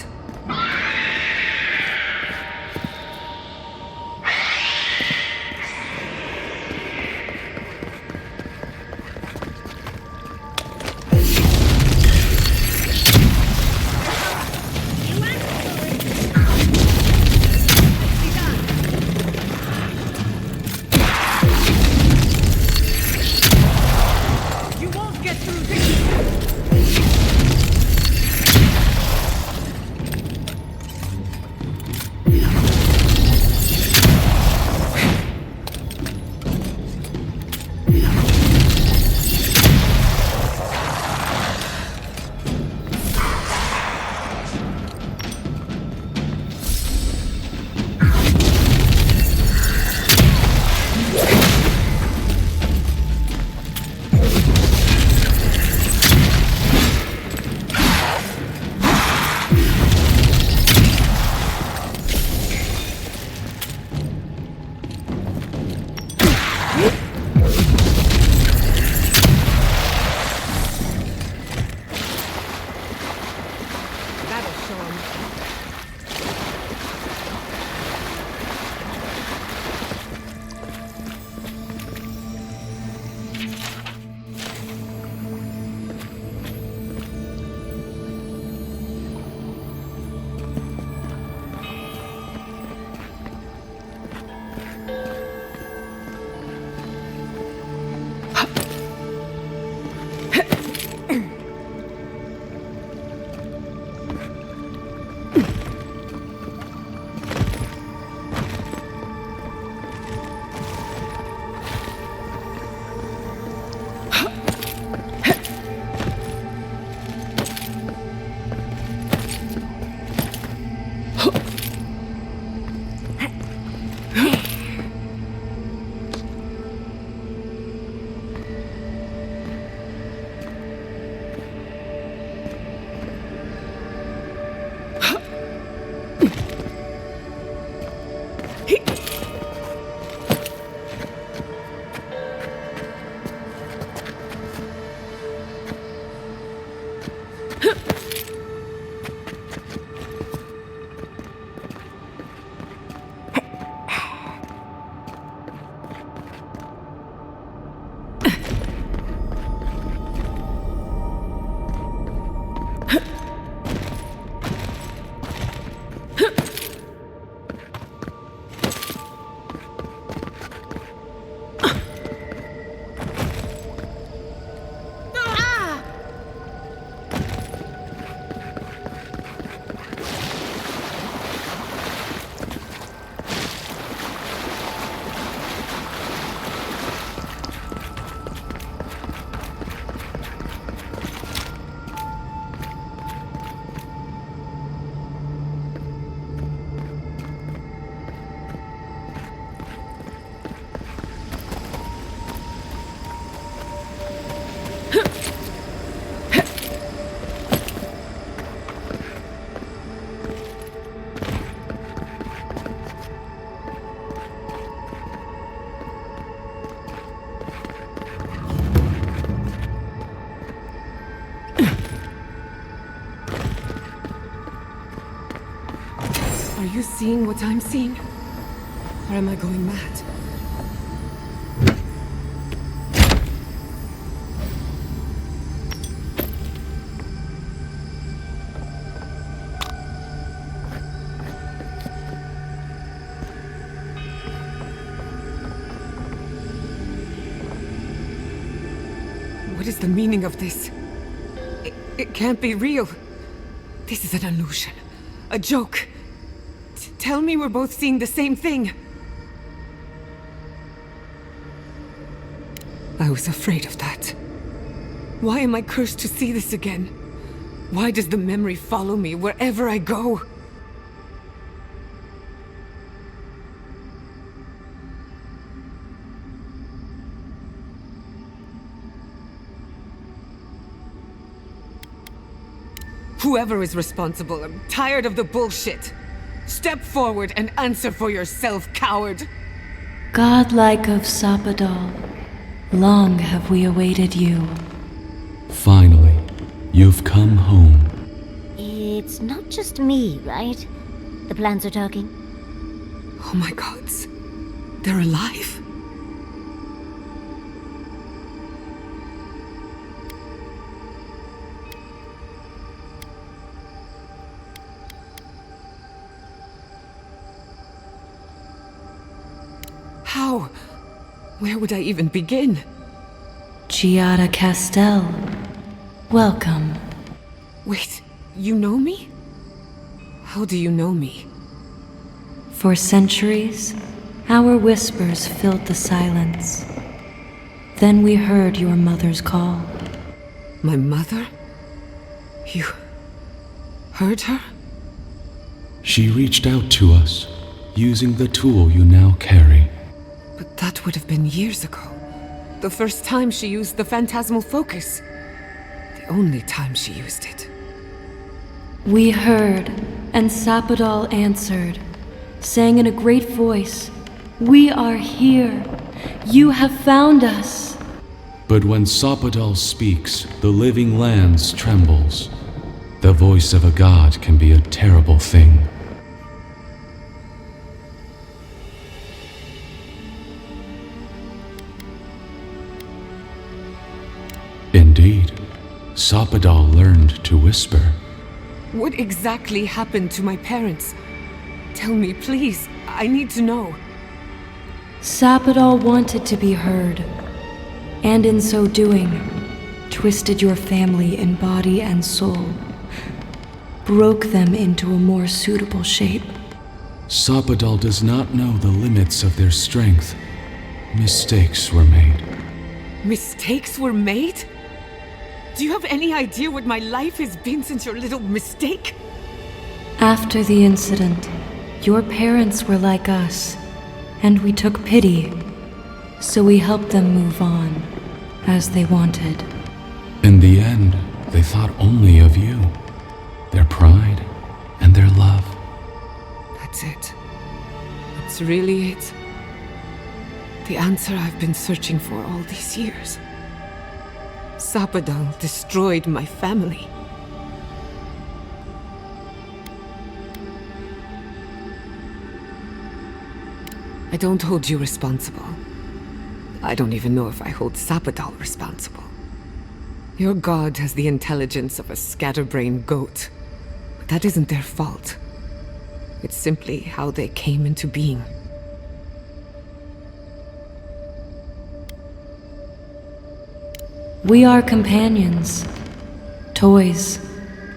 Are you seeing what I'm seeing? Or am I going mad? What is the meaning of this? It can't be real. This is an illusion. A joke. Tell me we're both seeing the same thing. I was afraid of that. Why am I cursed to see this again? Why does the memory follow me wherever I go? Whoever is responsible, I'm tired of the bullshit. Step forward and answer for yourself, coward. Godlike of Sapadal, long have we awaited you. Finally, you've come home. It's not just me, right? The plants are talking. Oh my gods. They're alive? How? Where would I even begin? Giada Castell, welcome. Wait, you know me? How do you know me? For centuries, our whispers filled the silence. Then we heard your mother's call. My mother? You heard her? She reached out to us, using the tool you now carry. But that would have been years ago. The first time she used the phantasmal focus. The only time she used it. We heard, and Sapadal answered, saying in a great voice, "We are here. You have found us." But when Sapadal speaks, the living lands trembles. The voice of a god can be a terrible thing. Indeed, Sapadal learned to whisper. What exactly happened to my parents? Tell me, please. I need to know. Sapadal wanted to be heard, and in so doing, twisted your family in body and soul, broke them into a more suitable shape. Sapadal does not know the limits of their strength. Mistakes were made. Mistakes were made? Do you have any idea what my life has been since your little mistake? After the incident, your parents were like us, and we took pity, so we helped them move on, as they wanted. In the end, they thought only of you, their pride, and their love. That's it. That's really it. The answer I've been searching for all these years. Sapadal destroyed my family. I don't hold you responsible. I don't even know if I hold Sapadal responsible. Your god has the intelligence of a scatterbrained goat. But that isn't their fault. It's simply how they came into being. We are companions, toys,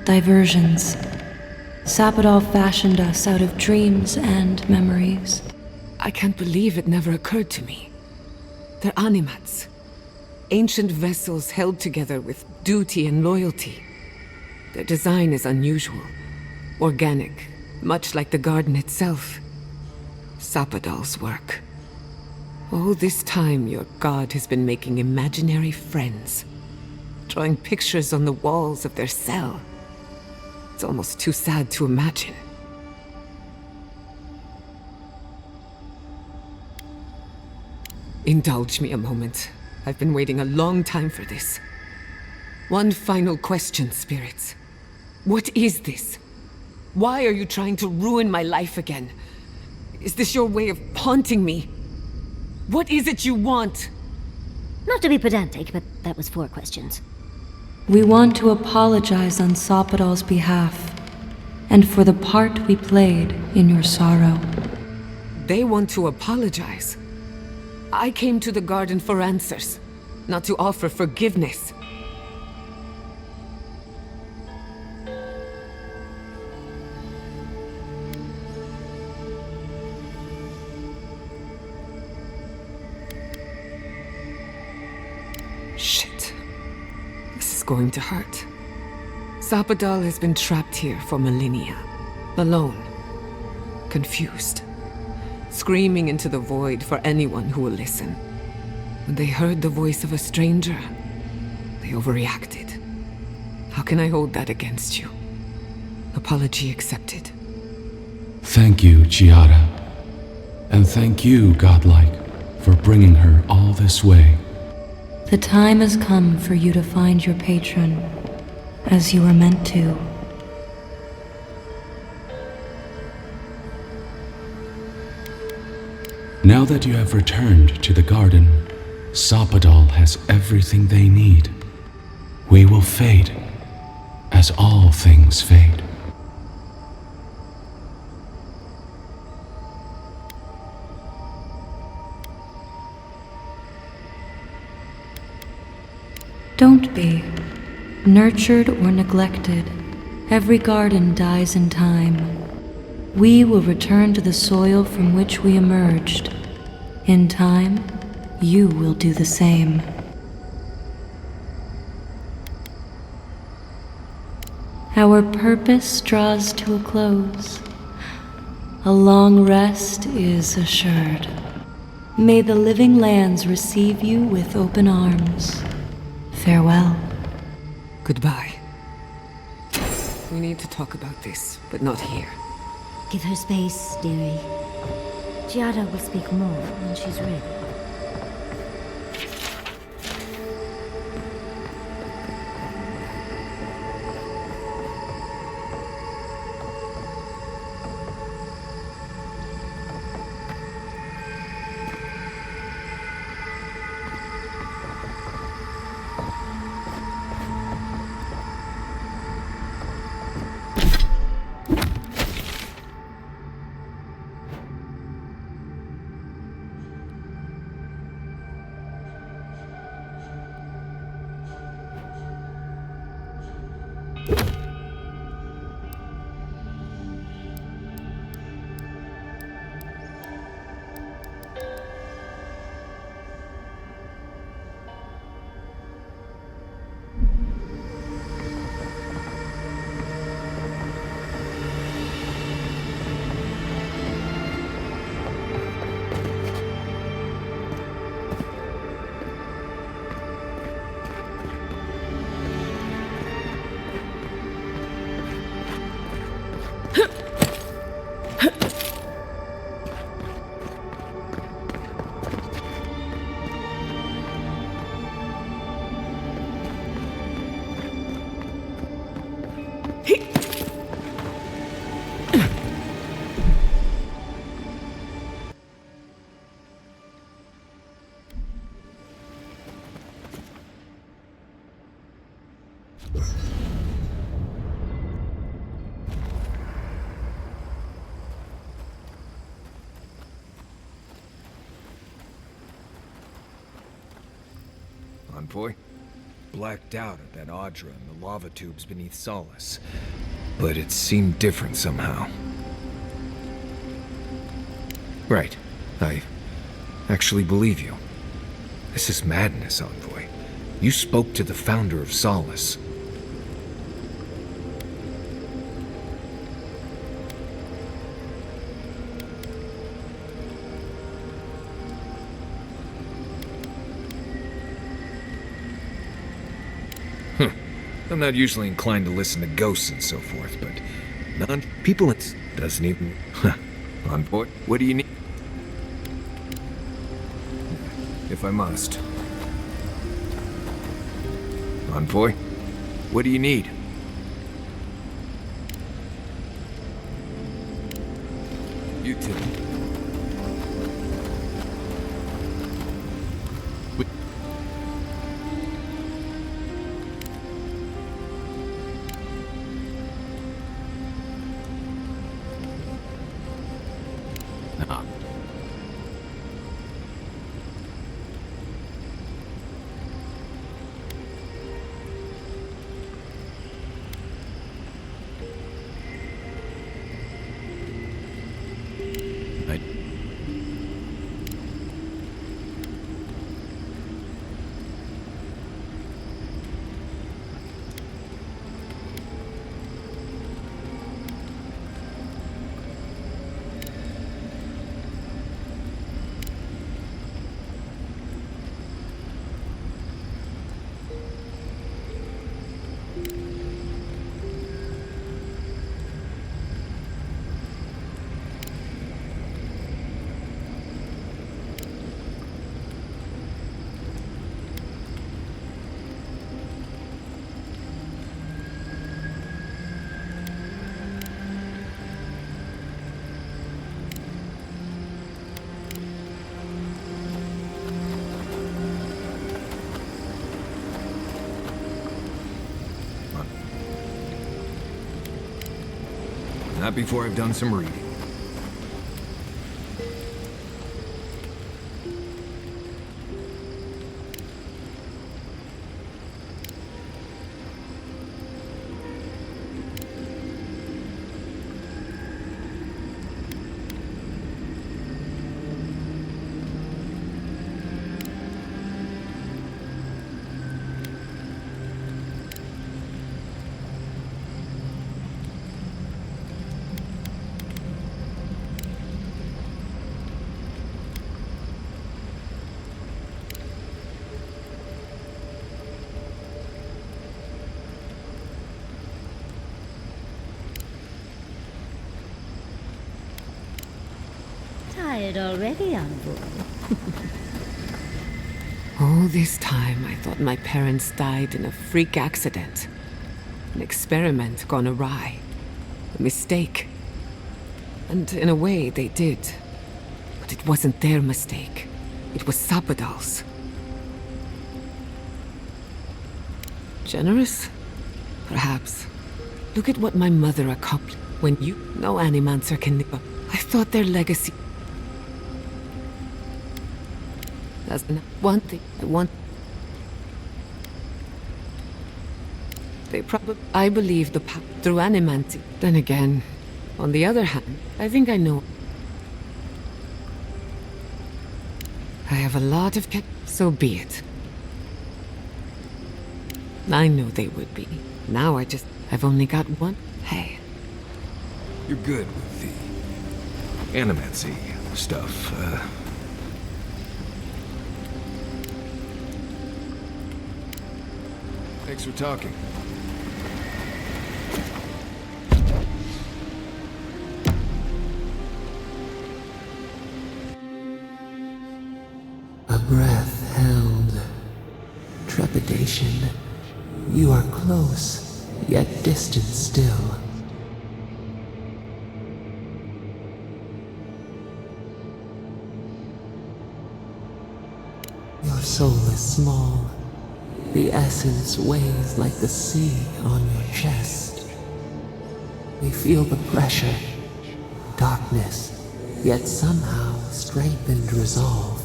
diversions. Sapadal fashioned us out of dreams and memories. I can't believe it never occurred to me. They're animats. Ancient vessels held together with duty and loyalty. Their design is unusual, organic, much like the garden itself. Sapadal's work. All this time, your god has been making imaginary friends, drawing pictures on the walls of their cell. It's almost too sad to imagine. Indulge me a moment. I've been waiting a long time for this. One final question, spirits. What is this? Why are you trying to ruin my life again? Is this your way of haunting me? What is it you want? Not to be pedantic, but that was 4 questions. We want to apologize on Sopadol's behalf, and for the part we played in your sorrow. They want to apologize. I came to the garden for answers, not to offer forgiveness. Shit. This is going to hurt. Sopadol has been trapped here for millennia. Alone. Confused. Screaming into the void for anyone who will listen. When they heard the voice of a stranger, they overreacted. How can I hold that against you? Apology accepted. Thank you, Chiara. And thank you, Godlike, for bringing her all this way. The time has come for you to find your patron, as you were meant to. Now that you have returned to the garden, Sopadol has everything they need. We will fade, as all things fade. Don't be. Nurtured or neglected, every garden dies in time. We will return to the soil from which we emerged. In time, you will do the same. Our purpose draws to a close. A long rest is assured. May the living lands receive you with open arms. Farewell. Goodbye. We need to talk about this, but not here. Give her space, dearie. Giada will speak more when she's ready. Envoy? Blacked out at that Audra and the lava tubes beneath Solace. But it seemed different somehow. Right. I actually believe you. This is madness, Envoy. You spoke to the founder of Solace. I'm not usually inclined to listen to ghosts and so forth, but people it doesn't even. Envoy, what do you need? If I must. Envoy, what do you need? You too. Nah. Not before I've done some reading. Tired already, Envoy? All this time, I thought my parents died in a freak accident. An experiment gone awry. A mistake. And in a way, they did. But it wasn't their mistake. It was Sapodal's. Generous? Perhaps. Look at what my mother accomplished. When you... No Animancer can... I thought their legacy... That's one thing I want. They probably... I believe the power through animancy. Then again, on the other hand, I think I know. I have a lot of so be it. I know they would be. Now I've only got one. Hey. You're good with the animancy stuff, Thanks for talking. A breath held. Trepidation. You are close, yet distant still. Your soul is small. The essence weighs like the sea on your chest. We feel the pressure, darkness, yet somehow strengthened resolve.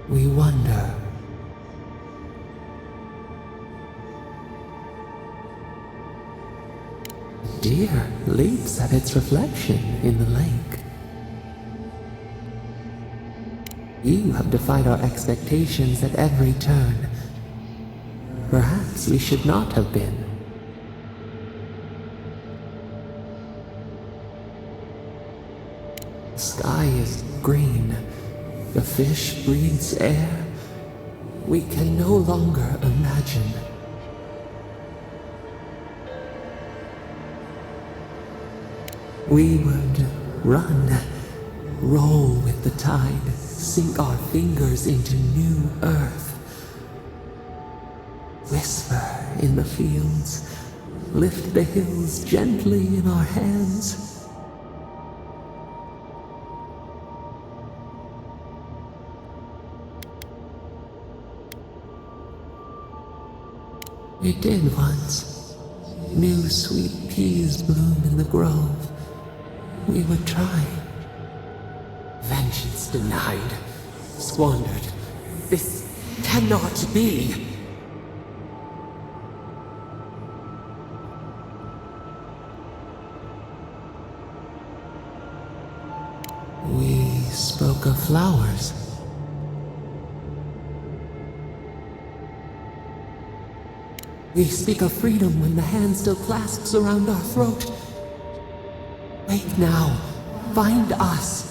We wonder. Deer leaps at its reflection in the lake. You have defied our expectations at every turn. Perhaps we should not have been. The sky is green. The fish breathes air. We can no longer imagine. We would run, roll with the tide, sink our fingers into new earth. Whisper in the fields, lift the hills gently in our hands. We did once. New sweet peas bloom in the grove. We were trying. Vengeance denied. Squandered. This cannot be. We spoke of flowers. We speak of freedom when the hand still clasps around our throat. Wake now. Find us.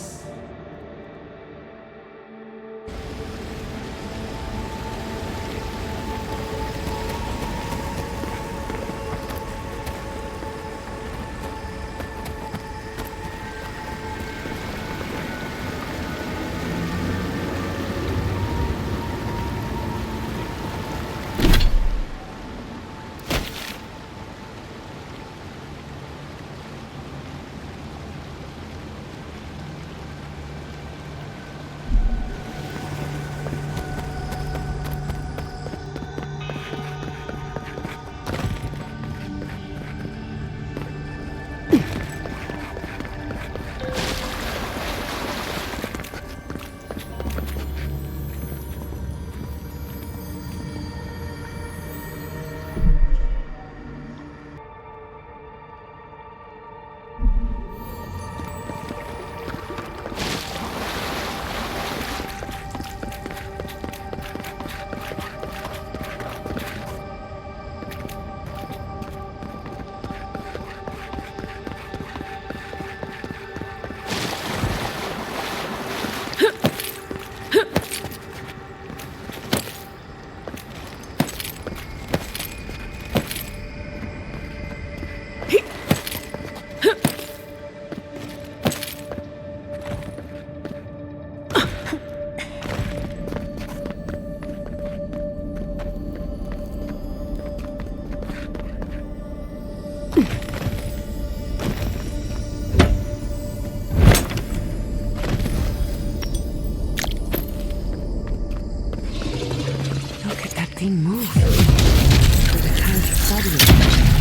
Move. The kind of suddenly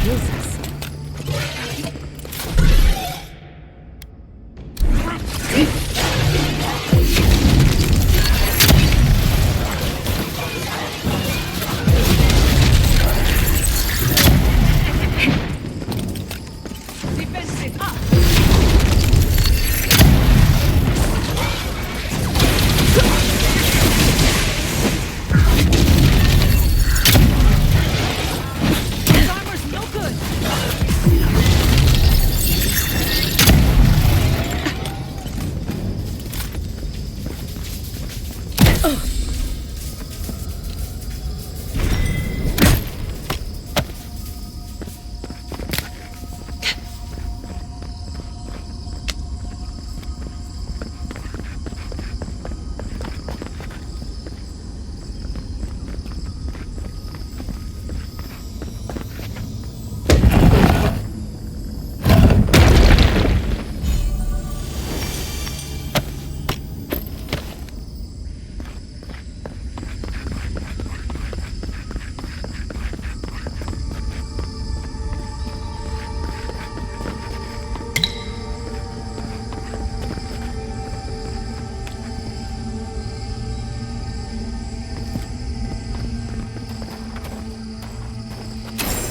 kills us. Defensive up.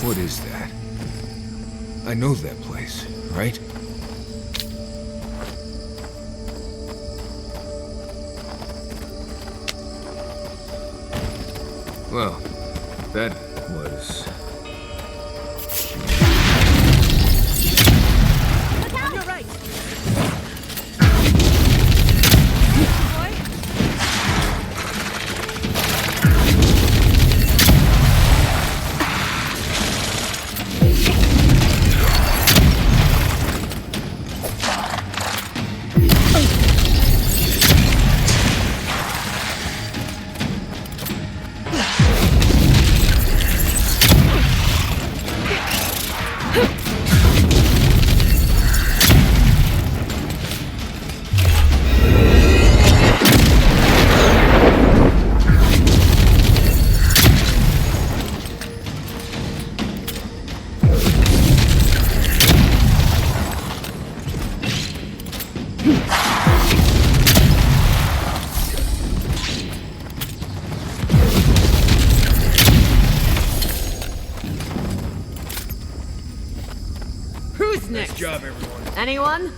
What is that? I know that place, right? Well, that was... Look out! You're right. next? Nice job, everyone. Anyone?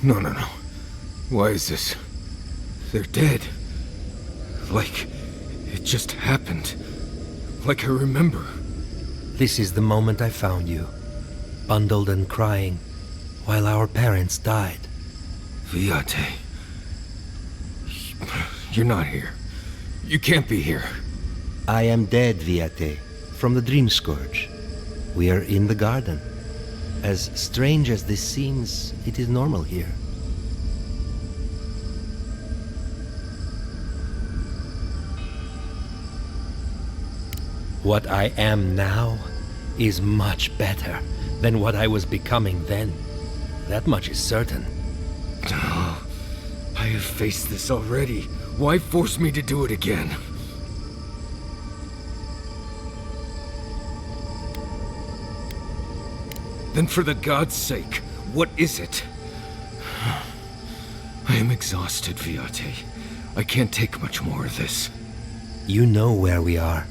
No. Why is this? They're dead. Like, it just happened. Like I remember. This is the moment I found you, bundled and crying, while our parents died. Viate. You're not here. You can't be here. I am dead, Viate, from the Dream Scourge. We are in the garden. As strange as this seems, it is normal here. What I am now is much better than what I was becoming then. That much is certain. Oh, I have faced this already. Why force me to do it again? Then for the god's sake, what is it? I am exhausted, Viate. I can't take much more of this. You know where we are.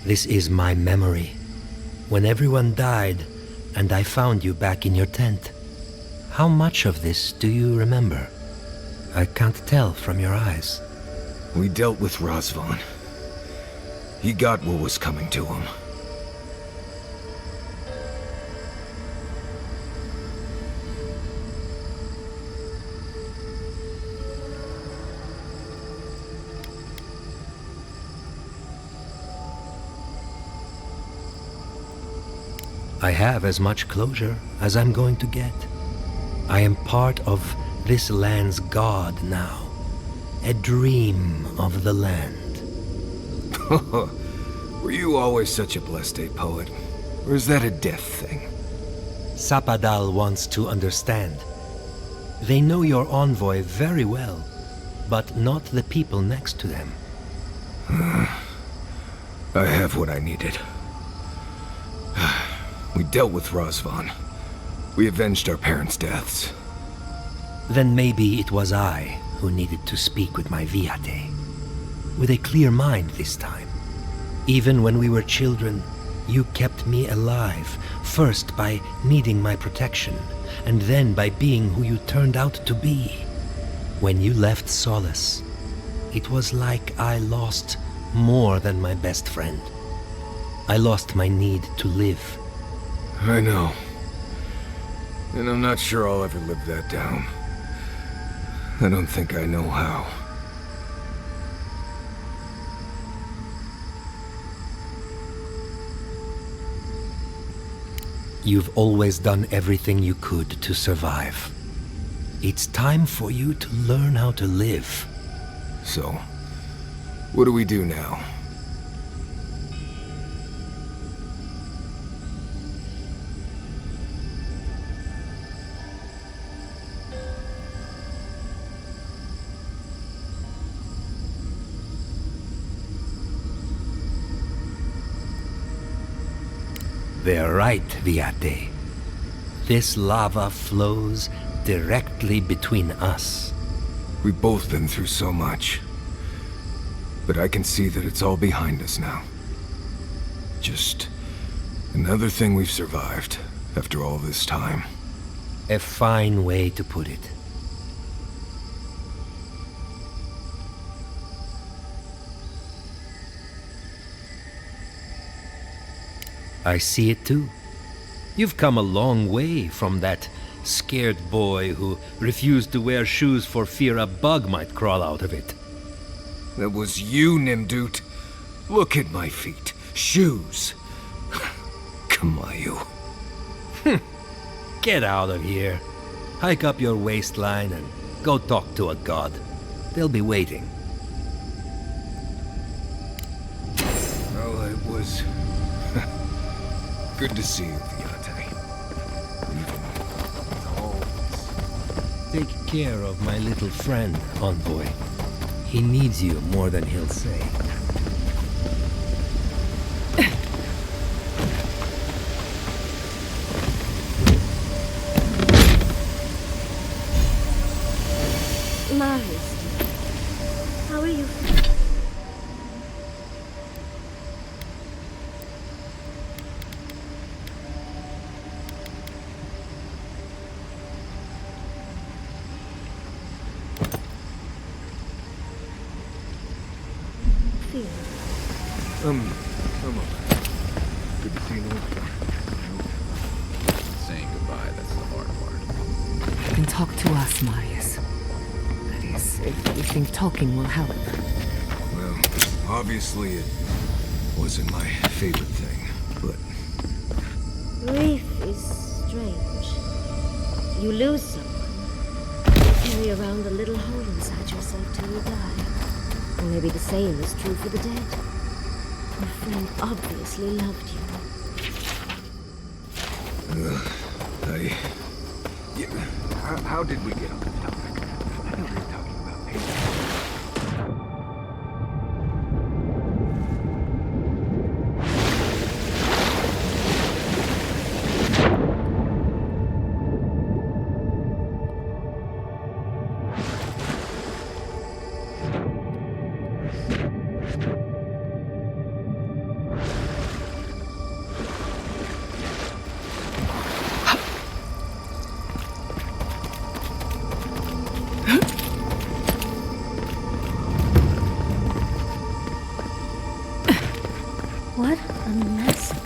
This is my memory. When everyone died, and I found you back in your tent. How much of this do you remember? I can't tell from your eyes. We dealt with Razvan. He got what was coming to him. I have as much closure as I'm going to get. I am part of this land's god now. A dream of the land. Were you always such a blessed day poet? Or is that a death thing? Sapadal wants to understand. They know your envoy very well, but not the people next to them. I have what I needed. We dealt with Razvan. We avenged our parents' deaths. Then maybe it was I who needed to speak with my Viate. With a clear mind this time. Even when we were children, you kept me alive, first by needing my protection, and then by being who you turned out to be. When you left Solace, it was like I lost more than my best friend. I lost my need to live. I know. And I'm not sure I'll ever live that down. I don't think I know how. You've always done everything you could to survive. It's time for you to learn how to live. So, what do we do now? They're right, Viate. This lava flows directly between us. We've both been through so much. But I can see that it's all behind us now. Just another thing we've survived after all this time. A fine way to put it. I see it too. You've come a long way from that scared boy who refused to wear shoes for fear a bug might crawl out of it. That was you, Nimdut. Look at my feet. Shoes. Kamayu. Get out of here. Hike up your waistline and go talk to a god. They'll be waiting. Well, it was good to see you, Viate. Even with all this. Take care of my little friend, Envoy. He needs you more than he'll say. Marius, how are you? I'm okay. Good to see you. Saying goodbye, that's the hard part. You can talk to us, Marius. That is, if you think talking will help. Well, obviously it wasn't my favorite thing, but... Grief is strange. You lose someone, you carry around a little hole inside yourself till you die. Or maybe the same is true for the dead. Your friend obviously loved you. How did we get on the topic? I know we were talking about patience. What a massacre.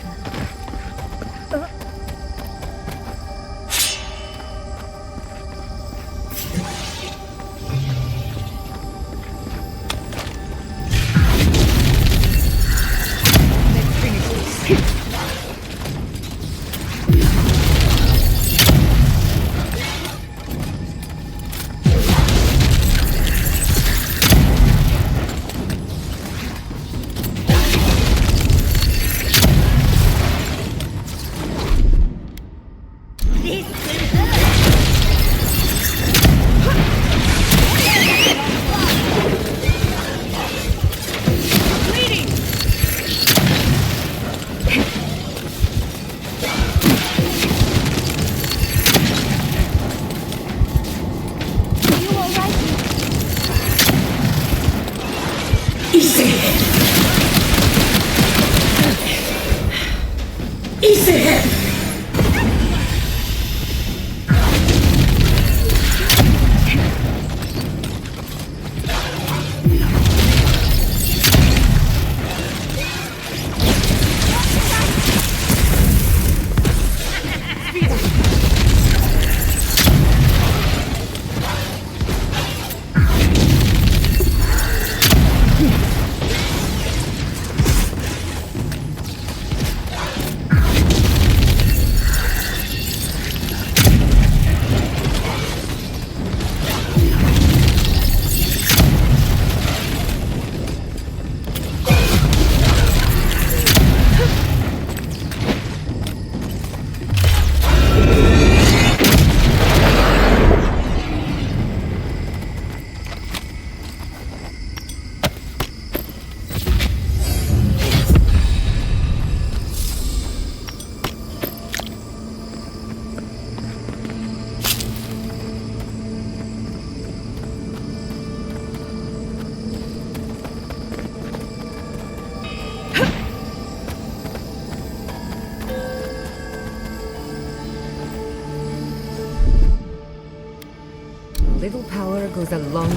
Little power goes a long way.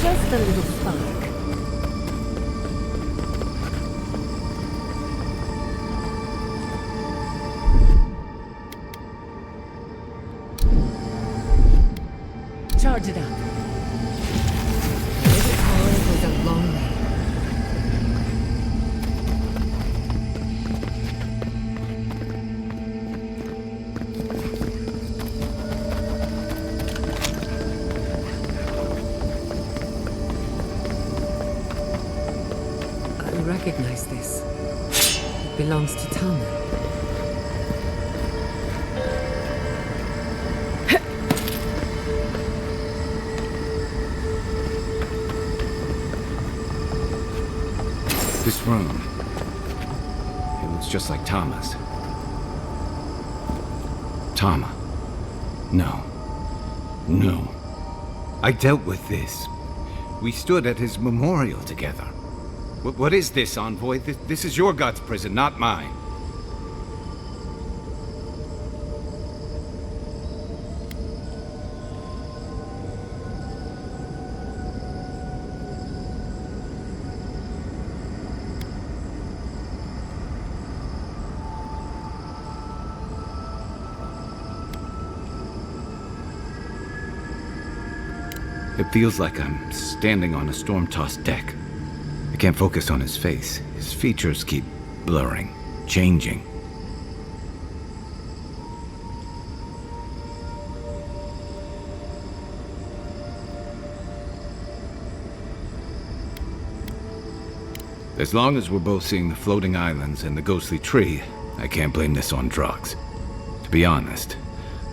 Just a little spark. recognize this. It belongs to Tama. This room. It looks just like Tama's. Tama. No. No. I dealt with this. We stood at his memorial together. What is this, Envoy? This is your God's prison, not mine. It feels like I'm standing on a storm-tossed deck. I can't focus on his face. His features keep blurring, changing. As long as we're both seeing the floating islands and the ghostly tree, I can't blame this on drugs. To be honest,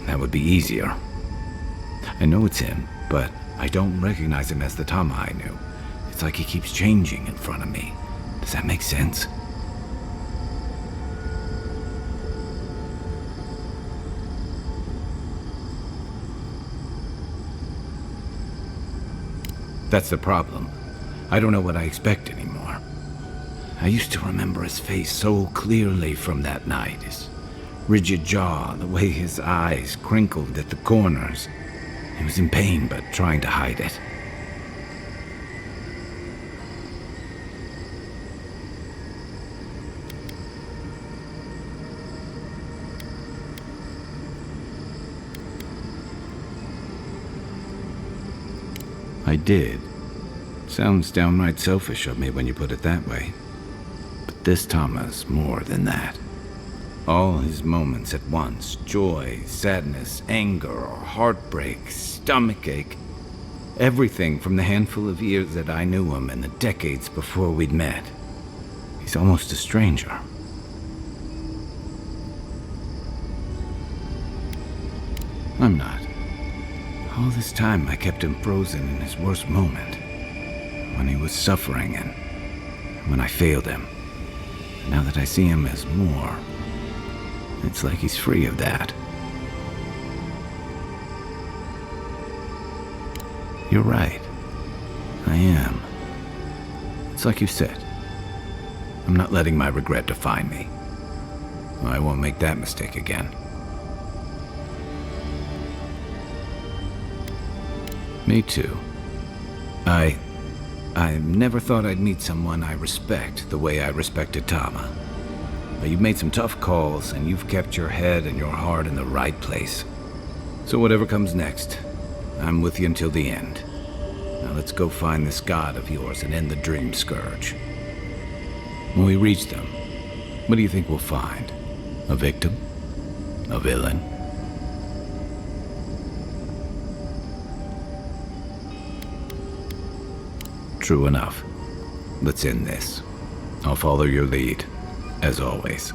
that would be easier. I know it's him, but I don't recognize him as the Tama I knew. It's like he keeps changing in front of me. Does that make sense? That's the problem. I don't know what I expect anymore. I used to remember his face so clearly from that night. His rigid jaw, the way his eyes crinkled at the corners. He was in pain, but trying to hide it. I did. Sounds downright selfish of me when you put it that way. But this Tama's more than that. All his moments at once, joy, sadness, anger, or heartbreak, stomachache, everything from the handful of years that I knew him and the decades before we'd met. He's almost a stranger. I'm not. All this time I kept him frozen in his worst moment, when he was suffering and when I failed him. Now that I see him as more, it's like he's free of that. You're right. I am. It's like you said. I'm not letting my regret define me. I won't make that mistake again. Me too. I never thought I'd meet someone I respect the way I respected Tama. But you've made some tough calls, and you've kept your head and your heart in the right place. So whatever comes next, I'm with you until the end. Now let's go find this god of yours and end the dream scourge. When we reach them, what do you think we'll find? A victim? A villain? True enough. Let's end this. I'll follow your lead. As always.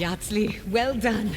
Yatsli, well done.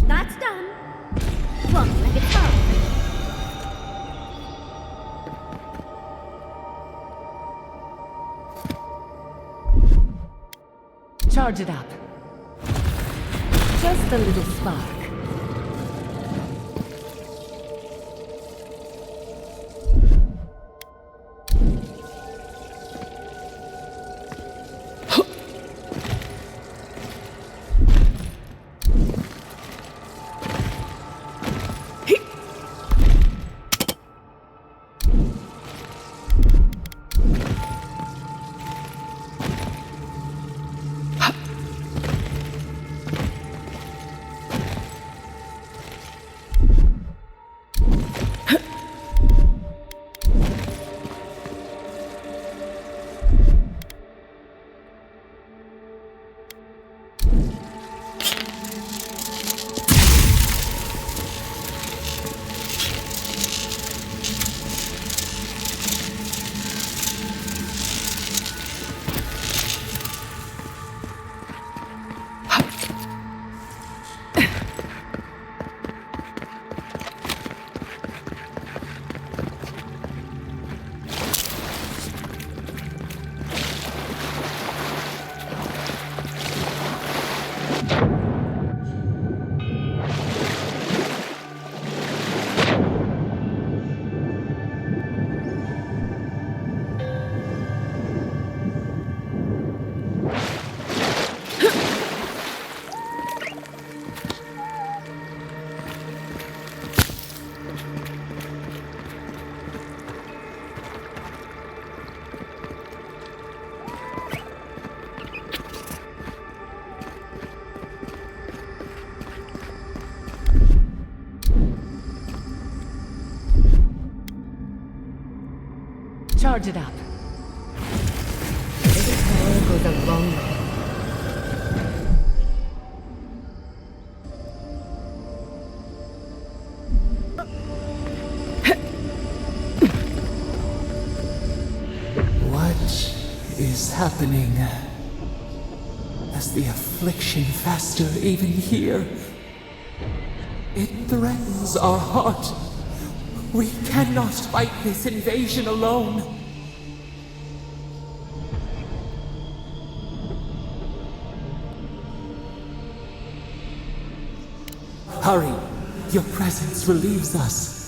That's done. Walk like it's home. Charge it up. Just a little spark. Charge it up. Little power goes a long way. What is happening? As the affliction faster even here? It threatens our heart. We cannot fight this invasion alone. Hurry! Your presence relieves us.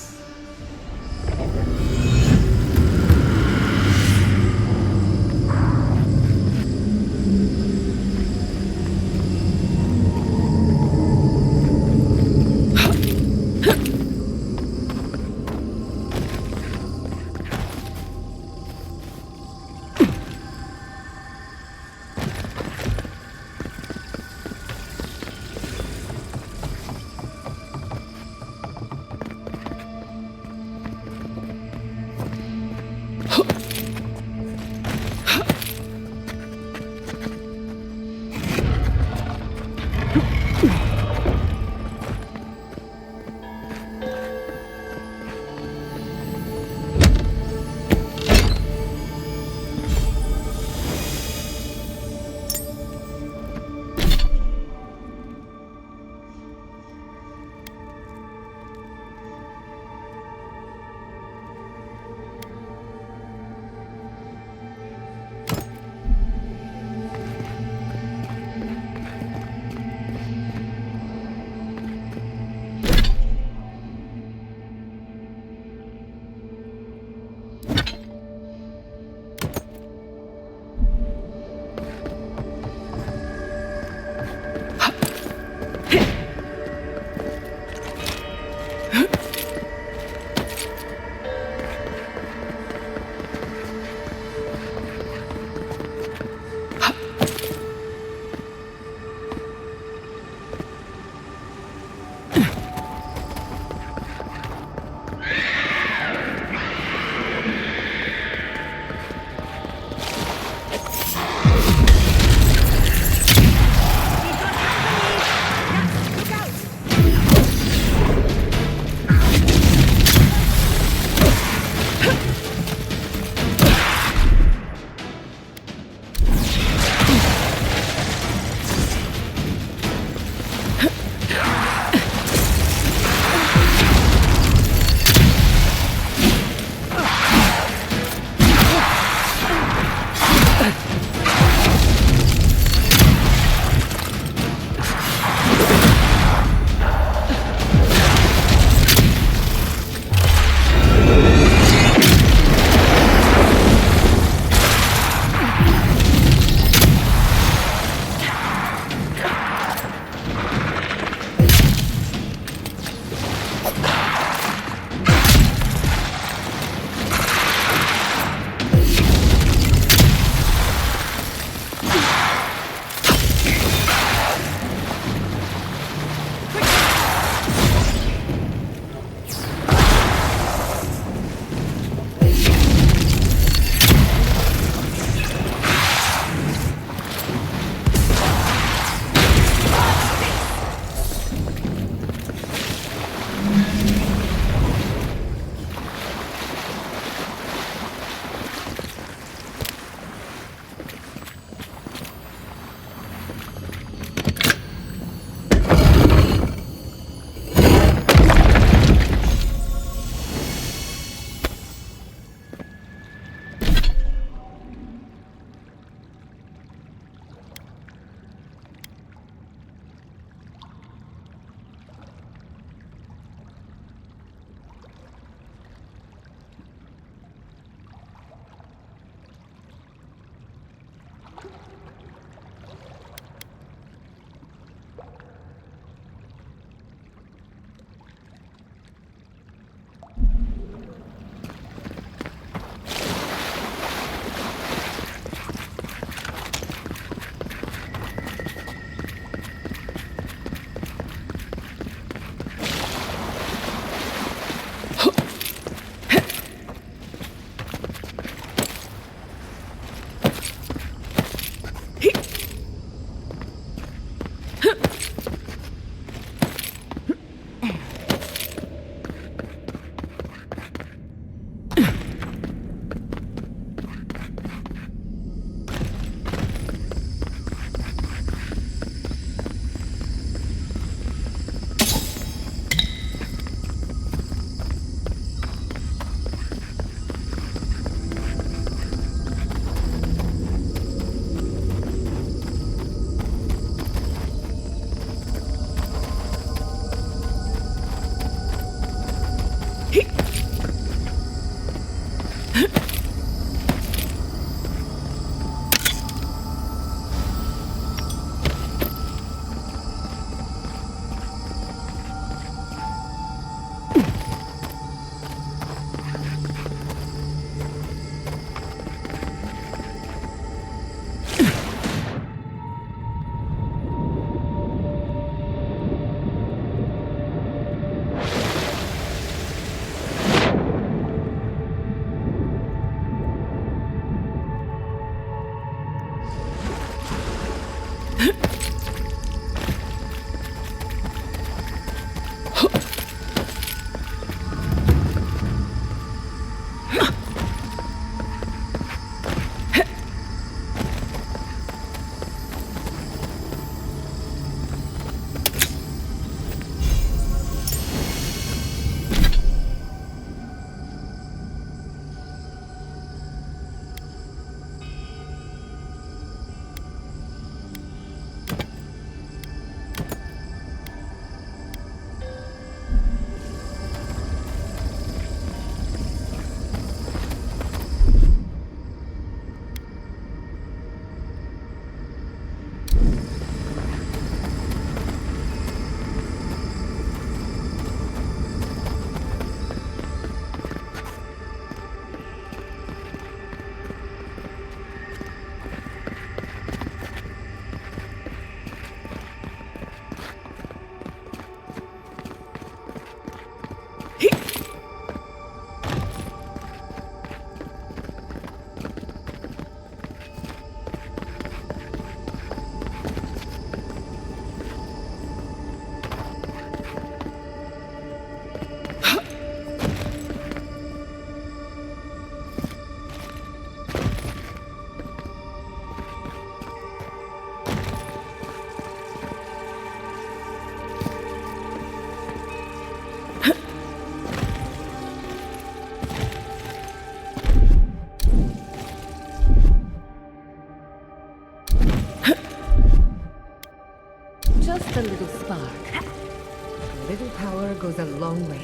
long way.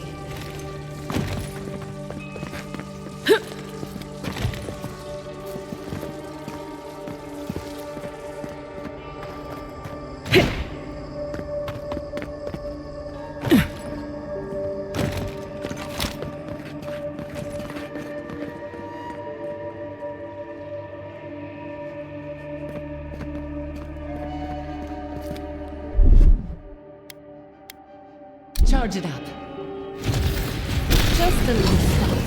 Charge it up. Just a little spark.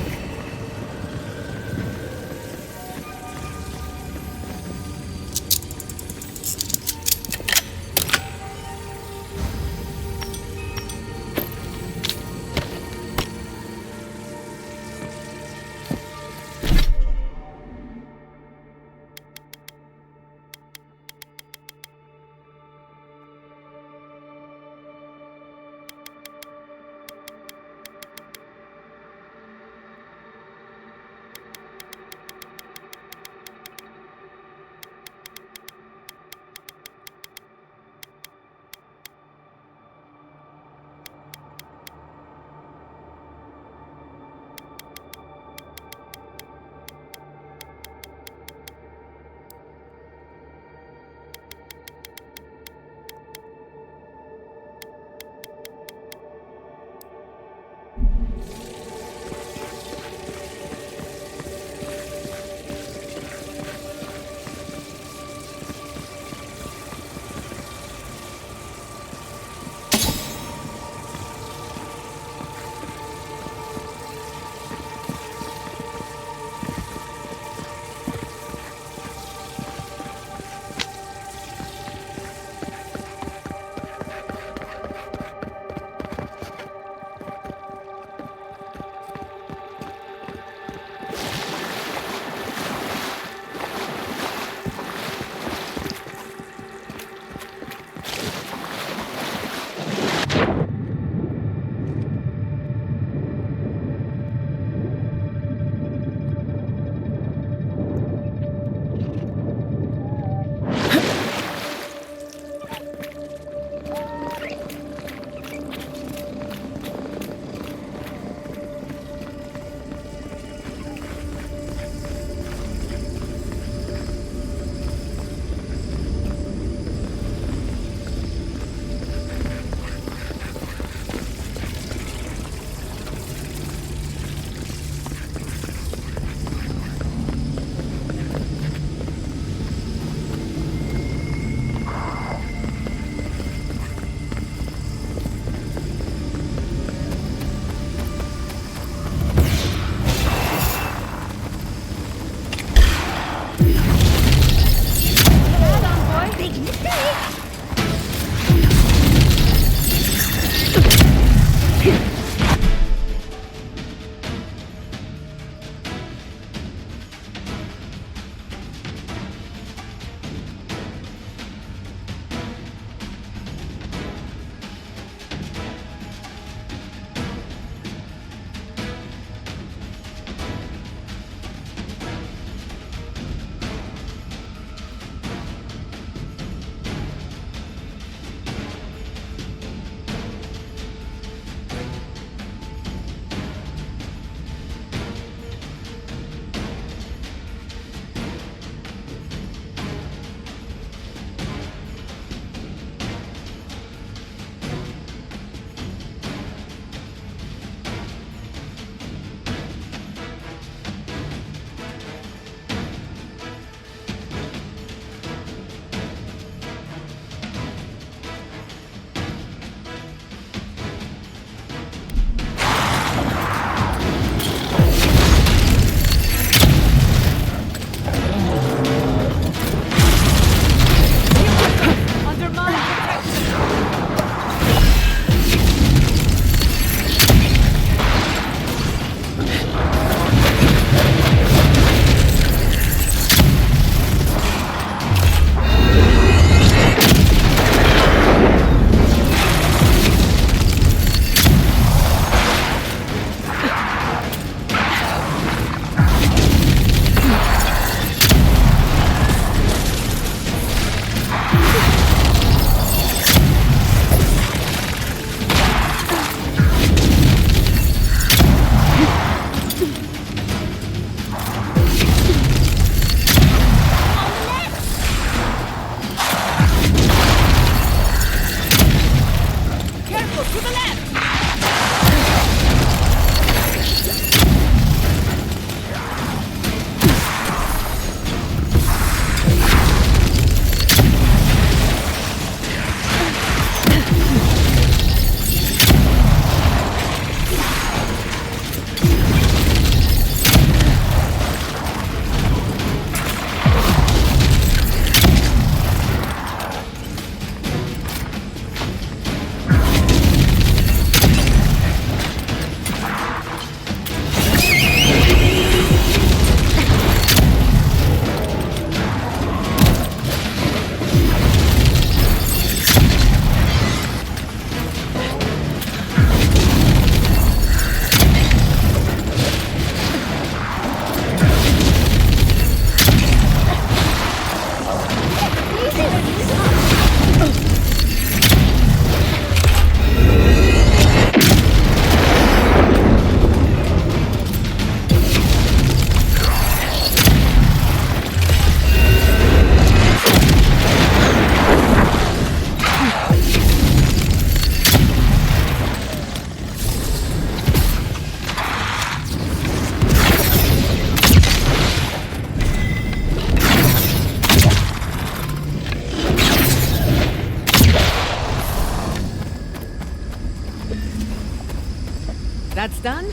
That's done.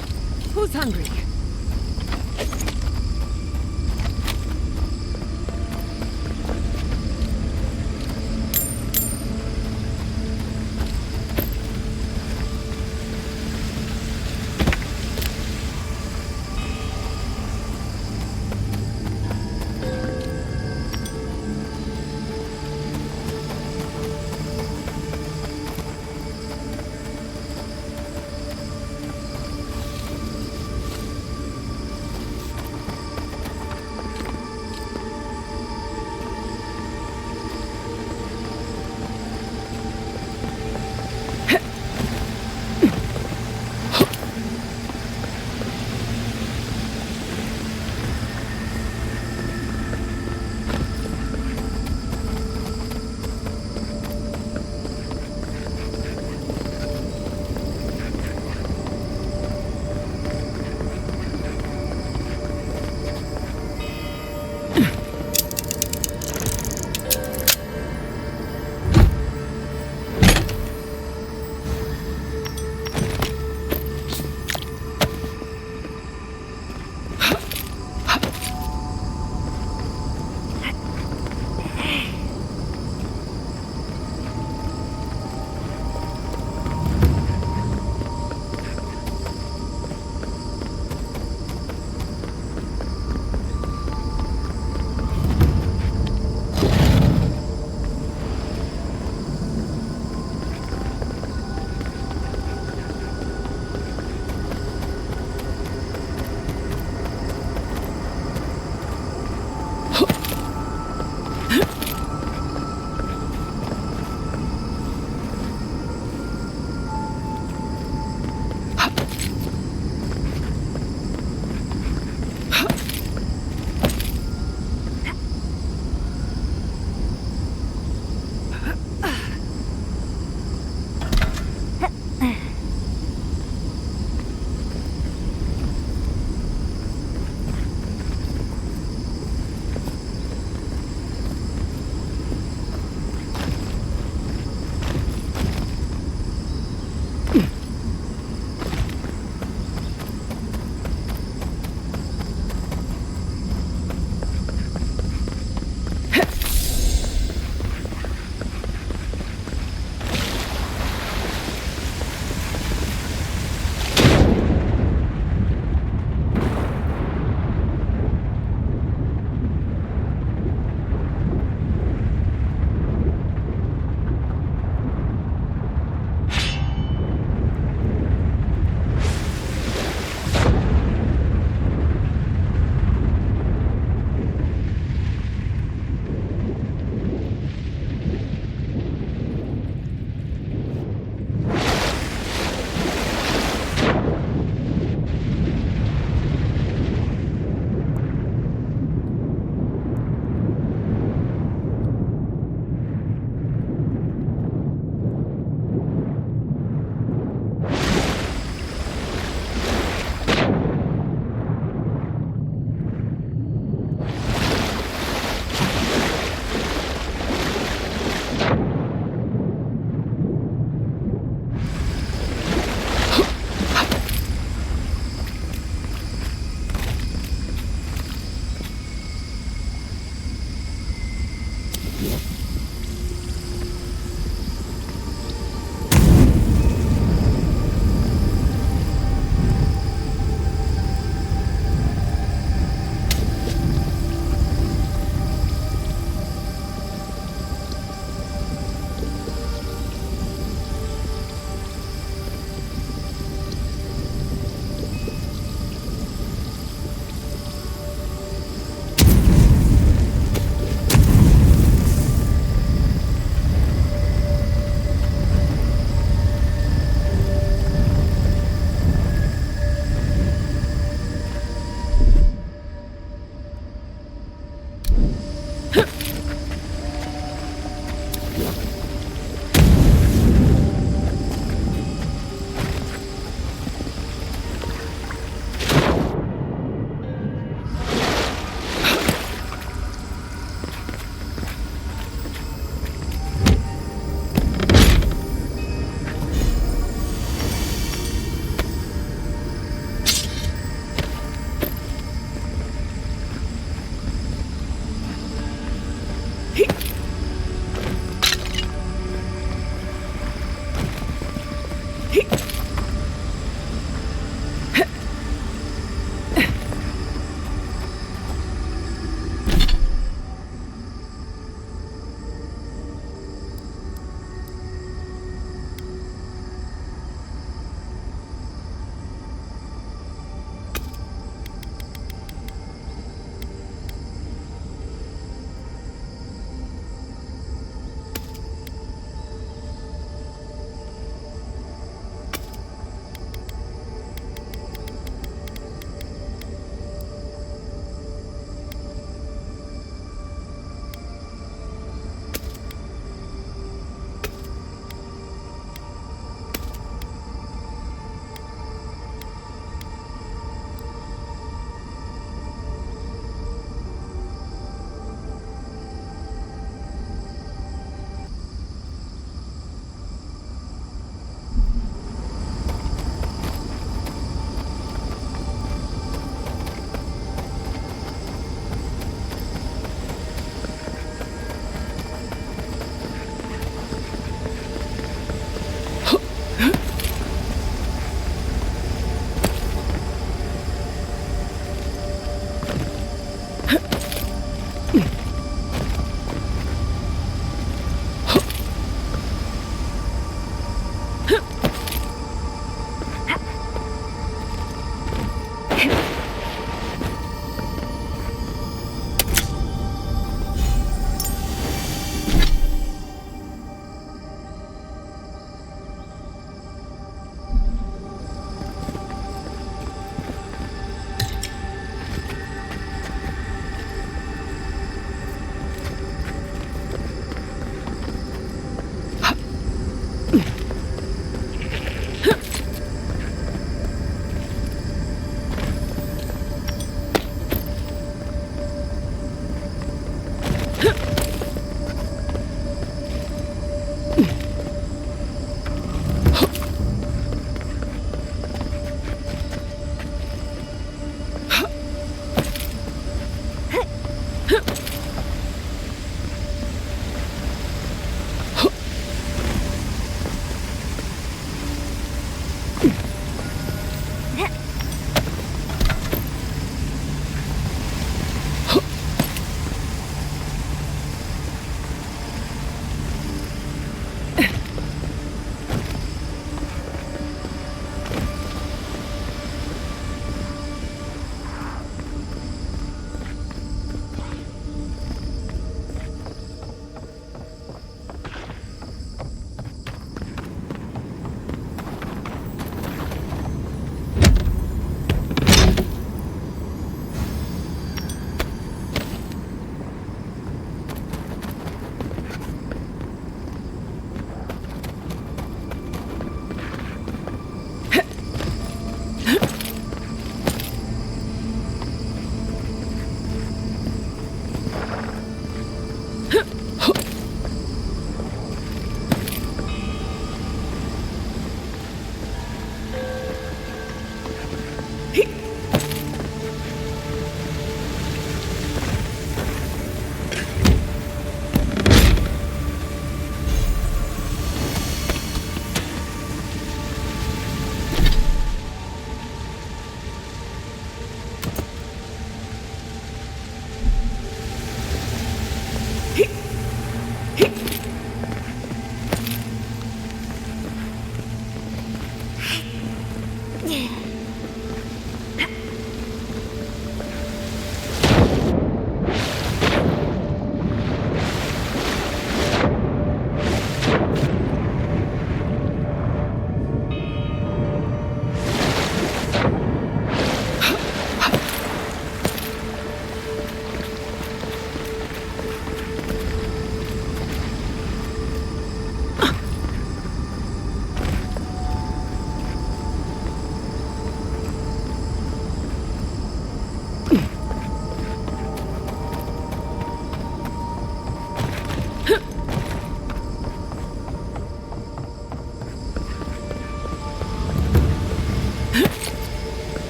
Who's hungry?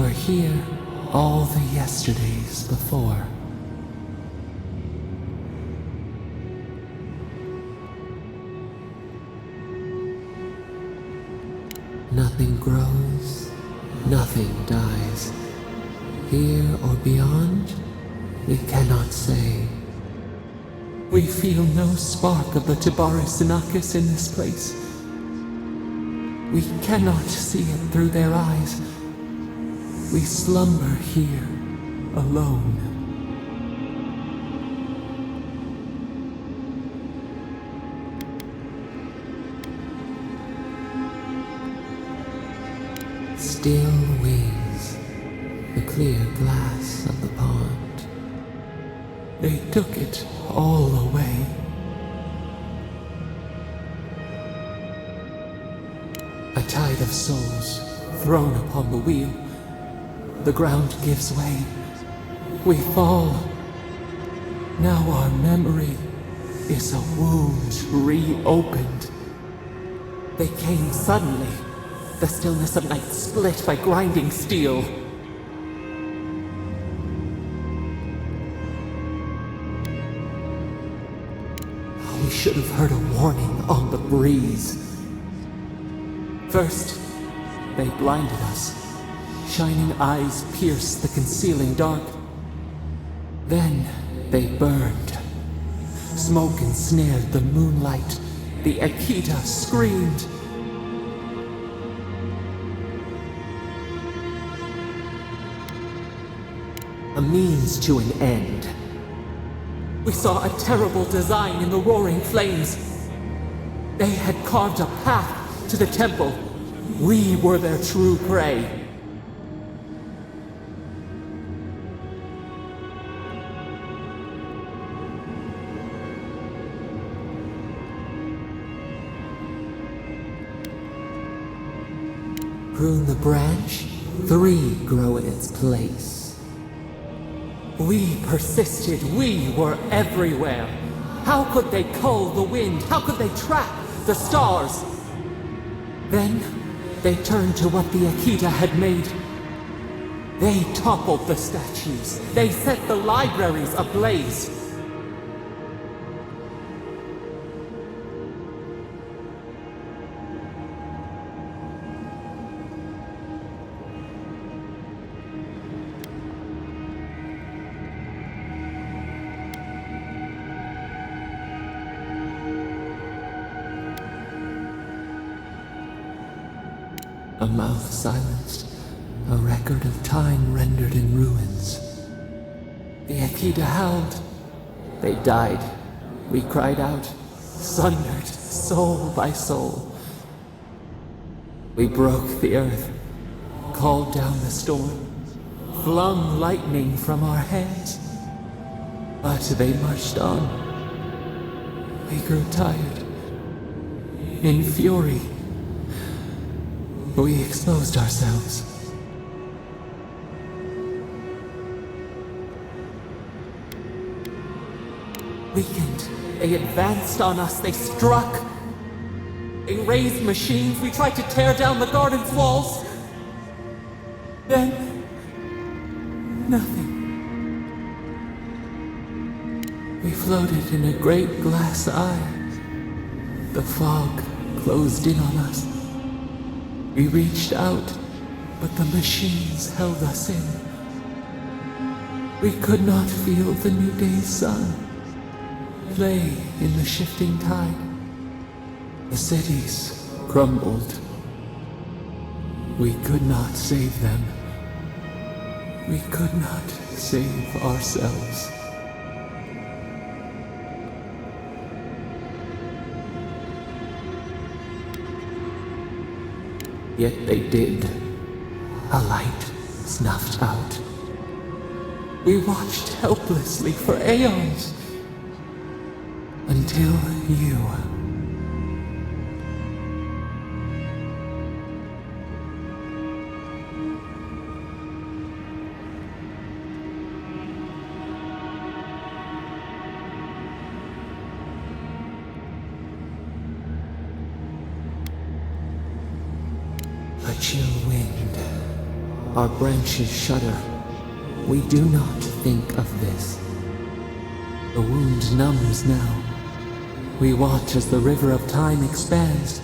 were here all the yesterdays before. Nothing grows, nothing dies. Here or beyond, we cannot say. We feel no spark of the Tibaris Sinakis in this place. We cannot see it through their eyes. We slumber here, alone. Still wings, the clear glass of the pond. They took it all away. A tide of souls thrown upon the wheel. The ground gives way. We fall. Now our memory is a wound reopened. They came suddenly. The stillness of night split by grinding steel. We should have heard a warning on the breeze. First, they blinded us. Shining eyes pierced the concealing dark. Then they burned. Smoke ensnared the moonlight. The Akita screamed. A means to an end. We saw a terrible design in the roaring flames. They had carved a path to the temple. We were their true prey. Prune the branch, 3 grow in its place. We persisted, we were everywhere. How could they cull the wind? How could they trap the stars? Then, they turned to what the Akita had made. They toppled the statues. They set the libraries ablaze. A mouth silenced, a record of time rendered in ruins. The Akita howled. They died. We cried out, sundered soul by soul. We broke the earth, called down the storm, flung lightning from our hands. But they marched on. We grew tired. In fury, we exposed ourselves. Weakened, they advanced on us, they struck. They raised machines, we tried to tear down the garden's walls. Then, nothing. We floated in a great glass eye. The fog closed in on us. We reached out, but the machines held us in. We could not feel the new day's sun play in the shifting tide. The cities crumbled. We could not save them. We could not save ourselves. Yet they did. A light snuffed out. We watched helplessly for aeons. Until you. A chill wind, our branches shudder. We do not think of this. The wound numbs now. We watch as the river of time expands.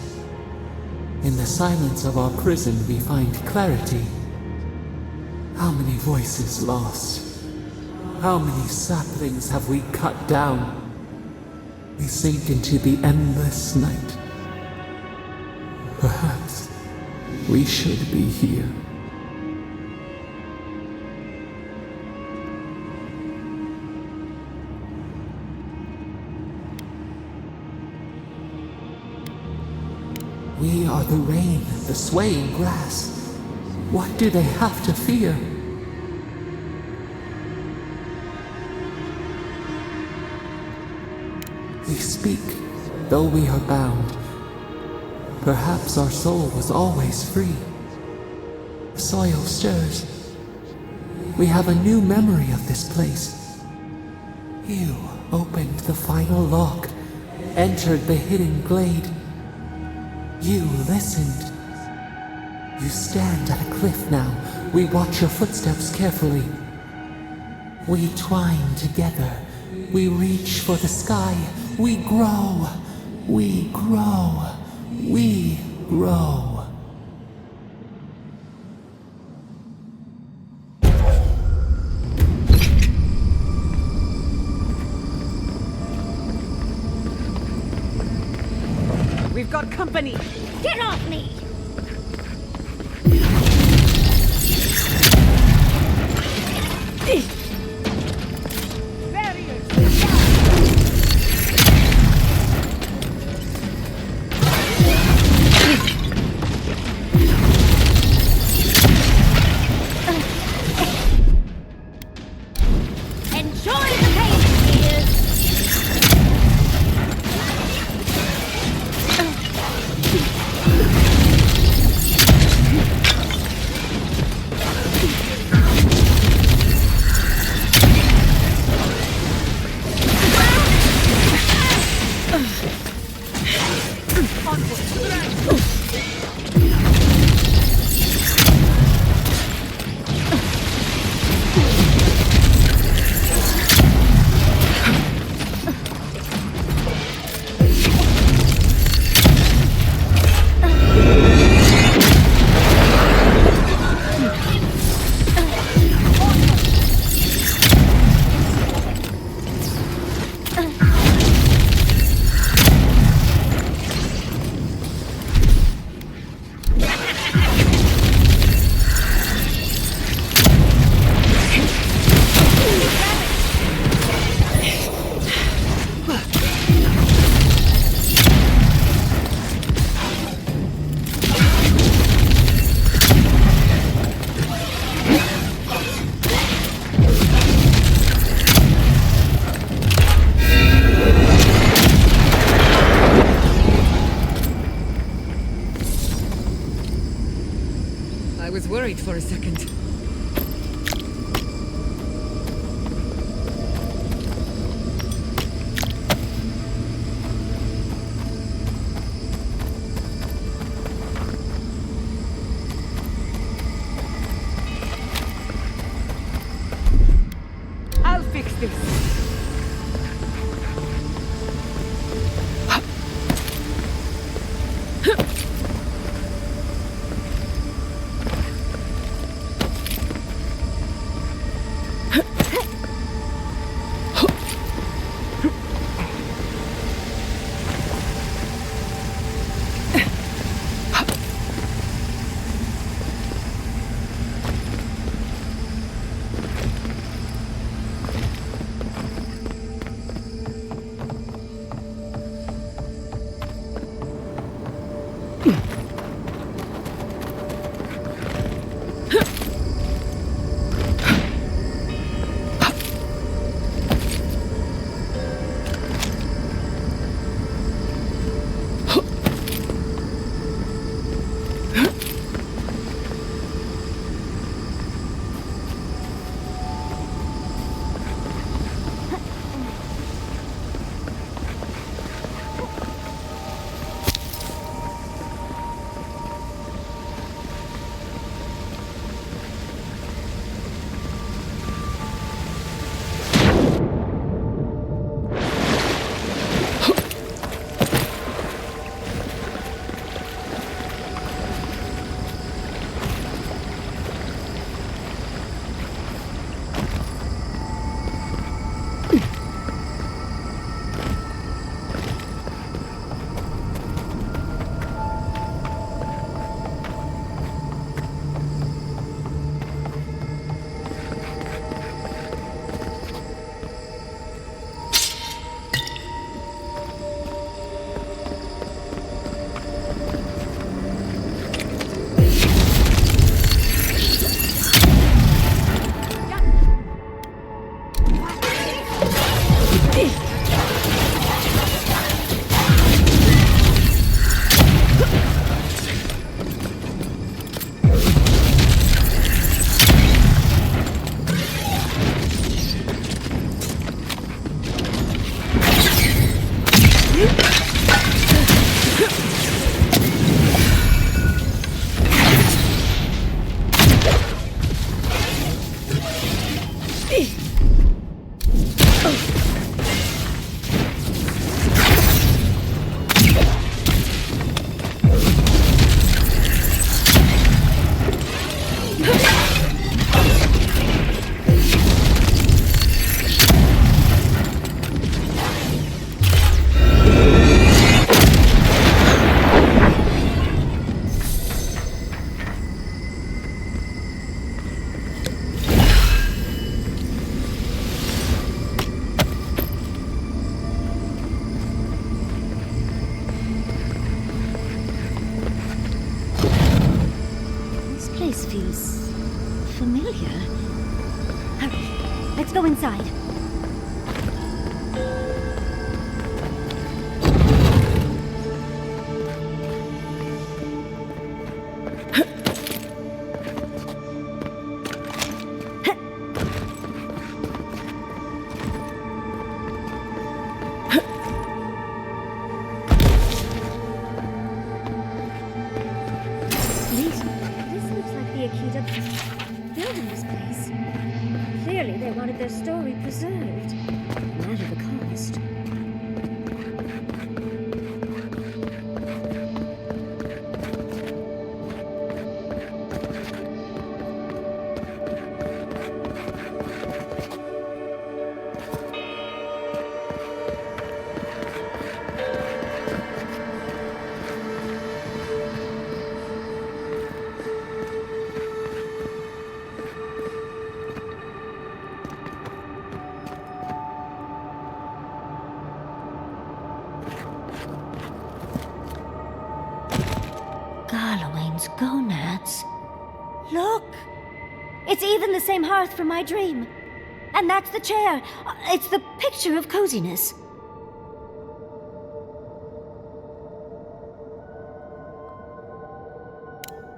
In the silence of our prison we find clarity. How many voices lost? How many saplings have we cut down? We sink into the endless night. Perhaps we should be here. We are the rain, the swaying grass. What do they have to fear? We speak, though we are bound. Perhaps our soul was always free. The soil stirs. We have a new memory of this place. You opened the final lock, entered the hidden glade. You listened. You stand at a cliff now. We watch your footsteps carefully. We twine together. We reach for the sky. We grow. We grow. We grow. We've got company! Get off me! Worried for a second. I'll fix this. Let's go inside. Their story preserved, no matter the cost. Gonads. Look! It's even the same hearth from my dream. And that's the chair. It's the picture of coziness.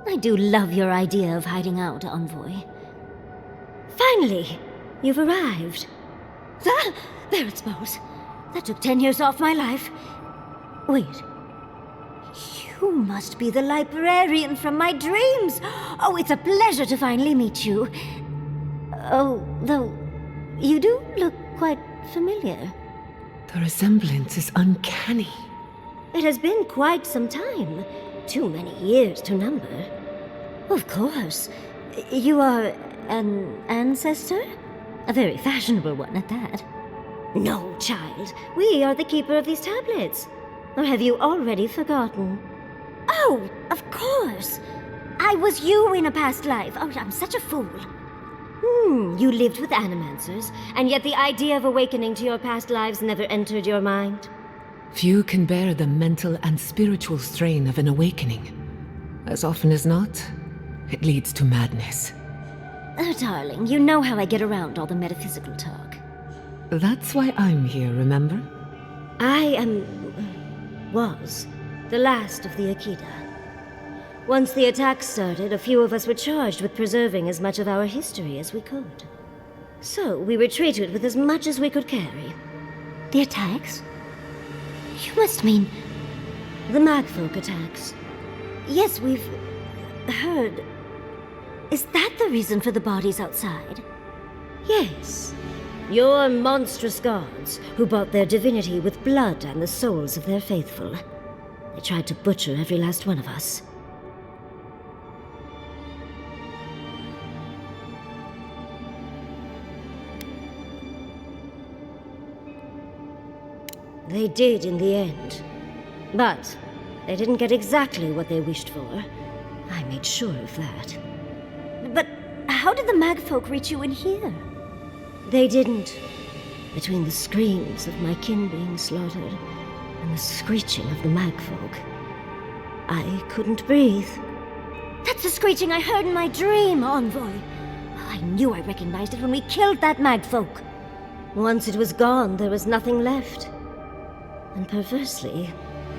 I do love your idea of hiding out, Envoy. Finally, you've arrived. Ah, there it smells. That took 10 years off my life. Wait. You must be the librarian from my dreams! Oh, it's a pleasure to finally meet you. Oh, though, you do look quite familiar. The resemblance is uncanny. It has been quite some time. Too many years to number. Of course. You are an ancestor? A very fashionable one at that. No, child. We are the keeper of these tablets. Or have you already forgotten? Oh, of course. I was you in a past life. Oh, I'm such a fool. You lived with animancers, and yet the idea of awakening to your past lives never entered your mind? Few can bear the mental and spiritual strain of an awakening. As often as not, it leads to madness. Oh, darling, you know how I get around all the metaphysical talk. That's why I'm here, remember? I was the last of the Akita. Once the attack started, a few of us were charged with preserving as much of our history as we could. So we retreated with as much as we could carry. The attacks? You must mean the Magfolk attacks. Yes, we've heard. Is that the reason for the bodies outside? Yes. Your monstrous gods, who bought their divinity with blood and the souls of their faithful. They tried to butcher every last one of us. They did in the end. But they didn't get exactly what they wished for. I made sure of that. But how did the Magfolk reach you in here? They didn't. Between the screams of my kin being slaughtered and the screeching of the Magfolk, I couldn't breathe. That's the screeching I heard in my dream, Envoy. I knew I recognized it when we killed that Magfolk. Once it was gone, there was nothing left. And perversely,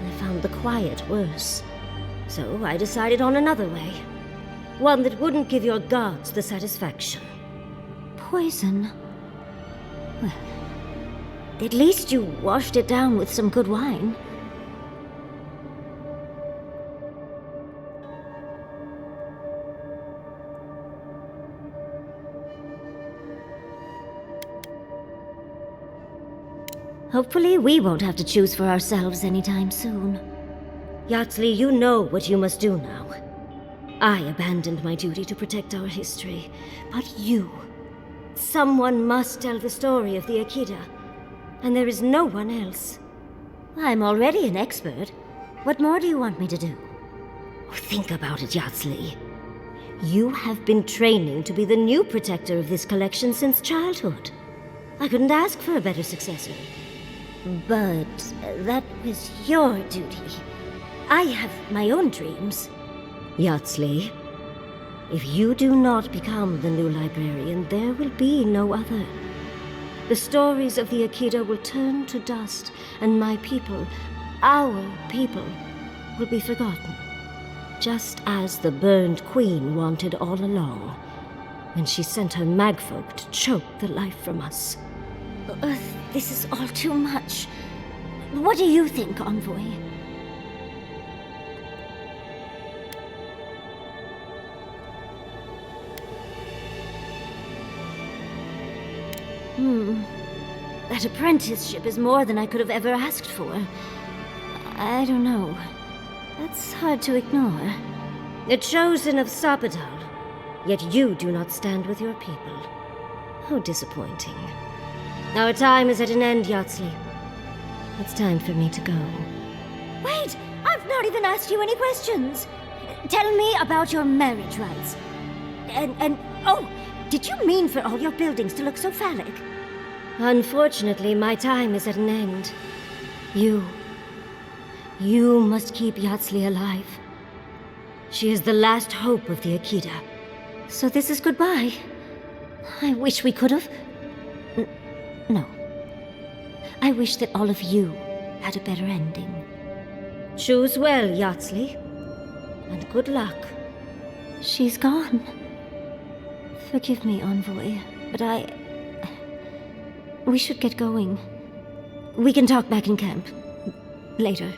I found the quiet worse. So I decided on another way. One that wouldn't give your gods the satisfaction. Poison? Well, at least you washed it down with some good wine. Hopefully we won't have to choose for ourselves anytime soon. Yatsley, you know what you must do now. I abandoned my duty to protect our history, but you... Someone must tell the story of the Akita, and there is no one else. I'm already an expert. What more do you want me to do? Think about it, Yatsley. You have been training to be the new protector of this collection since childhood. I couldn't ask for a better successor. But that was your duty. I have my own dreams. Yatsley, if you do not become the new librarian, there will be no other. the stories of the Akita will turn to dust, and my people, our people, will be forgotten. Just as the burned queen wanted all along, when she sent her magfolk to choke the life from us. This is all too much. What do you think, Envoy? That apprenticeship is more than I could have ever asked for. I don't know. That's hard to ignore. The chosen of Sapadal, yet you do not stand with your people. How disappointing. Our time is at an end, Yatsley. It's time for me to go. Wait! I've not even asked you any questions! Tell me about your marriage rites. Oh, did you mean for all your buildings to look so phallic? Unfortunately, my time is at an end. You must keep Yatsley alive. She is the last hope of the Akita. So this is goodbye. I wish we could have... No. I wish that all of you had a better ending. Choose well, Yatsley. And good luck. She's gone. Forgive me, Envoy, but we should get going. We can talk back in camp. Later.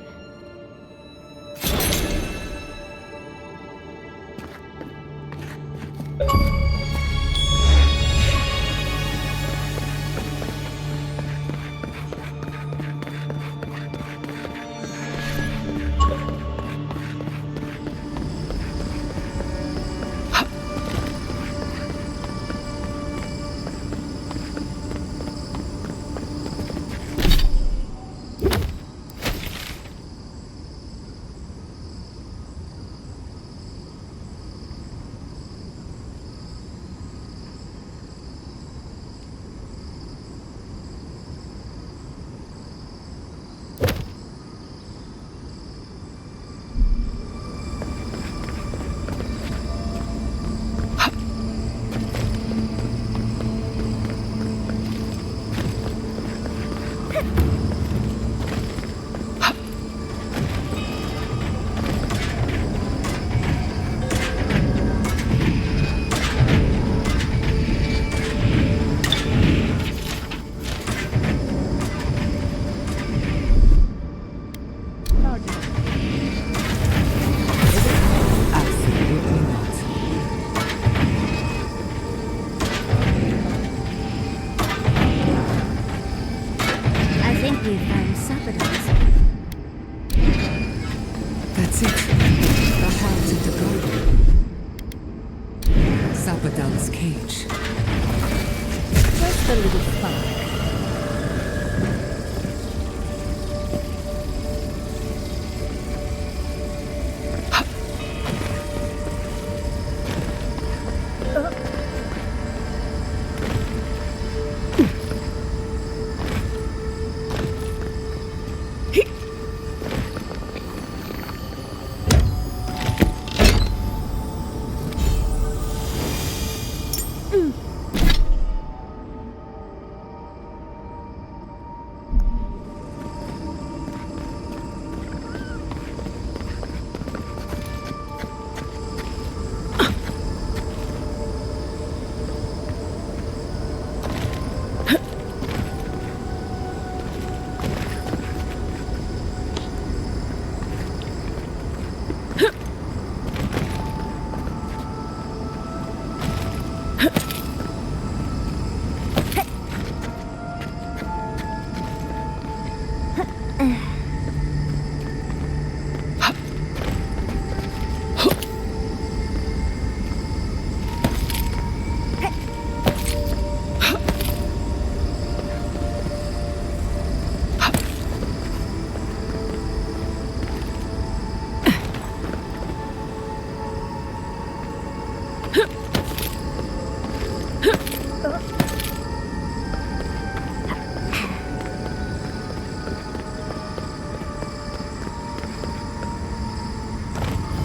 That's it. The heart of the garden. Sapadal's cage. Just a little spark.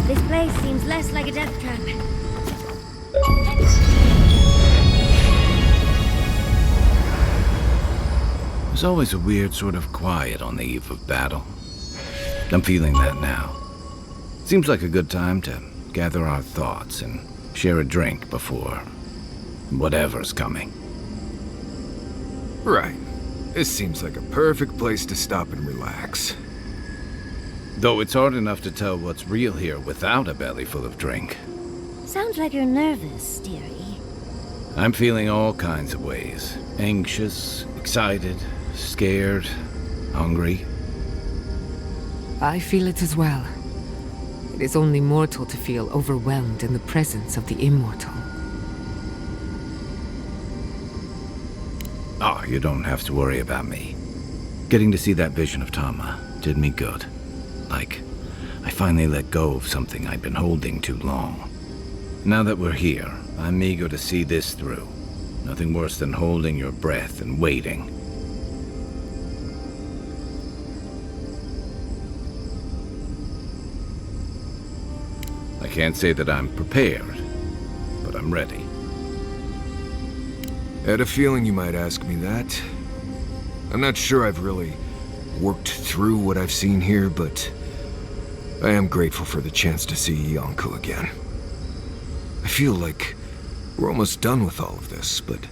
This place seems less like a death trap. There's always a weird sort of quiet on the eve of battle. I'm feeling that now. Seems like a good time to gather our thoughts and share a drink before whatever's coming. Right. This seems like a perfect place to stop and relax. Though it's hard enough to tell what's real here without a belly full of drink. Sounds like you're nervous, dearie. I'm feeling all kinds of ways. Anxious, excited, scared, hungry. I feel it as well. It is only mortal to feel overwhelmed in the presence of the immortal. Oh, you don't have to worry about me. Getting to see that vision of Tama did me good. Like, I finally let go of something I'd been holding too long. Now that we're here, I'm eager to see this through. Nothing worse than holding your breath and waiting. I can't say that I'm prepared, but I'm ready. Had a feeling you might ask me that. I'm not sure I've really worked through what I've seen here, but I am grateful for the chance to see Yonko again. I feel like we're almost done with all of this, but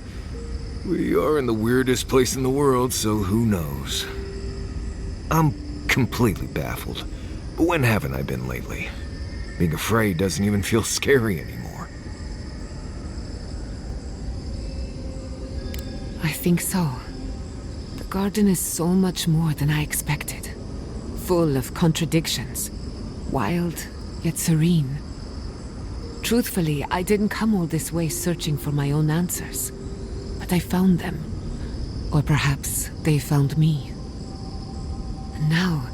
we are in the weirdest place in the world, so who knows? I'm completely baffled. But when haven't I been lately? Being afraid doesn't even feel scary anymore. I think so. The garden is so much more than I expected. Full of contradictions. Wild, yet serene. Truthfully, I didn't come all this way searching for my own answers. But I found them. Or perhaps they found me. And now,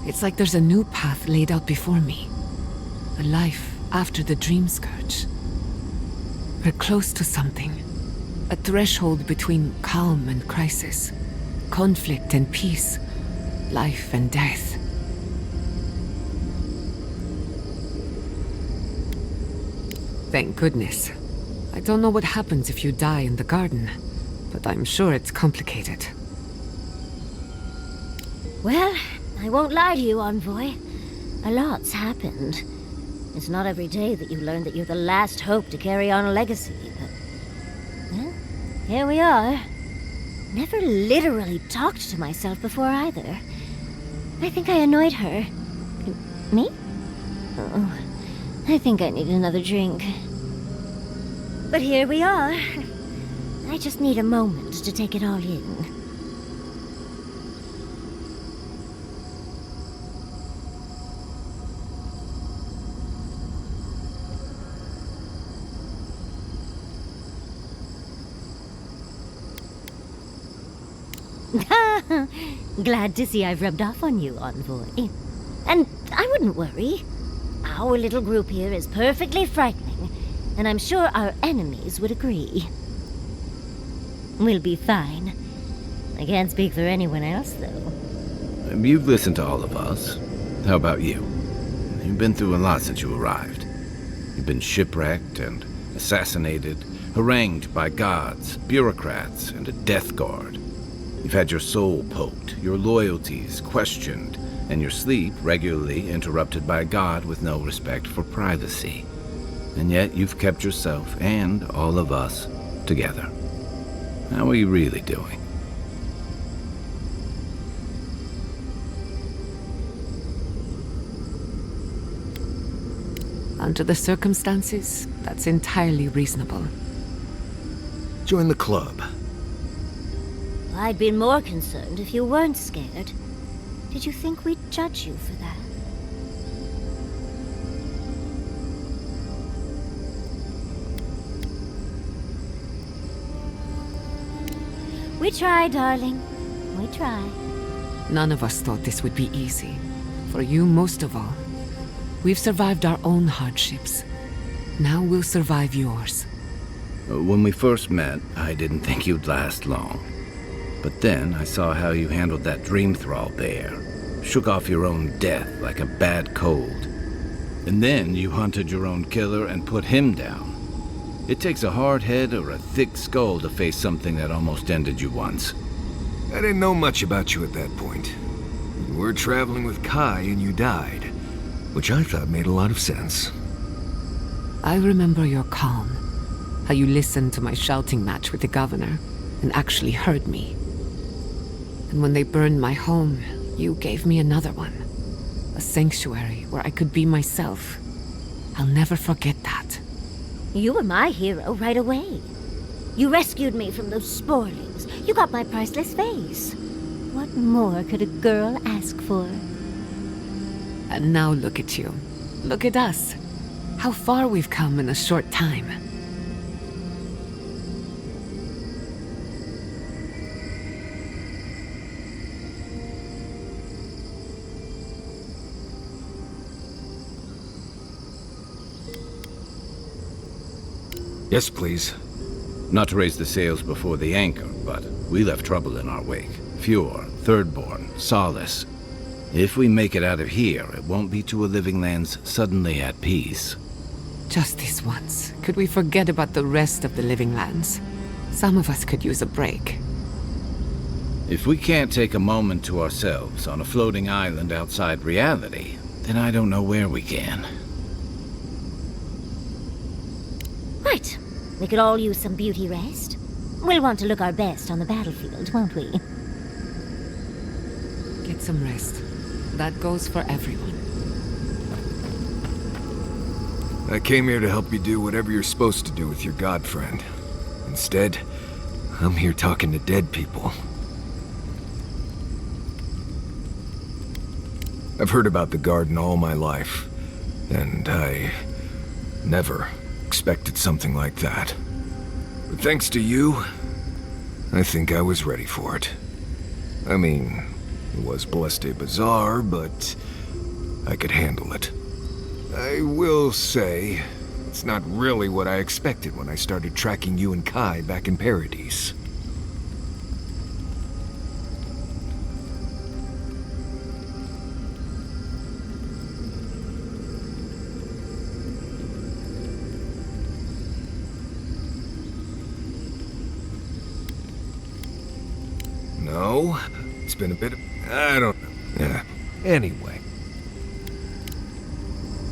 it's like there's a new path laid out before me. A life after the dream scourge. We're close to something. A threshold between calm and crisis. Conflict and peace. Life and death. Thank goodness. I don't know what happens if you die in the garden, but I'm sure it's complicated. Well, I won't lie to you, Envoy. A lot's happened. It's not every day that you learn that you're the last hope to carry on a legacy, but... well, here we are. Never literally talked to myself before either. I think I annoyed her. Me? Oh, I think I need another drink. But here we are. I just need a moment to take it all in. Glad to see I've rubbed off on you, Envoy. And I wouldn't worry. Our little group here is perfectly frightening, and I'm sure our enemies would agree. We'll be fine. I can't speak for anyone else, though. You've listened to all of us. How about you? You've been through a lot since you arrived. You've been shipwrecked and assassinated, harangued by gods, bureaucrats, and a death guard. You've had your soul poked, your loyalties questioned, and your sleep regularly interrupted by a god with no respect for privacy. And yet you've kept yourself and all of us together. How are you really doing? Under the circumstances, that's entirely reasonable. Join the club. I'd been more concerned if you weren't scared. Did you think we'd judge you for that? We try, darling. We try. None of us thought this would be easy. For you, most of all. We've survived our own hardships. Now we'll survive yours. When we first met, I didn't think you'd last long. But then I saw how you handled that dream thrall bear. Shook off your own death like a bad cold. And then you hunted your own killer and put him down. It takes a hard head or a thick skull to face something that almost ended you once. I didn't know much about you at that point. You were traveling with Kai and you died, which I thought made a lot of sense. I remember your calm. How you listened to my shouting match with the governor and actually heard me. And when they burned my home, you gave me another one. A sanctuary where I could be myself. I'll never forget that. You were my hero right away. You rescued me from those sporlings. You got my priceless vase. What more could a girl ask for? And now look at you. Look at us. How far we've come in a short time. Yes, please. Not to raise the sails before the anchor, but we left trouble in our wake. Fjord, Thirdborn, Solace. If we make it out of here, it won't be to a living lands suddenly at peace. Just this once, could we forget about the rest of the living lands? Some of us could use a break. If we can't take a moment to ourselves on a floating island outside reality, then I don't know where we can. Right. We could all use some beauty rest. We'll want to look our best on the battlefield, won't we? Get some rest. That goes for everyone. I came here to help you do whatever you're supposed to do with your god friend. Instead, I'm here talking to dead people. I've heard about the garden all my life, and I never expected something like that. But thanks to you, I think I was ready for it. I mean, it was blessed bizarre, but I could handle it. I will say, it's not really what I expected when I started tracking you and Kai back in Paradise. No, it's been a bit of... I don't know. Yeah. Anyway.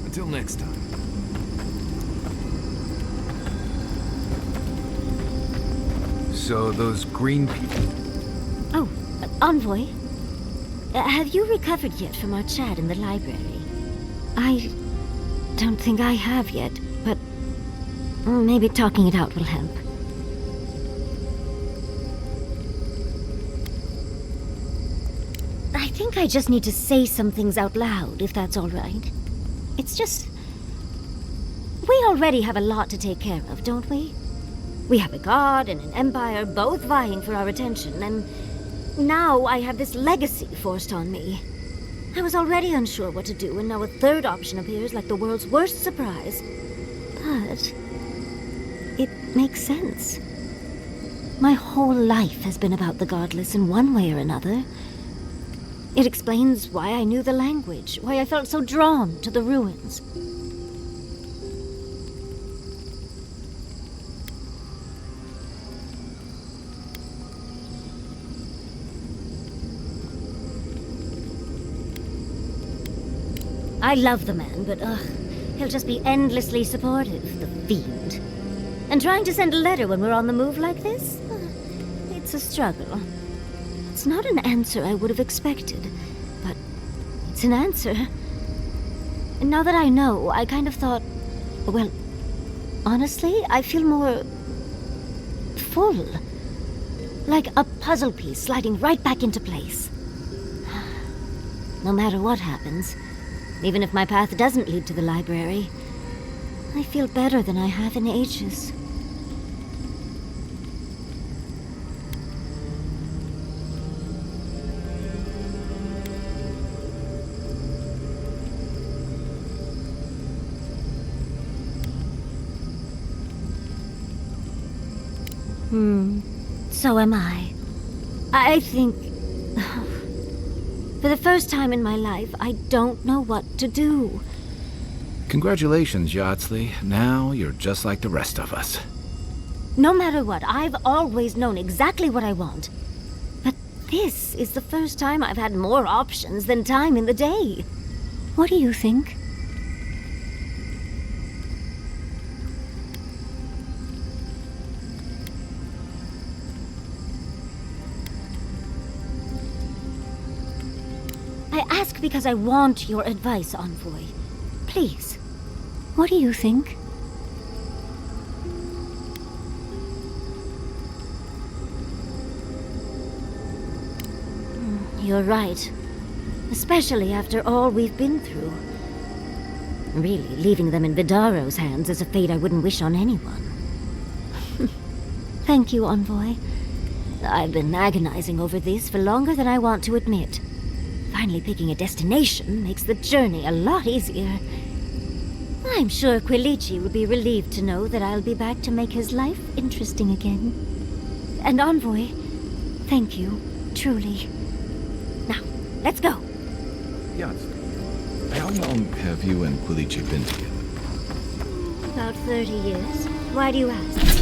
Until next time. So those green people... Oh, Envoy. Have you recovered yet from our chat in the library? I don't think I have yet, but maybe talking it out will help. I think I just need to say some things out loud, if that's all right. It's just... we already have a lot to take care of, don't we? We have a god and an empire both vying for our attention, and now I have this legacy forced on me. I was already unsure what to do, and now a third option appears like the world's worst surprise. But it makes sense. My whole life has been about the godless in one way or another. It explains why I knew the language, why I felt so drawn to the ruins. I love the man, but he'll just be endlessly supportive, the fiend. And trying to send a letter when we're on the move like this? It's a struggle. It's not an answer I would have expected, but it's an answer. And now that I know, I kind of thought, well, honestly, I feel more full. Like a puzzle piece sliding right back into place. No matter what happens, even if my path doesn't lead to the library, I feel better than I have in ages. So am I. I think... for the first time in my life, I don't know what to do. Congratulations, Yardsley. Now you're just like the rest of us. No matter what, I've always known exactly what I want. But This is the first time I've had more options than time in the day. What do you think? I ask because I want your advice, Envoy. Please, what do you think? You're right. Especially after all we've been through. Really, leaving them in Vidaro's hands is a fate I wouldn't wish on anyone. Thank you, Envoy. I've been agonizing over this for longer than I want to admit. Finally picking a destination makes the journey a lot easier. I'm sure Quilici will be relieved to know that I'll be back to make his life interesting again. And Envoy, thank you, truly. Now, let's go. Yes. How long have you and Quilici been together? About 30 years. Why do you ask?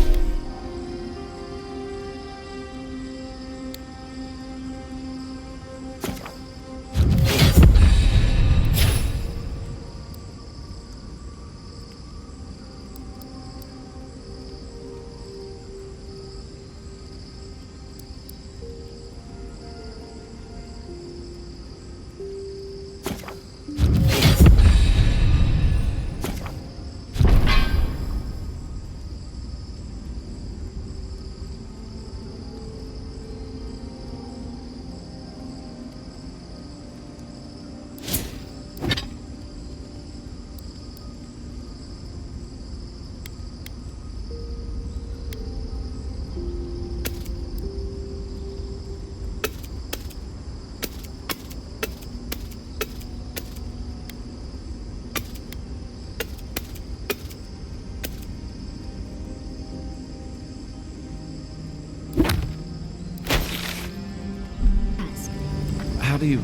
How do you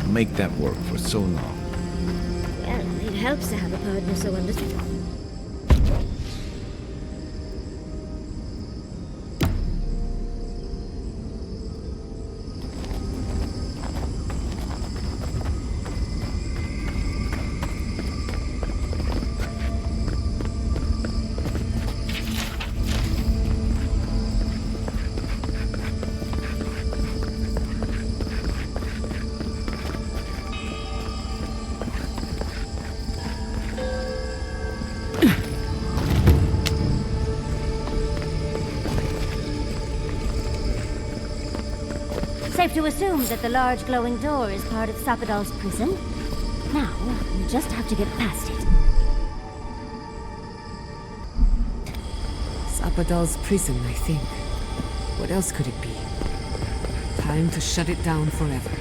make that work for so long? Well, it helps to have a partner so understanding. Safe to assume that the large glowing door is part of Sapadal's prison. Now, we just have to get past it. Sapadal's prison, I think. What else could it be? Time to shut it down forever.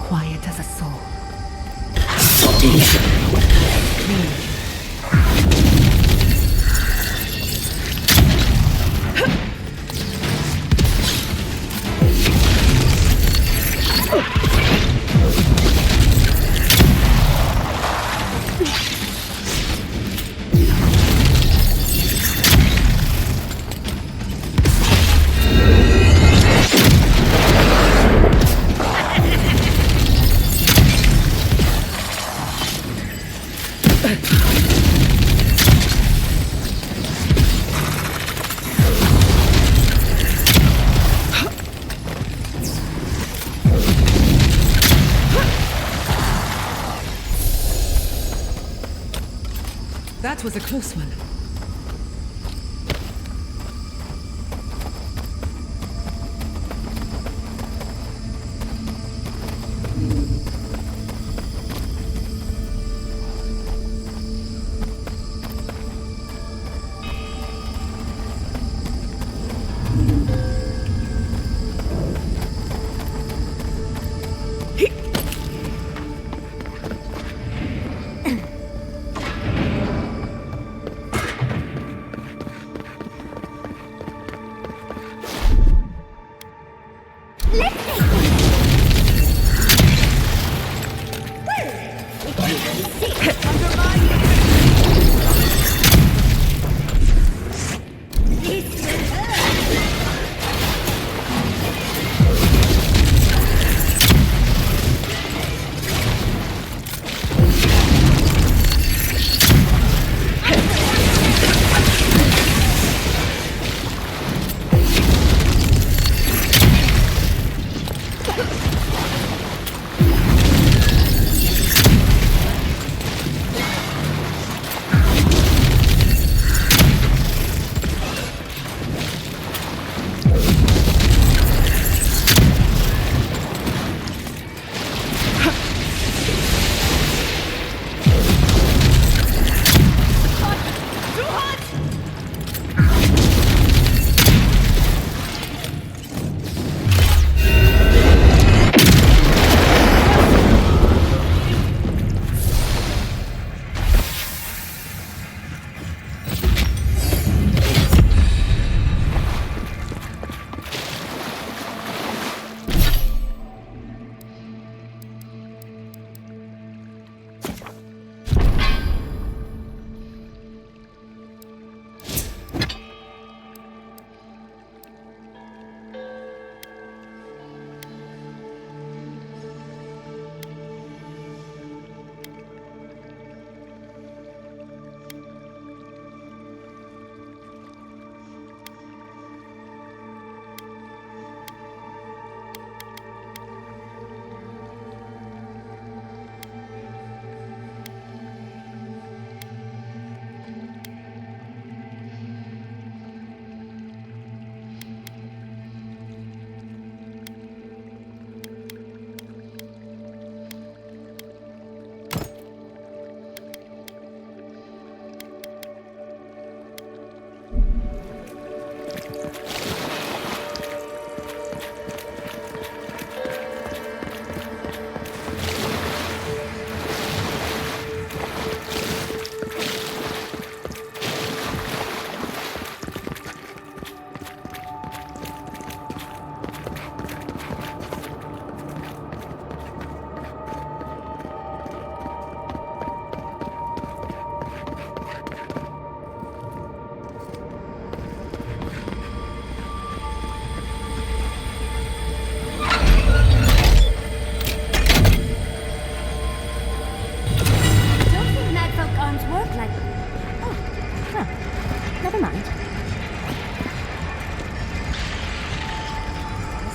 Quiet as a soul. That was a close one.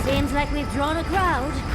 Seems like we've drawn a crowd.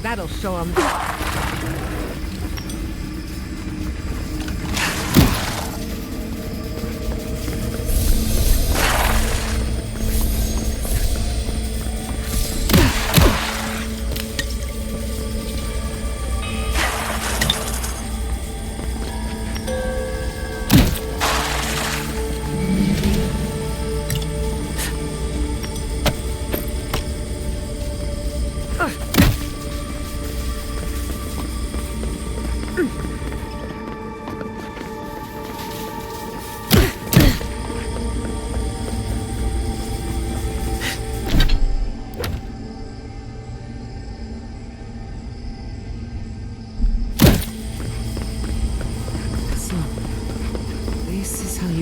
That'll show him.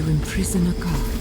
Imprison a god.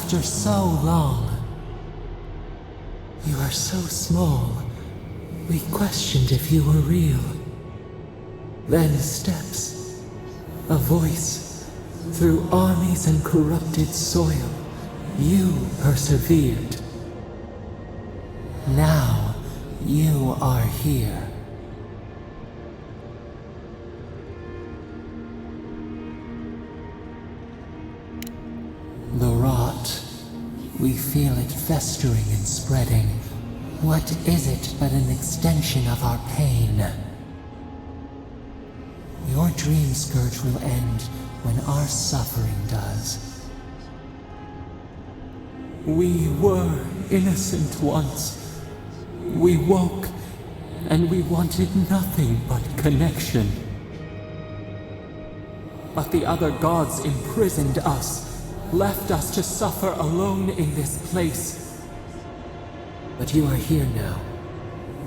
After so long. You are so small. We questioned if you were real. Then steps. A voice. Through armies and corrupted soil. You persevered. Now, you are here. The rot. We feel it festering and spreading. What is it but an extension of our pain? Your dream scourge will end when our suffering does. We were innocent once. We woke, and we wanted nothing but connection. But the other gods imprisoned us, left us to suffer alone in this place. But you are here now.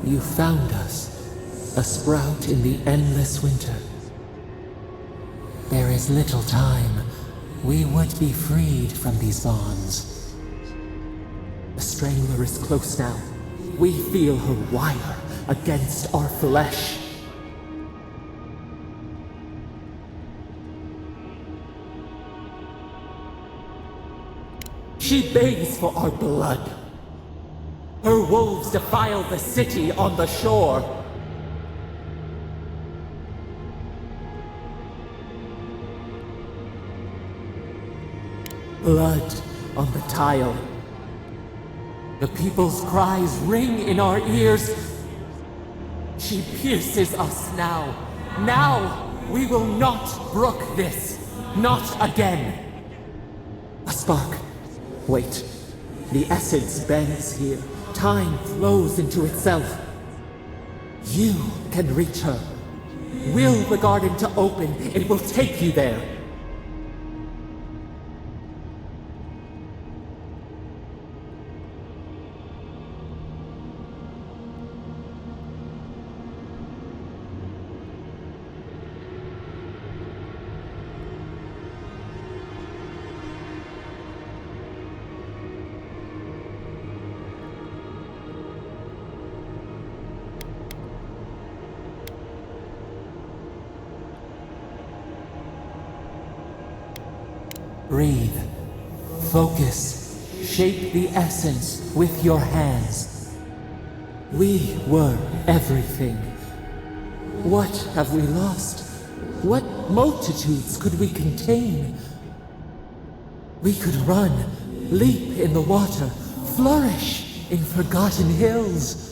You found us, a sprout in the endless winter. There is little time. We would be freed from these bonds. The Strangler is close now. We feel her wire against our flesh. She begs for our blood. Her wolves defile the city on the shore. Blood on the tile. The people's cries ring in our ears. She pierces us now. Now we will not brook this. Not again. A spark. Wait. The essence bends here. Time flows into itself. You can reach her. Will the garden to open. It will take you there. Breathe. Focus. Shape the essence with your hands. We were everything. What have we lost? What multitudes could we contain? We could run, leap in the water, flourish in forgotten hills.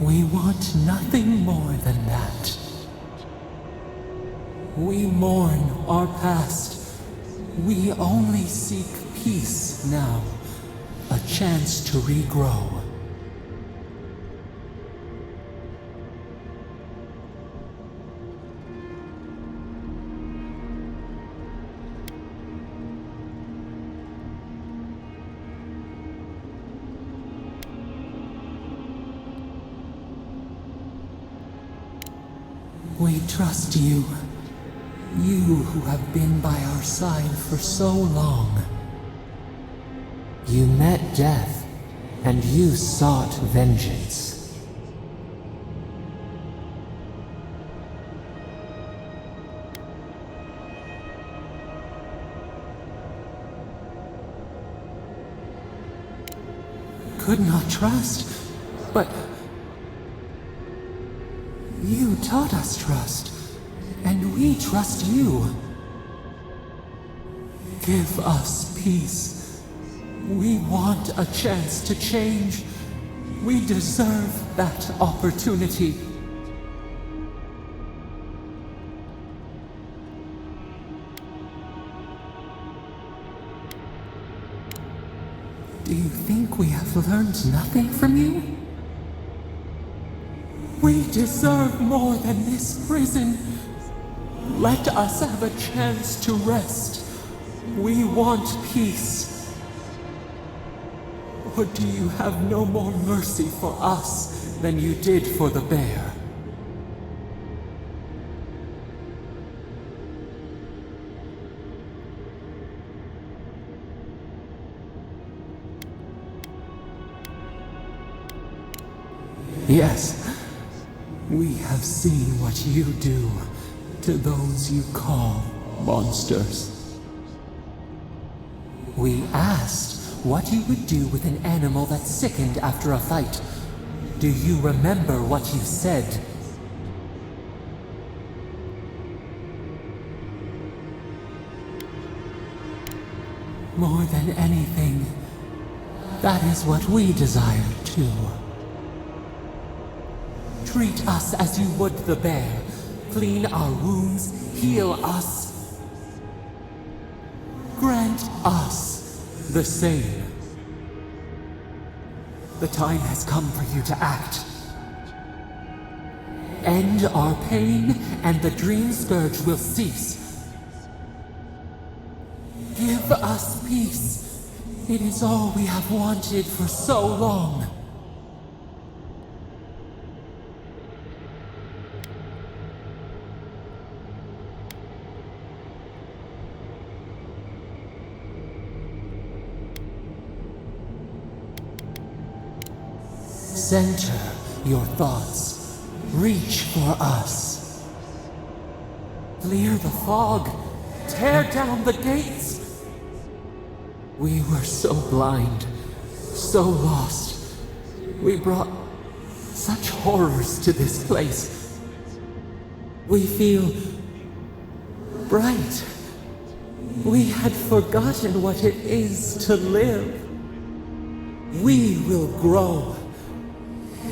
We want nothing more than that. We mourn our past. We only seek peace now. A chance to regrow. We trust you. You who have been by our side for so long. You met death, and you sought vengeance. Could not trust, but you taught us trust, and we trust you. Give us peace. We want a chance to change. We deserve that opportunity. Do you think we have learned nothing from you? We deserve more than this prison. Let us have a chance to rest. We want peace. Or do you have no more mercy for us than you did for the bear? Yes, we have seen what you do to those you call monsters. We asked what you would do with an animal that sickened after a fight. Do you remember what you said? More than anything, that is what we desire too. Treat us as you would the bear. Clean our wounds, heal us. Grant us the same. The time has come for you to act. End our pain, and the dream scourge will cease. Give us peace. It is all we have wanted for so long. Center your thoughts. Reach for us. Clear the fog. Tear down the gates. We were so blind, so lost. We brought such horrors to this place. We feel bright. We had forgotten what it is to live. We will grow.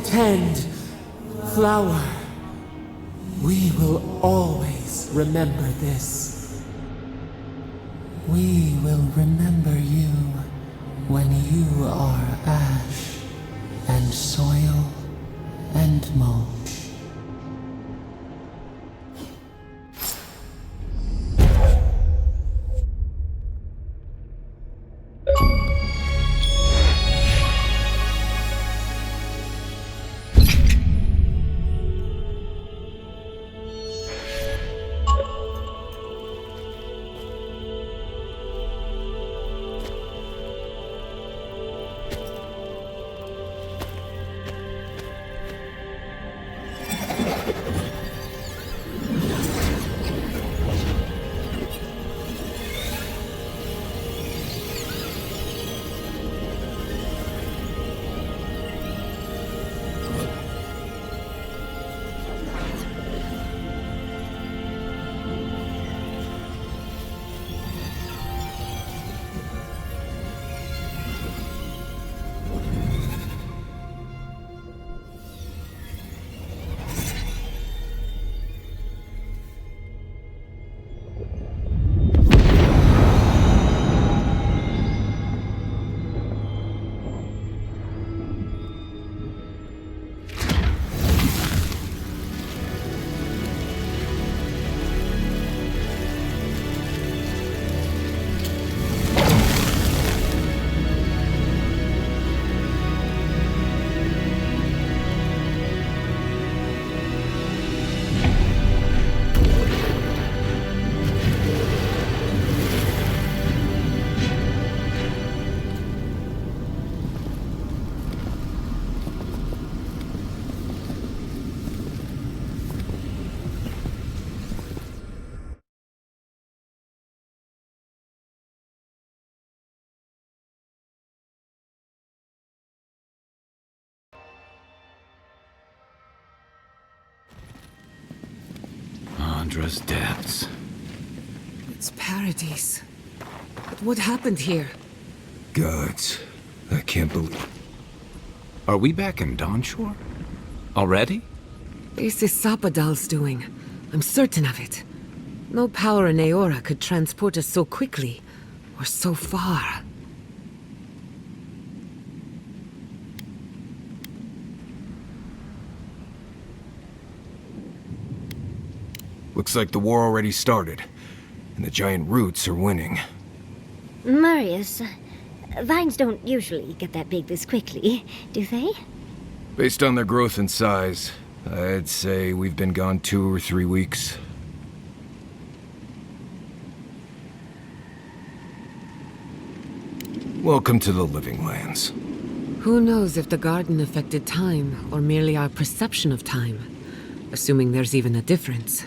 Tend, flower. We will always remember this. We will remember you when you are ash and soil and mulch. Andra's depths. It's paradise. But what happened here? Gods, I can't believe... Are we back in Dawnshore? Already? This is Sapadal's doing. I'm certain of it. No power in Aora could transport us so quickly, or so far. Looks like the war already started, and the giant roots are winning. Marius, vines don't usually get that big this quickly, do they? Based on their growth and size, I'd say we've been gone 2 or 3 weeks. Welcome to the Living Lands. Who knows if the garden affected time, or merely our perception of time? Assuming there's even a difference.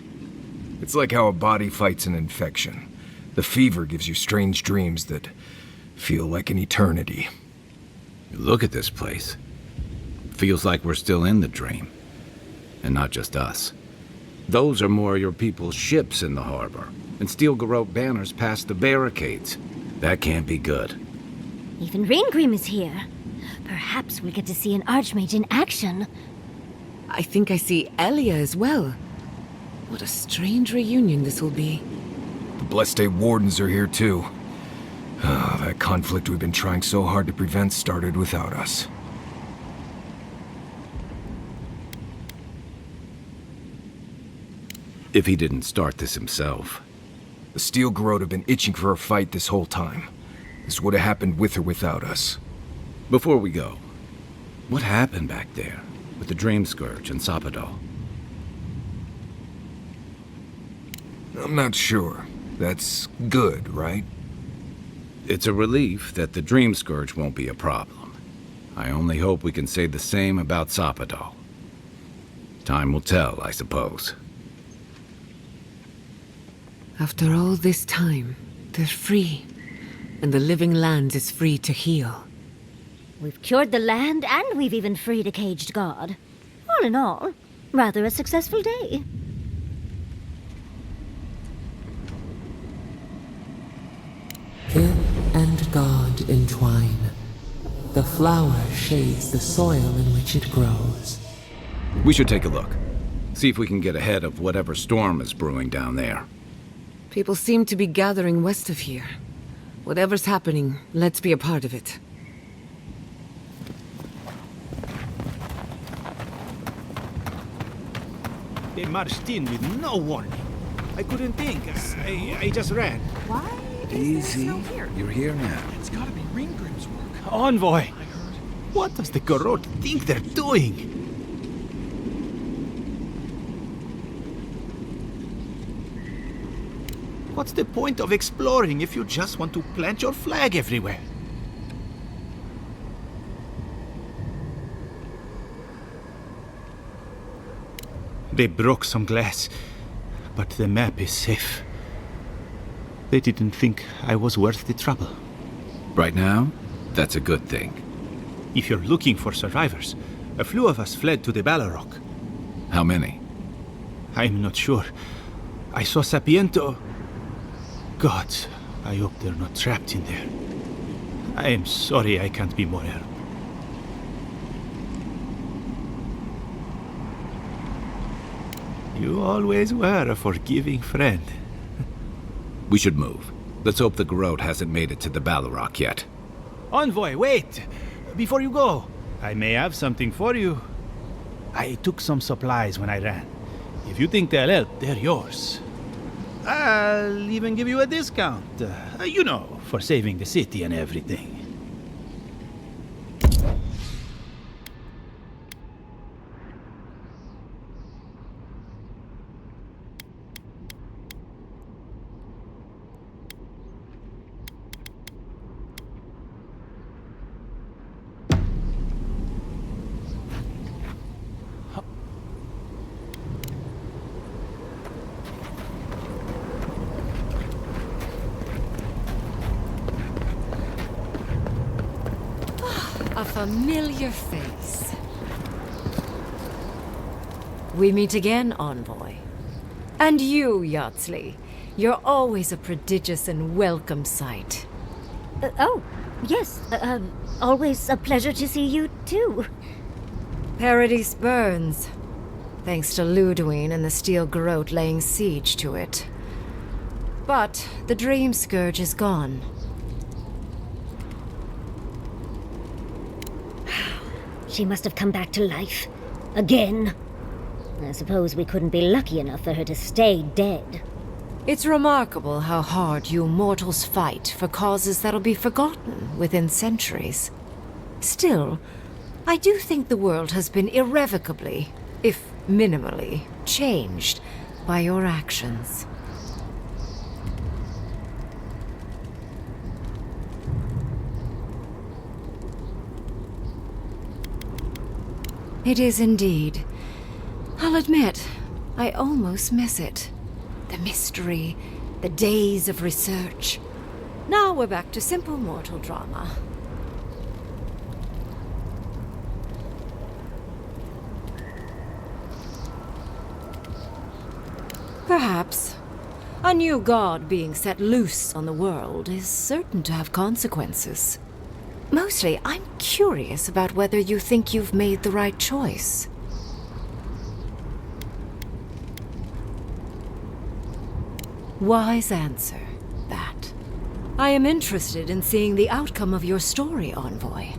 It's like how a body fights an infection. The fever gives you strange dreams that feel like an eternity. Look at this place. Feels like we're still in the dream. And not just us. Those are more your people's ships in the harbor, and steel garrote banners past the barricades. That can't be good. Even Raingrim is here. Perhaps we'll get to see an Archmage in action. I think I see Elia as well. What a strange reunion this will be. The Blessed Wardens are here too. That conflict we've been trying so hard to prevent started without us. If he didn't start this himself. The steel garrote have been itching for a fight this whole time. This would have happened with or without us. Before we go, what happened back there with the Dream Scourge and Sapadal? I'm not sure. That's good, right? It's a relief that the Dream Scourge won't be a problem. I only hope we can say the same about Sapadal. Time will tell, I suppose. After all this time, they're free. And the Living Lands is free to heal. We've cured the land, and we've even freed a caged god. All in all, rather a successful day. Kid and God entwine. The flower shades the soil in which it grows. We should take a look. See if we can get ahead of whatever storm is brewing down there. People seem to be gathering west of here. Whatever's happening, let's be a part of it. They marched in with no warning. I couldn't think. I just ran. Why? Easy. You're here now. It's gotta be Ringgrim's work. Envoy! I heard. What does the Garrote think they're doing? What's the point of exploring if you just want to plant your flag everywhere? They broke some glass, but the map is safe. They didn't think I was worth the trouble. Right now, that's a good thing. If you're looking for survivors, a few of us fled to the Balrog. How many? I'm not sure. I saw Sapiento. God, I hope they're not trapped in there. I am sorry I can't be more help. You always were a forgiving friend. We should move. Let's hope the Garrote hasn't made it to the Balrog yet. Envoy, wait! Before you go, I may have something for you. I took some supplies when I ran. If you think they'll help, they're yours. I'll even give you a discount. You know, for saving the city and everything. A familiar face. We meet again, Envoy. And you, Yardsley. You're always a prodigious and welcome sight. Oh, yes. Always a pleasure to see you, too. Paradise burns. Thanks to Ludwig and the Steel Garrote laying siege to it. But the Dream Scourge is gone. She must have come back to life. Again. I suppose we couldn't be lucky enough for her to stay dead. It's remarkable how hard you mortals fight for causes that'll be forgotten within centuries. Still, I do think the world has been irrevocably, if minimally, changed by your actions. It is indeed. I'll admit, I almost miss it. The mystery, the days of research. Now we're back to simple mortal drama. Perhaps. A new god being set loose on the world is certain to have consequences. Mostly, I'm curious about whether you think you've made the right choice. Wise answer, that. I am interested in seeing the outcome of your story, Envoy.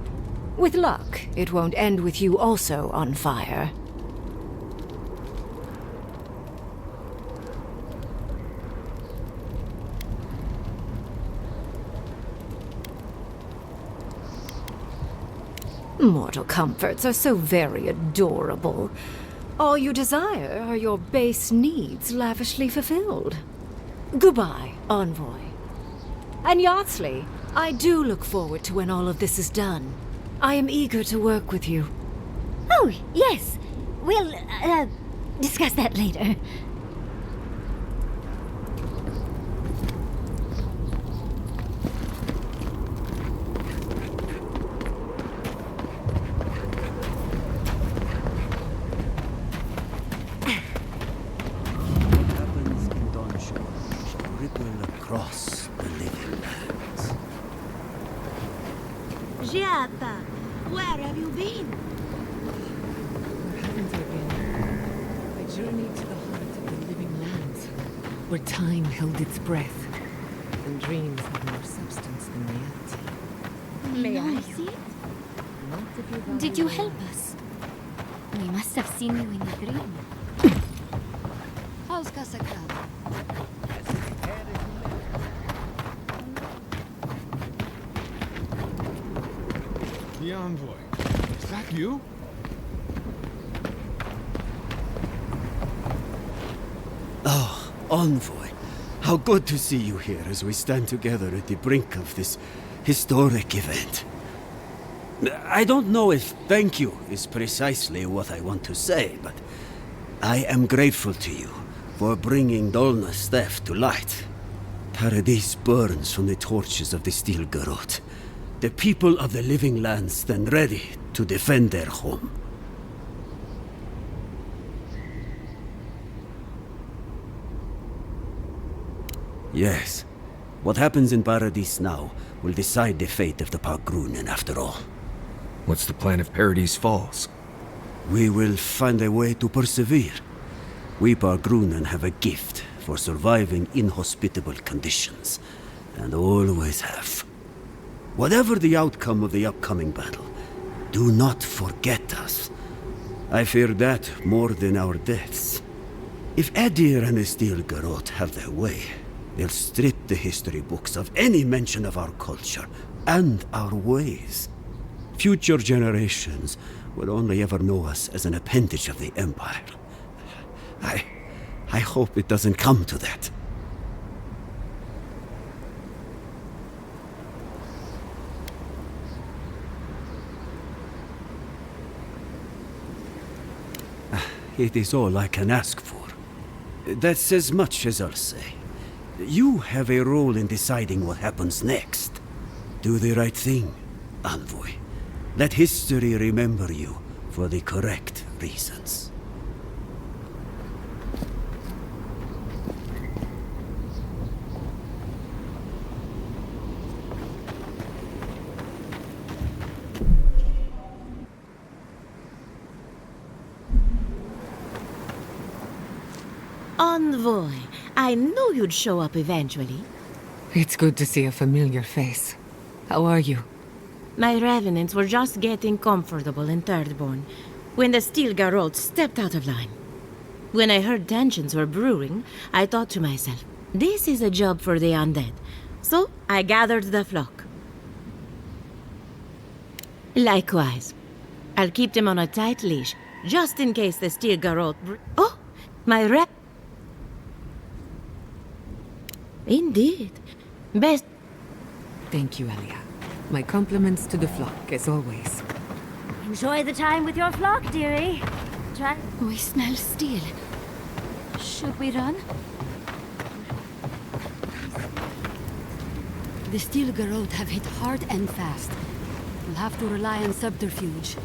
With luck, it won't end with you also on fire. Mortal comforts are so very adorable. All you desire are your base needs lavishly fulfilled. Goodbye, Envoy. And Yardsley, I do look forward to when all of this is done. I am eager to work with you. Oh, yes. We'll, discuss that later. Where have you been? Where haven't I been? I journeyed to the heart of the living lands, where time held its breath, and dreams had more substance than reality. May I see it? Did you help us? We must have seen you in a dream. How's Casacaba? The Envoy. Is that you? Oh, Envoy. How good to see you here as we stand together at the brink of this historic event. I don't know if thank you is precisely what I want to say, but I am grateful to you for bringing Dolna's theft to light. Paradise burns from the torches of the Steel Garrote. The people of the living lands stand ready to defend their home. Yes. What happens in Paradise now will decide the fate of the Pargrunen after all. What's the plan if Paradise falls? We will find a way to persevere. We Pargrunen have a gift for surviving inhospitable conditions, and always have. Whatever the outcome of the upcoming battle, do not forget us. I fear that more than our deaths. If Edir and the Steel Garrote have their way, they'll strip the history books of any mention of our culture and our ways. Future generations will only ever know us as an appendage of the Empire. I hope it doesn't come to that. It is all I can ask for. That's as much as I'll say. You have a role in deciding what happens next. Do the right thing, Envoy. Let history remember you for the correct reasons. Envoy, I knew you'd show up eventually. It's good to see a familiar face. How are you? My revenants were just getting comfortable in Thirdborn when the Steel Garrote stepped out of line. When I heard tensions were brewing, I thought to myself, this is a job for the undead. So I gathered the flock. Likewise, I'll keep them on a tight leash, just in case the Stilgarrote... Oh, my rep... Indeed. Best... Thank you, Elia. My compliments to the flock, as always. Enjoy the time with your flock, dearie. Try... We smell steel. Should we run? The Stilgarrote have hit hard and fast. We'll have to rely on subterfuge.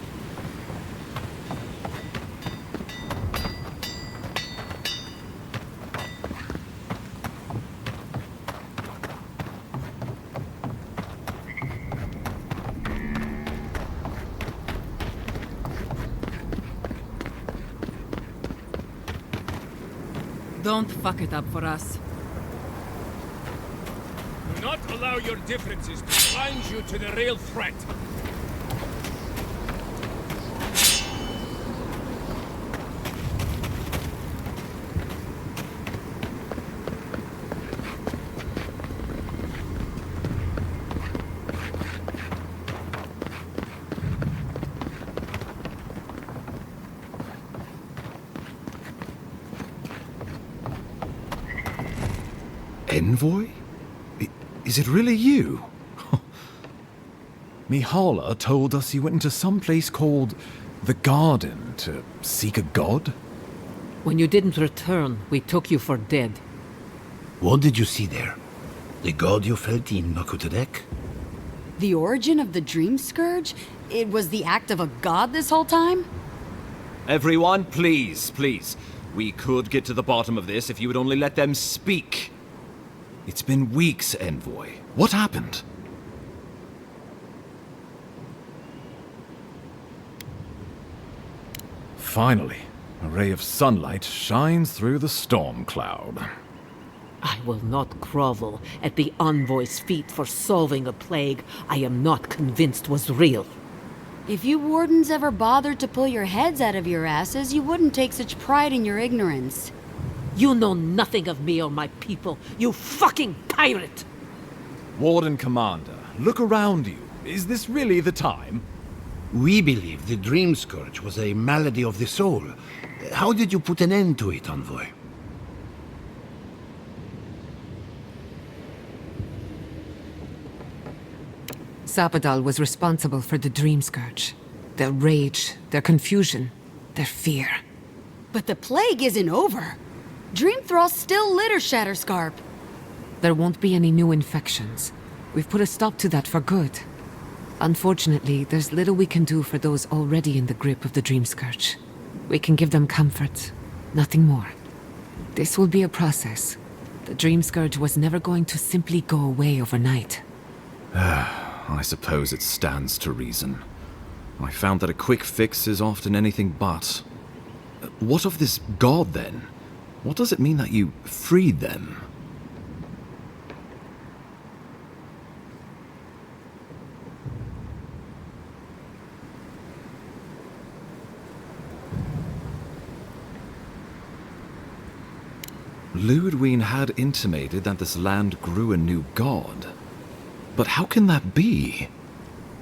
Don't fuck it up for us. Do not allow your differences to blind you to the real threat. Envoy? Is it really you? Mihala told us you went into some place called the Garden to seek a god? When you didn't return, we took you for dead. What did you see there? The god you felt in Nakutadek? The origin of the Dream Scourge? It was the act of a god this whole time? Everyone, please, please. We could get to the bottom of this if you would only let them speak. It's been weeks, Envoy. What happened? Finally, a ray of sunlight shines through the storm cloud. I will not grovel at the Envoy's feet for solving a plague I am not convinced was real. If you wardens ever bothered to pull your heads out of your asses, you wouldn't take such pride in your ignorance. You know nothing of me or my people, you fucking pirate! Warden Commander, look around you. Is this really the time? We believe the Dream Scourge was a malady of the soul. How did you put an end to it, Envoy? Sapadal was responsible for the Dream Scourge. Their rage, their confusion, their fear. But the plague isn't over. Dream Thralls still litter Shatterscarp. There won't be any new infections. We've put a stop to that for good. Unfortunately, there's little we can do for those already in the grip of the Dream Scourge. We can give them comfort, nothing more. This will be a process. The Dream Scourge was never going to simply go away overnight. I suppose it stands to reason. I found that a quick fix is often anything but. What of this god, then? What does it mean that you freed them? Ludwig had intimated that this land grew a new god. But how can that be?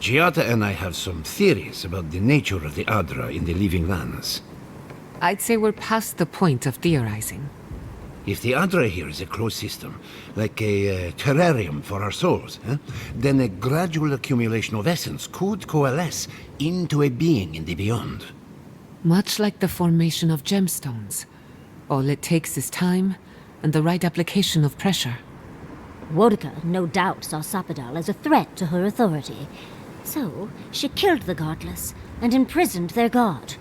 Giata and I have some theories about the nature of the Adra in the Living Lands. I'd say we're past the point of theorizing. If the Adra here is a closed system, like a terrarium for our souls, then a gradual accumulation of essence could coalesce into a being in the beyond. Much like the formation of gemstones. All it takes is time and the right application of pressure. Wodka no doubt saw Sapadal as a threat to her authority. So, she killed the godless and imprisoned their god.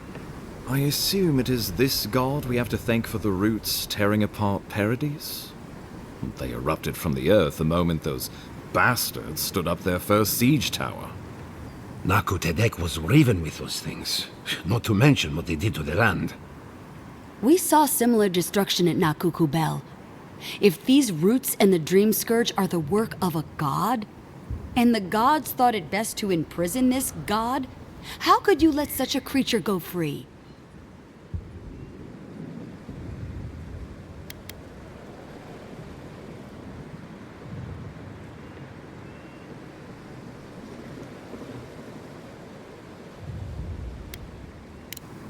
I assume it is this god we have to thank for the roots tearing apart Paradise? They erupted from the earth the moment those bastards stood up their first siege tower. Nakutadek was raven with those things, not to mention what they did to the land. We saw similar destruction at Nakuku Bell. If these roots and the Dream Scourge are the work of a god, and the gods thought it best to imprison this god, how could you let such a creature go free?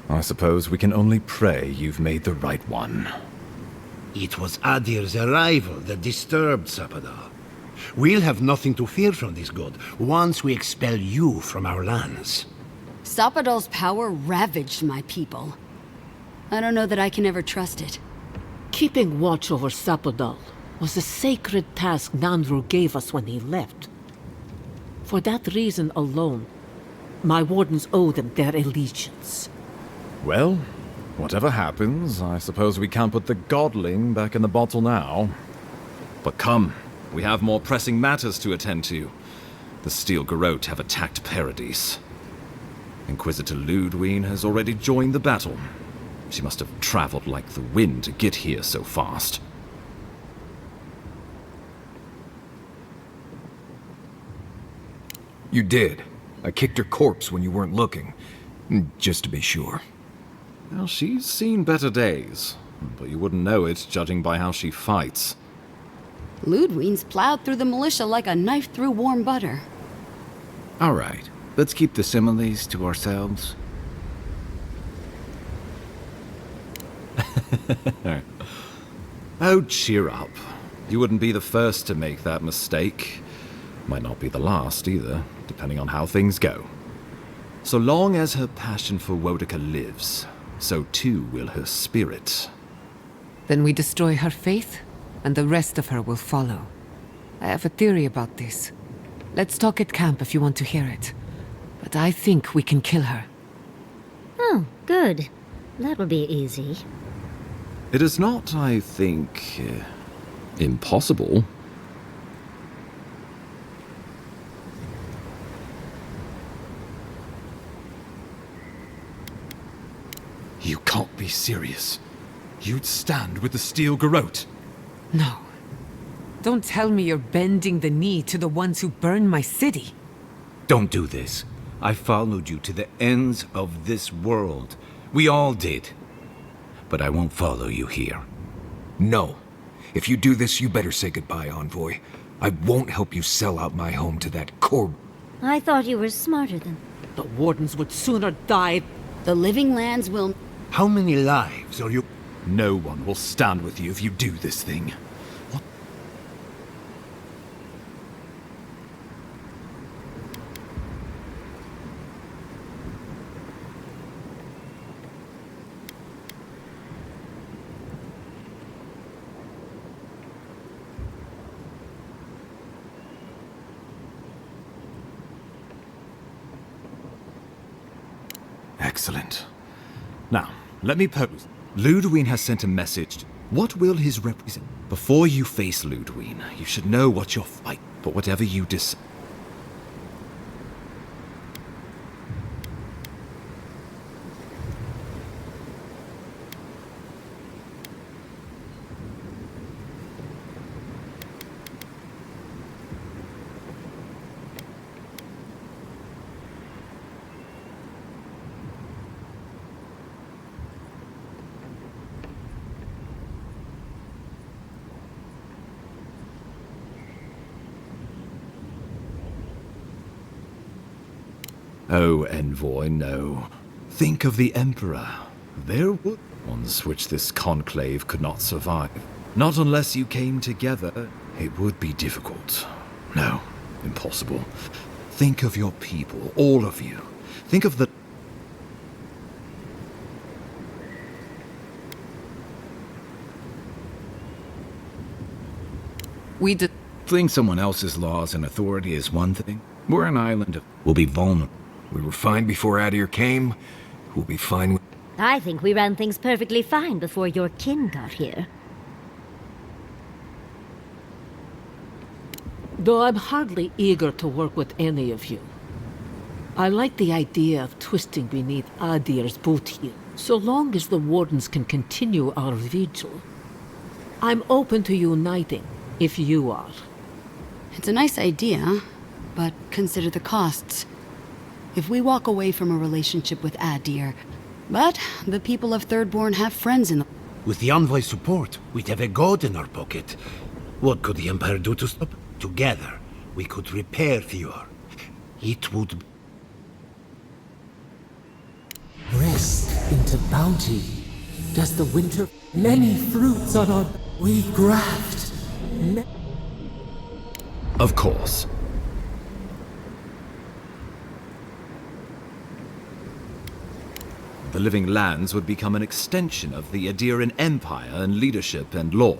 I suppose we can only pray you've made the right one. It was Adir's arrival that disturbed Sapadal. We'll have nothing to fear from this god once we expel you from our lands. Sapadal's power ravaged my people. I don't know that I can ever trust it. Keeping watch over Sapadal was a sacred task Nanru gave us when he left. For that reason alone, my wardens owe them their allegiance. Well, whatever happens, I suppose we can't put the godling back in the bottle now. But come, we have more pressing matters to attend to. The Steel Garrote have attacked Paradise. Inquisitor Ludwig has already joined the battle. She must have traveled like the wind to get here so fast. You did. I kicked her corpse when you weren't looking. Just to be sure. Well, she's seen better days. But you wouldn't know it, judging by how she fights. Ludwig's plowed through the militia like a knife through warm butter. All right, let's keep the similes to ourselves. Oh, cheer up. You wouldn't be the first to make that mistake. Might not be the last either, depending on how things go. So long as her passion for Wodica lives, so too will her spirit. Then we destroy her faith, and the rest of her will follow. I have a theory about this. Let's talk at camp if you want to hear it. But I think we can kill her. Oh, good. That will be easy. It is not, I think, impossible. You can't be serious. You'd stand with the Steel Garrote. No. Don't tell me you're bending the knee to the ones who burned my city. Don't do this. I followed you to the ends of this world. We all did. But I won't follow you here. No. If you do this, you better say goodbye, Envoy. I won't help you sell out my home to that Corb. I thought you were smarter than... The wardens would sooner die. The living lands will... How many lives are you... No one will stand with you if you do this thing. What? Excellent. Now, let me pose. Ludwig has sent a message. What will his represent? Before you face Ludwig, you should know what you're fighting. But whatever you decide... Oh, Envoy, no. Think of the Emperor. There would ones which this conclave could not survive. Not unless you came together. It would be difficult. No, impossible. Think of your people, all of you. Think of the... We think someone else's laws and authority is one thing. We're an island of... We'll be vulnerable. We were fine before Adir came. We'll be fine with... I think we ran things perfectly fine before your kin got here. Though I'm hardly eager to work with any of you. I like the idea of twisting beneath Adir's boot heel, so long as the wardens can continue our vigil. I'm open to uniting, if you are. It's a nice idea, but consider the costs. If we walk away from a relationship with Adir, but the people of Thirdborn have friends in the... With the Envoy's support, we'd have a god in our pocket. What could the Empire do to stop? Together, we could repair Fjord. It would... Rest into bounty. Does the winter many fruits on our we graft? Of course. The Living Lands would become an extension of the Adiran Empire in leadership and law.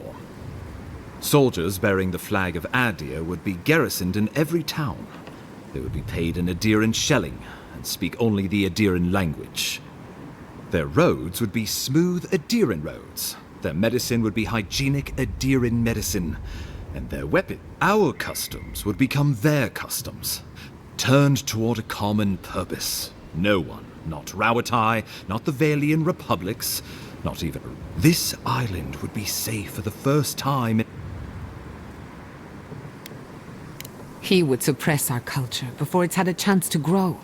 Soldiers bearing the flag of Adir would be garrisoned in every town. They would be paid in Adiran shelling and speak only the Adiran language. Their roads would be smooth Adiran roads. Their medicine would be hygienic Adiran medicine. And their weapon, our customs, would become their customs, turned toward a common purpose. No one, not Rawatai, not the Valian republics, not even... This island would be safe for the first time. He would suppress our culture before it's had a chance to grow.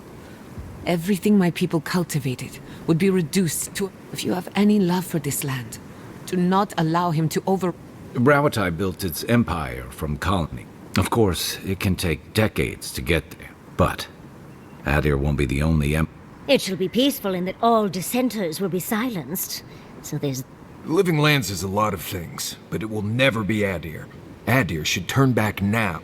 Everything my people cultivated would be reduced to... If you have any love for this land, do not allow him to over... Rawatai built its empire from colony. Of course, it can take decades to get there, but Adir won't be the only It shall be peaceful in that all dissenters will be silenced. So there's... Living Lands is a lot of things, but it will never be Adir. Adir should turn back now.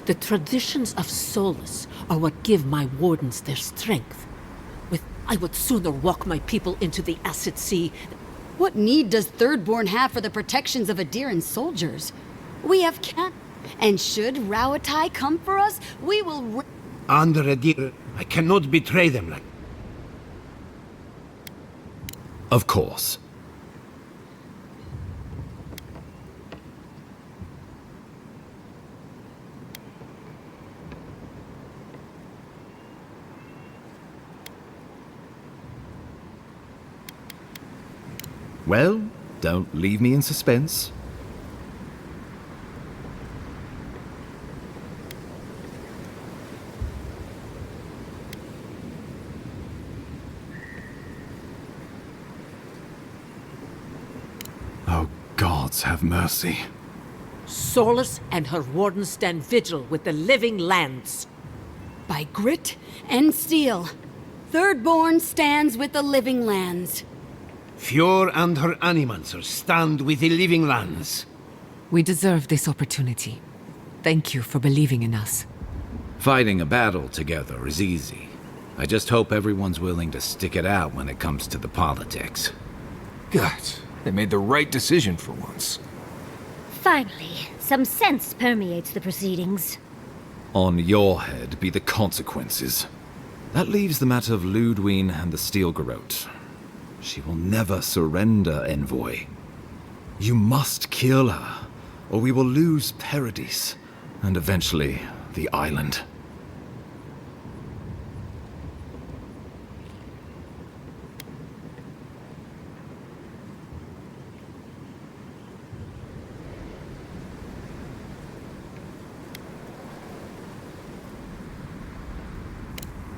The traditions of Solus are what give my wardens their strength. I would sooner walk my people into the acid sea. What need does Thirdborn have for the protections of Adiran soldiers? We have and should Rawatai come for us, we will... Under Adir, I cannot betray them like... Of course. Well, don't leave me in suspense. Oh, gods have mercy. Solus and her wardens stand vigil with the Living Lands. By grit and steel, Thirdborn stands with the Living Lands. Fjord and her animancers stand with the Living Lands. We deserve this opportunity. Thank you for believing in us. Fighting a battle together is easy. I just hope everyone's willing to stick it out when it comes to the politics. God, they made the right decision for once. Finally, some sense permeates the proceedings. On your head be the consequences. That leaves the matter of Ludwine and the Steel Garrote. She will never surrender, Envoy. You must kill her, or we will lose Paradis, and eventually the island.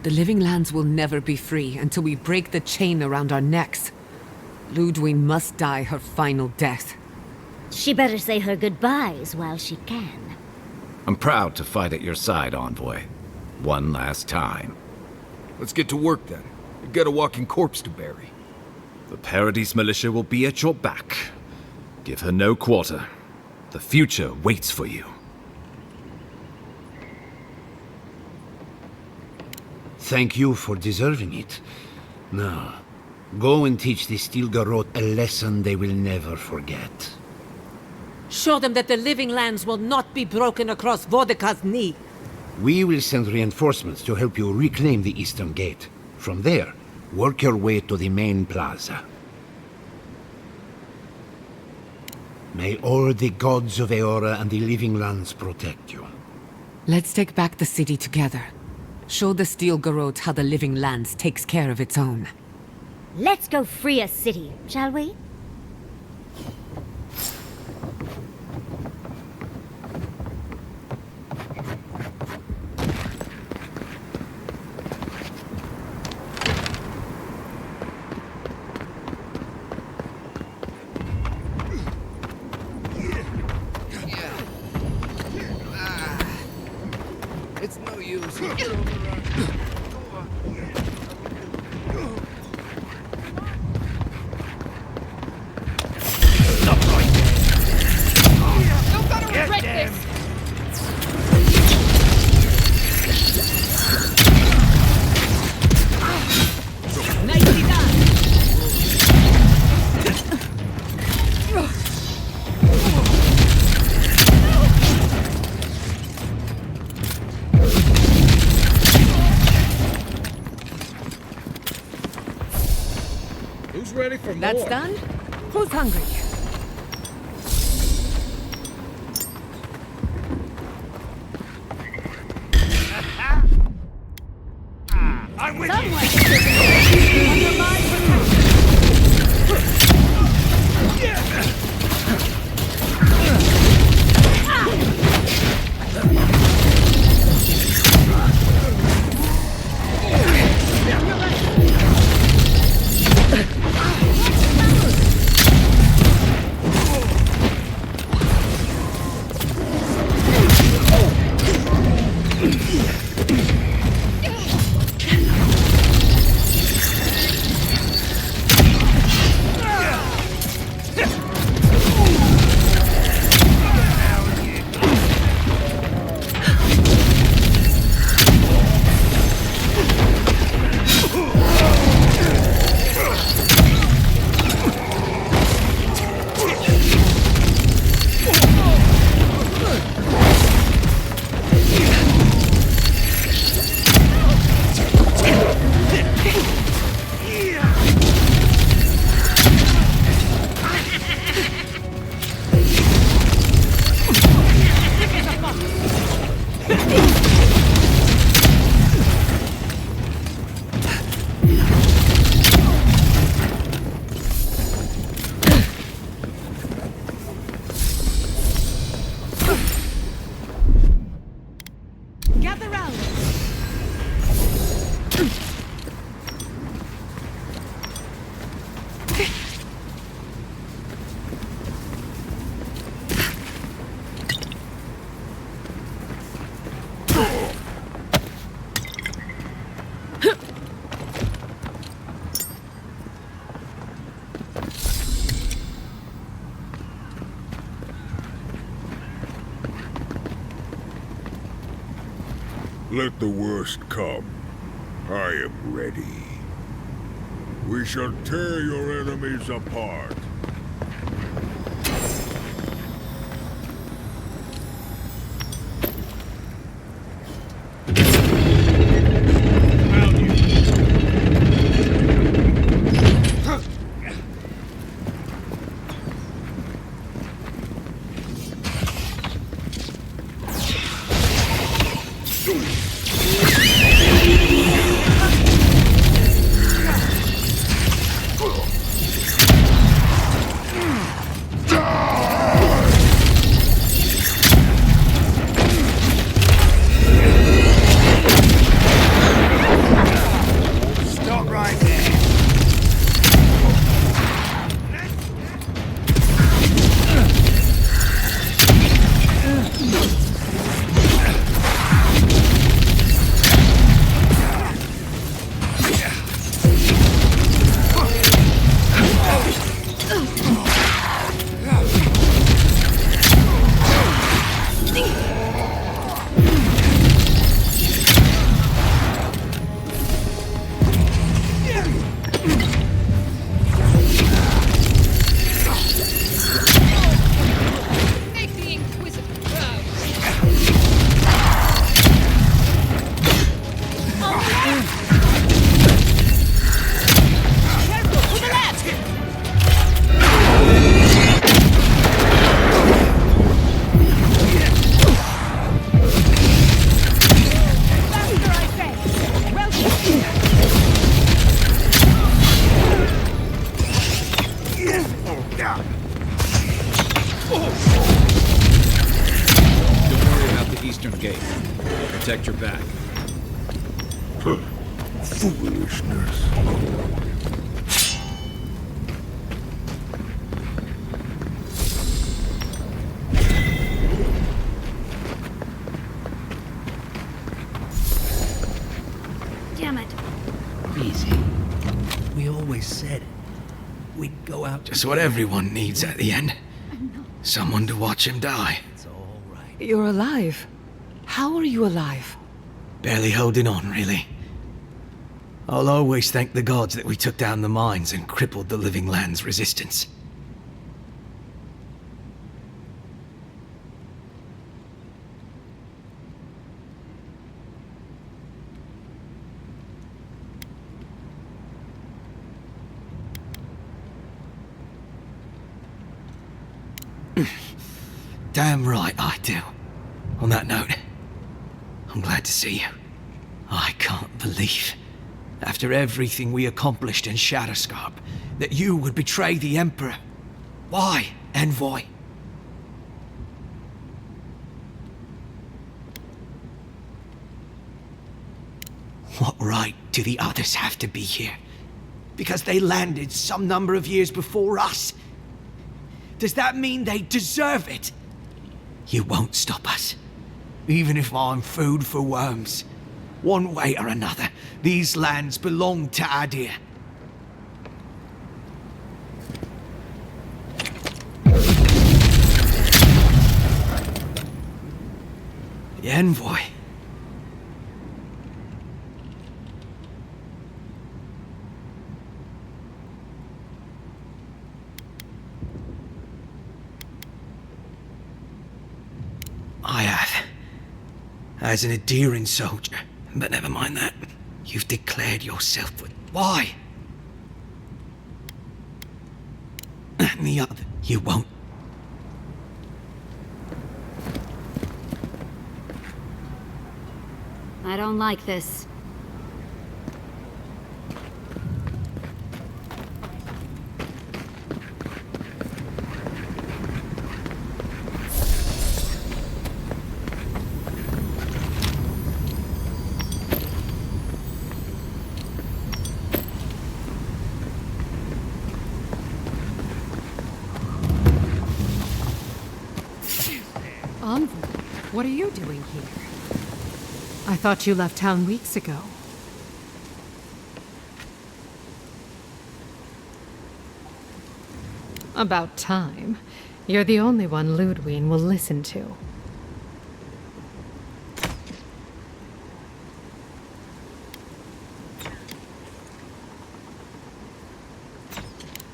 The Living Lands will never be free until we break the chain around our necks. Ludwine must die her final death. She better say her goodbyes while she can. I'm proud to fight at your side, Envoy. One last time. Let's get to work then. We've got a walking corpse to bury. The Paradis militia will be at your back. Give her no quarter. The future waits for you. Thank you for deserving it. Now, go and teach the Steel Garrote a lesson they will never forget. Show them that the Living Lands will not be broken across Vodka's knee. We will send reinforcements to help you reclaim the Eastern Gate. From there, work your way to the main plaza. May all the gods of Eora and the Living Lands protect you. Let's take back the city together. Show the Steel Garrote how the Living Lands takes care of its own. Let's go free a city, shall we? It's no use. You're gonna regret this! Nicely done! Who's ready for more? That's done? Who's hungry? I'm with Someone you! under my Gather round! Let the worst come. I am ready. We shall tear your enemies apart. Protect your back. Foolishness. said we'd go out. Just what everyone needs at the end. Someone to watch him die. You're alive. How are you alive? Barely holding on, really. I'll always thank the gods that we took down the mines and crippled the living land's resistance. Damn right I do. On that note, I'm glad to see you. I can't believe, after everything we accomplished in Shatterscarp, that you would betray the Emperor. Why, Envoy? What right do the others have to be here? Because they landed some number of years before us? Does that mean they deserve it? You won't stop us, even if I'm food for worms. One way or another, these lands belong to Adir. The Envoy. I have. As an endearing soldier. But never mind that. You've declared yourself with... Why? And the other... You won't. I don't like this. What are you doing here? I thought you left town weeks ago. About time. You're the only one Ludwig will listen to.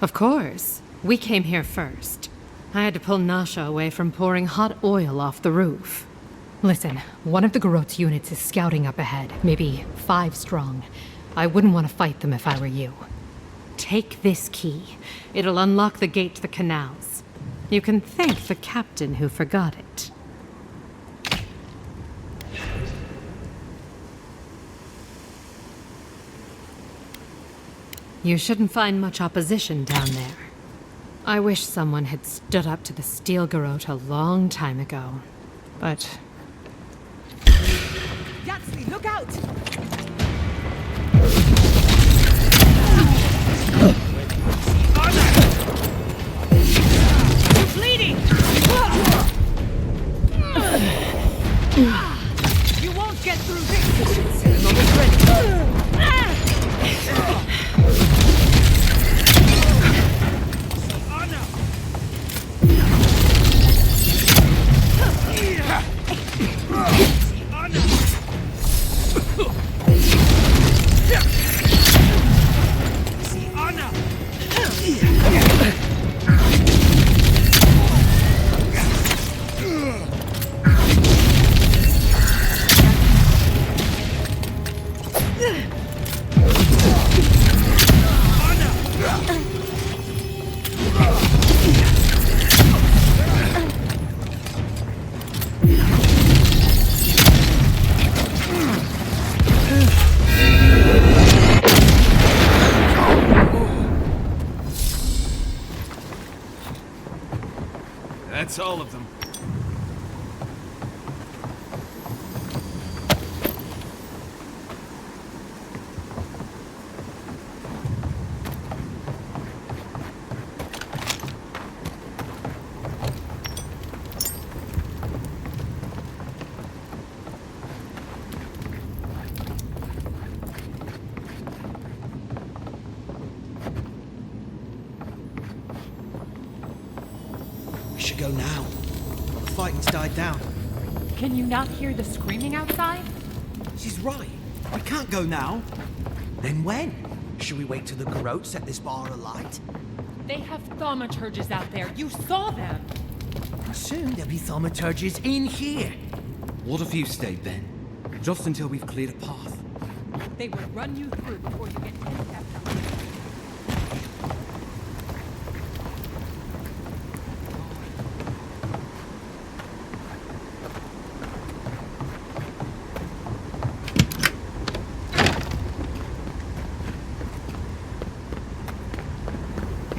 Of course. We came here first. I had to pull Nasha away from pouring hot oil off the roof. Listen, one of the Garot's units is scouting up ahead, maybe 5 strong. I wouldn't want to fight them if I were you. Take this key. It'll unlock the gate to the canals. You can thank the captain who forgot it. You shouldn't find much opposition down there. I wish someone had stood up to the Steel Garot a long time ago, but... Yatsli, look out! You're bleeding! You won't get through this! That's all of them. should go now. The fighting's died down. Can you not hear the screaming outside? She's right. We can't go now. Then when? Should we wait till the garrote set this bar alight? They have thaumaturges out there. You saw them. Soon there'll be thaumaturges in here. What if you stayed then? Just until we've cleared a path. They would run you through before you get handicapped out there.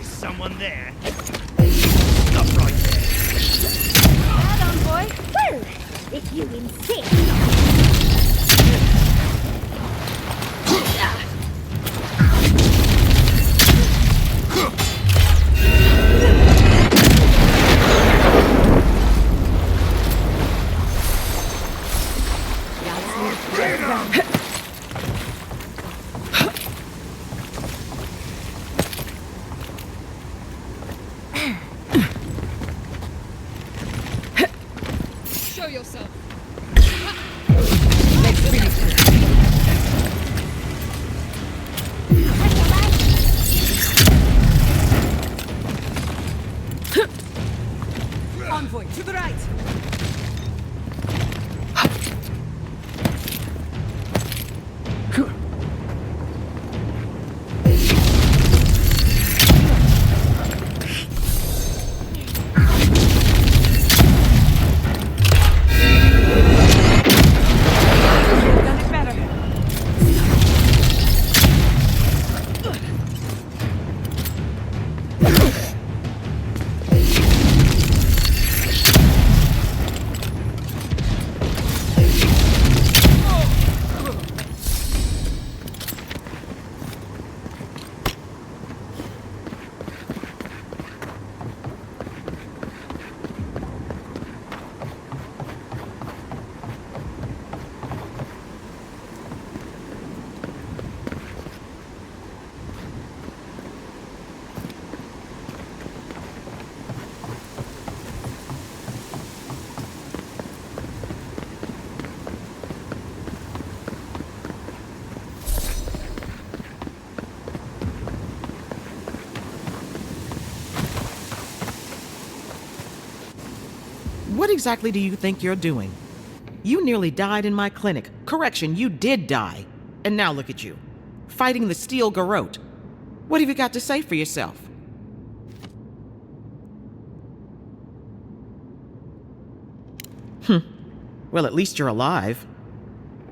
Someone there. Stop right there. Add on, boy. Well, if you insist. Show yourself. Envoy, to the right. What exactly do you think you're doing? You nearly died in my clinic. Correction, you did die. And now look at you, fighting the steel garrote. What have you got to say for yourself? Well, at least you're alive.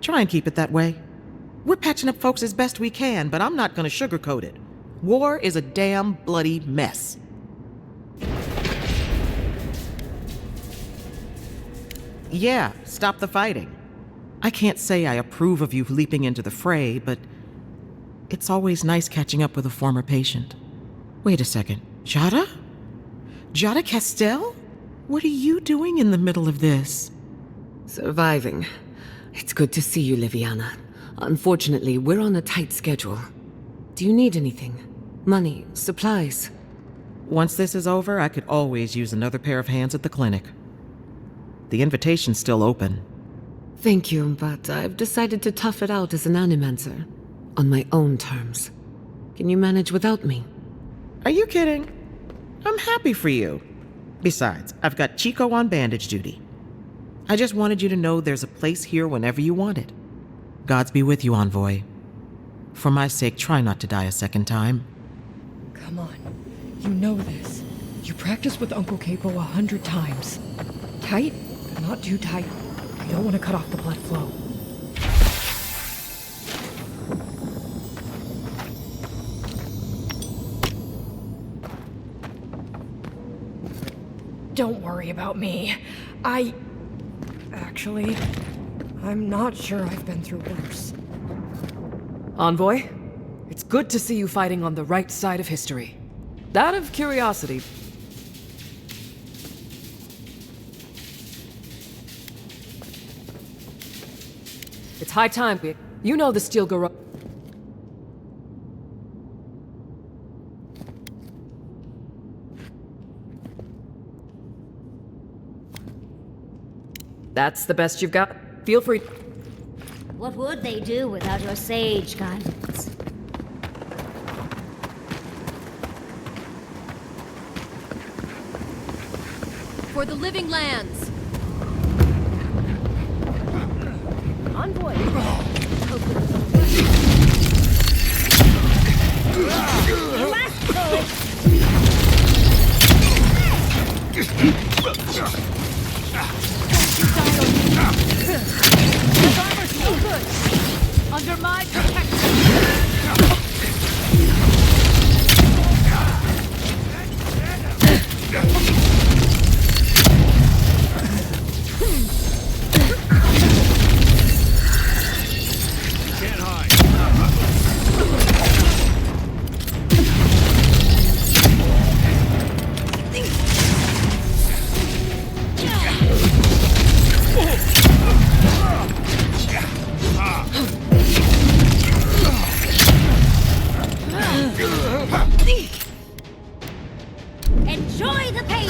Try and keep it that way. We're patching up folks as best we can, but I'm not gonna sugarcoat it. War is a damn bloody mess. Yeah, stop the fighting. I can't say I approve of you leaping into the fray, but it's always nice catching up with a former patient. Wait a second. Jada? Jada Castell? What are you doing in the middle of this? Surviving. It's good to see you, Liviana. Unfortunately, we're on a tight schedule. Do you need anything? Money? Supplies? Once this is over, I could always use another pair of hands at the clinic. The invitation's still open. Thank you, but I've decided to tough it out as an animancer. On my own terms. Can you manage without me? Are you kidding? I'm happy for you. Besides, I've got Chico on bandage duty. I just wanted you to know there's a place here whenever you want it. Gods be with you, Envoy. For my sake, try not to die a second time. Come on. You know this. You practiced with Uncle Capo 100 times. Tight, but not too tight. I don't want to cut off the blood flow. Don't worry about me. Actually, I'm not sure I've been through worse. Envoy, it's good to see you fighting on the right side of history. Out of curiosity, it's high time you know the steel garrote. That's the best you've got? Feel free. What would they do without your sage guidance? For the living lands. Envoy. His armor's no good. Under my protection. Enjoy the pain!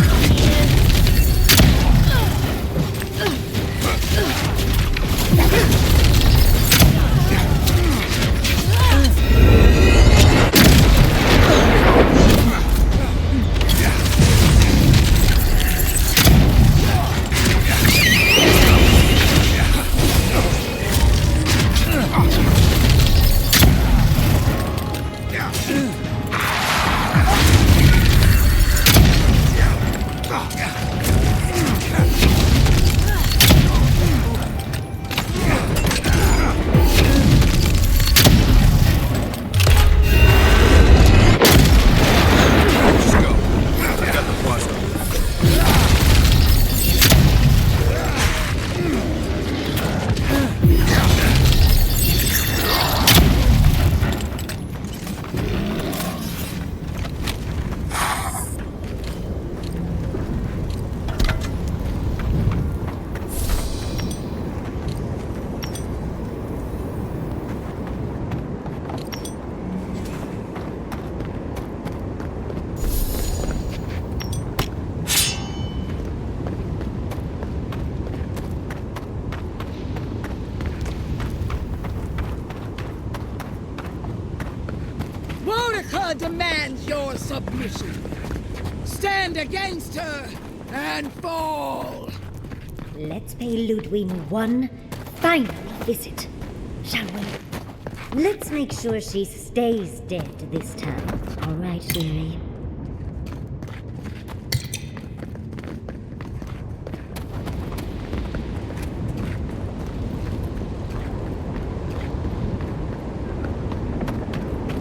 Wodeca demands your submission. Stand against her and fall. Let's pay Ludwig one final visit, shall we? Let's make sure she stays dead this time. All right, dearie?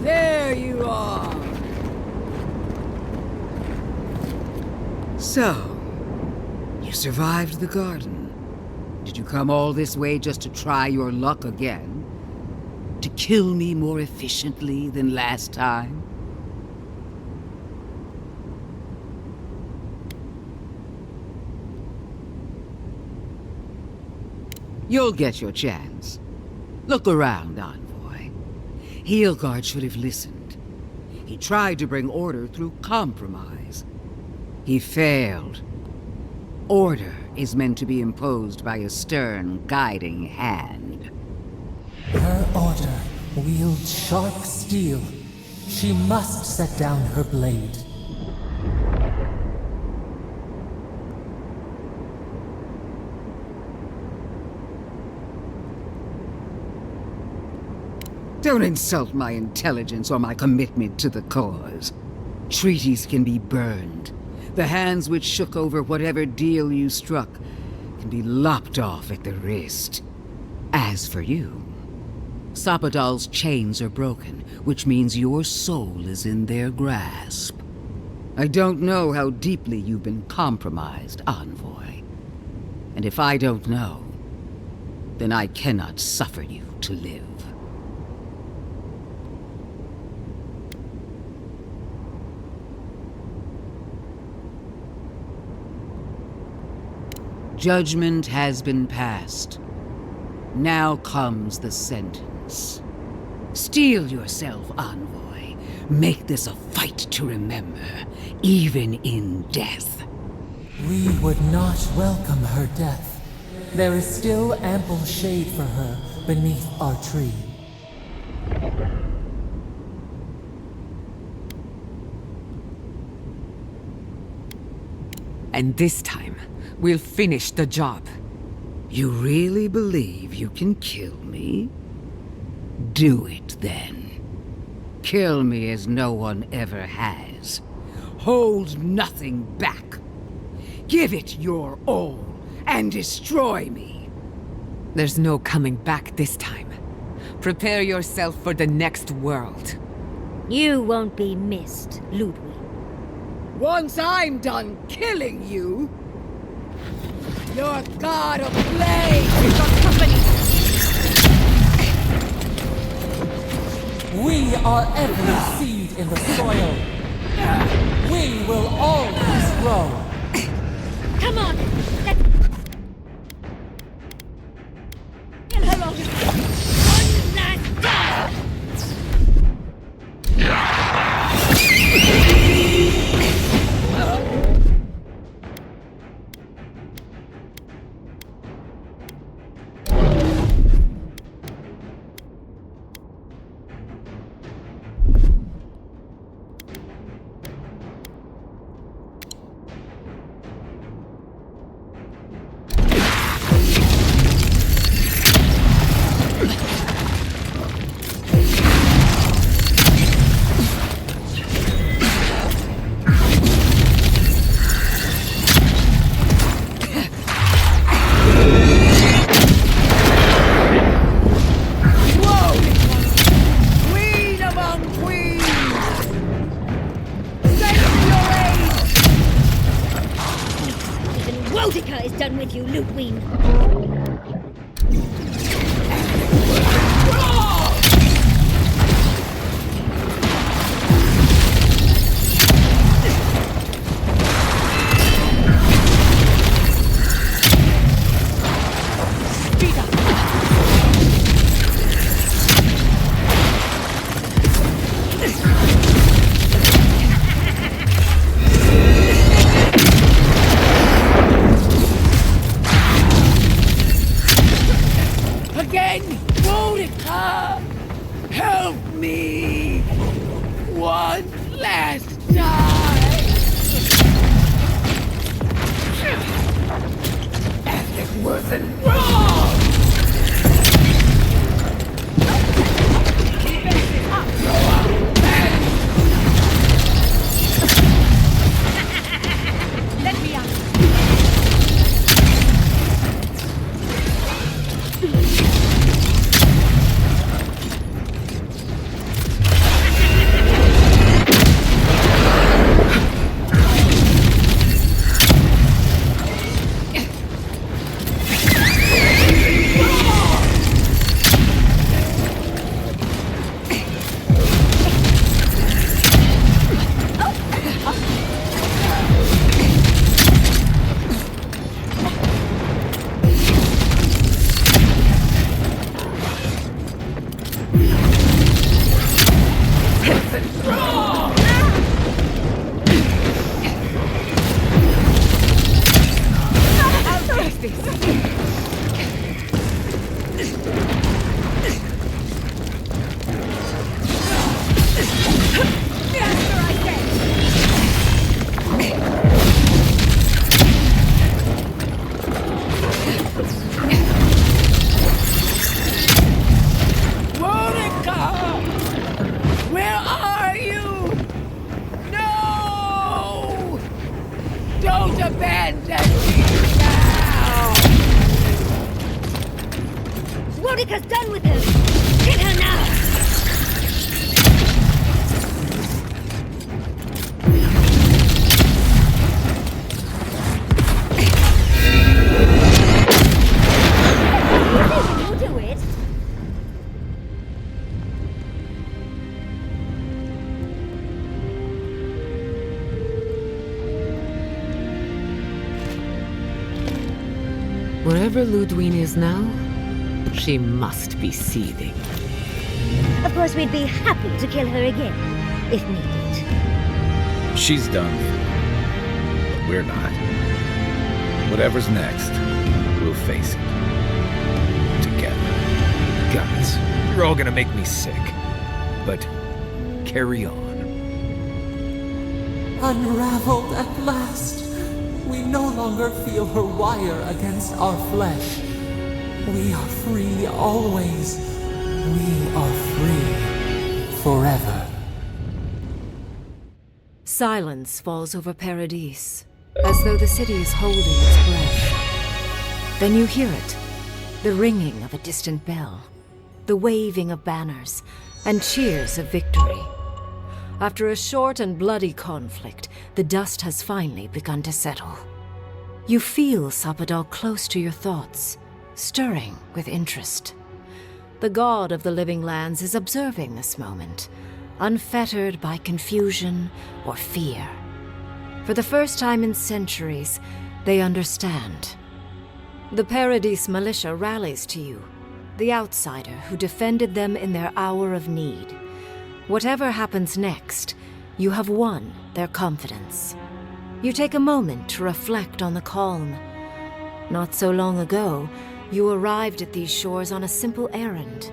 There you are. So, you survived the garden. Did you come all this way just to try your luck again? To kill me more efficiently than last time? You'll get your chance. Look around, Envoy. Heelguard should have listened. He tried to bring order through compromise. He failed. Order is meant to be imposed by a stern, guiding hand. Her order wields sharp steel. She must set down her blade. Don't insult my intelligence or my commitment to the cause. Treaties can be burned. The hands which shook over whatever deal you struck can be lopped off at the wrist. As for you, Sapadal's chains are broken, which means your soul is in their grasp. I don't know how deeply you've been compromised, Envoy. And if I don't know, then I cannot suffer you to live. Judgment has been passed. Now comes the sentence. Steel yourself, Envoy. Make this a fight to remember, even in death. We would not welcome her death. there is still ample shade for her beneath our tree. And this time, we'll finish the job. You really believe you can kill me? Do it then. Kill me as no one ever has. Hold nothing back. Give it your all and destroy me. There's no coming back this time. Prepare yourself for the next world. You won't be missed, Ludwig. Once I'm done killing you, your god of plague is your company. We are every seed in the soil. We will always grow. Come on, let's kill her off. One last time. Is done with you, Ludwig. Help me! One last time! And it wasn't wrong! Let me out. Monica's done with her! Get her now! You'll do it! Wherever Ludwig is now, she must be seething. Of course, we'd be happy to kill her again, if needed. She's done. But we're not. Whatever's next, We'll face it. Together. Guys, you're all gonna make me sick. But carry on. Unraveled at last. We no longer feel her wire against our flesh. We are free always. We are free forever. Silence falls over Paradise, as though the city is holding its breath. Then you hear it, the ringing of a distant bell, the waving of banners, and cheers of victory. After a short and bloody conflict, the dust has finally begun to settle. You feel Sapadal close to your thoughts, stirring with interest. The god of the living lands is observing this moment, unfettered by confusion or fear. For the first time in centuries, they understand. The Paradise militia rallies to you, the outsider who defended them in their hour of need. Whatever happens next, you have won their confidence. You take a moment to reflect on the calm. Not so long ago, you arrived at these shores on a simple errand,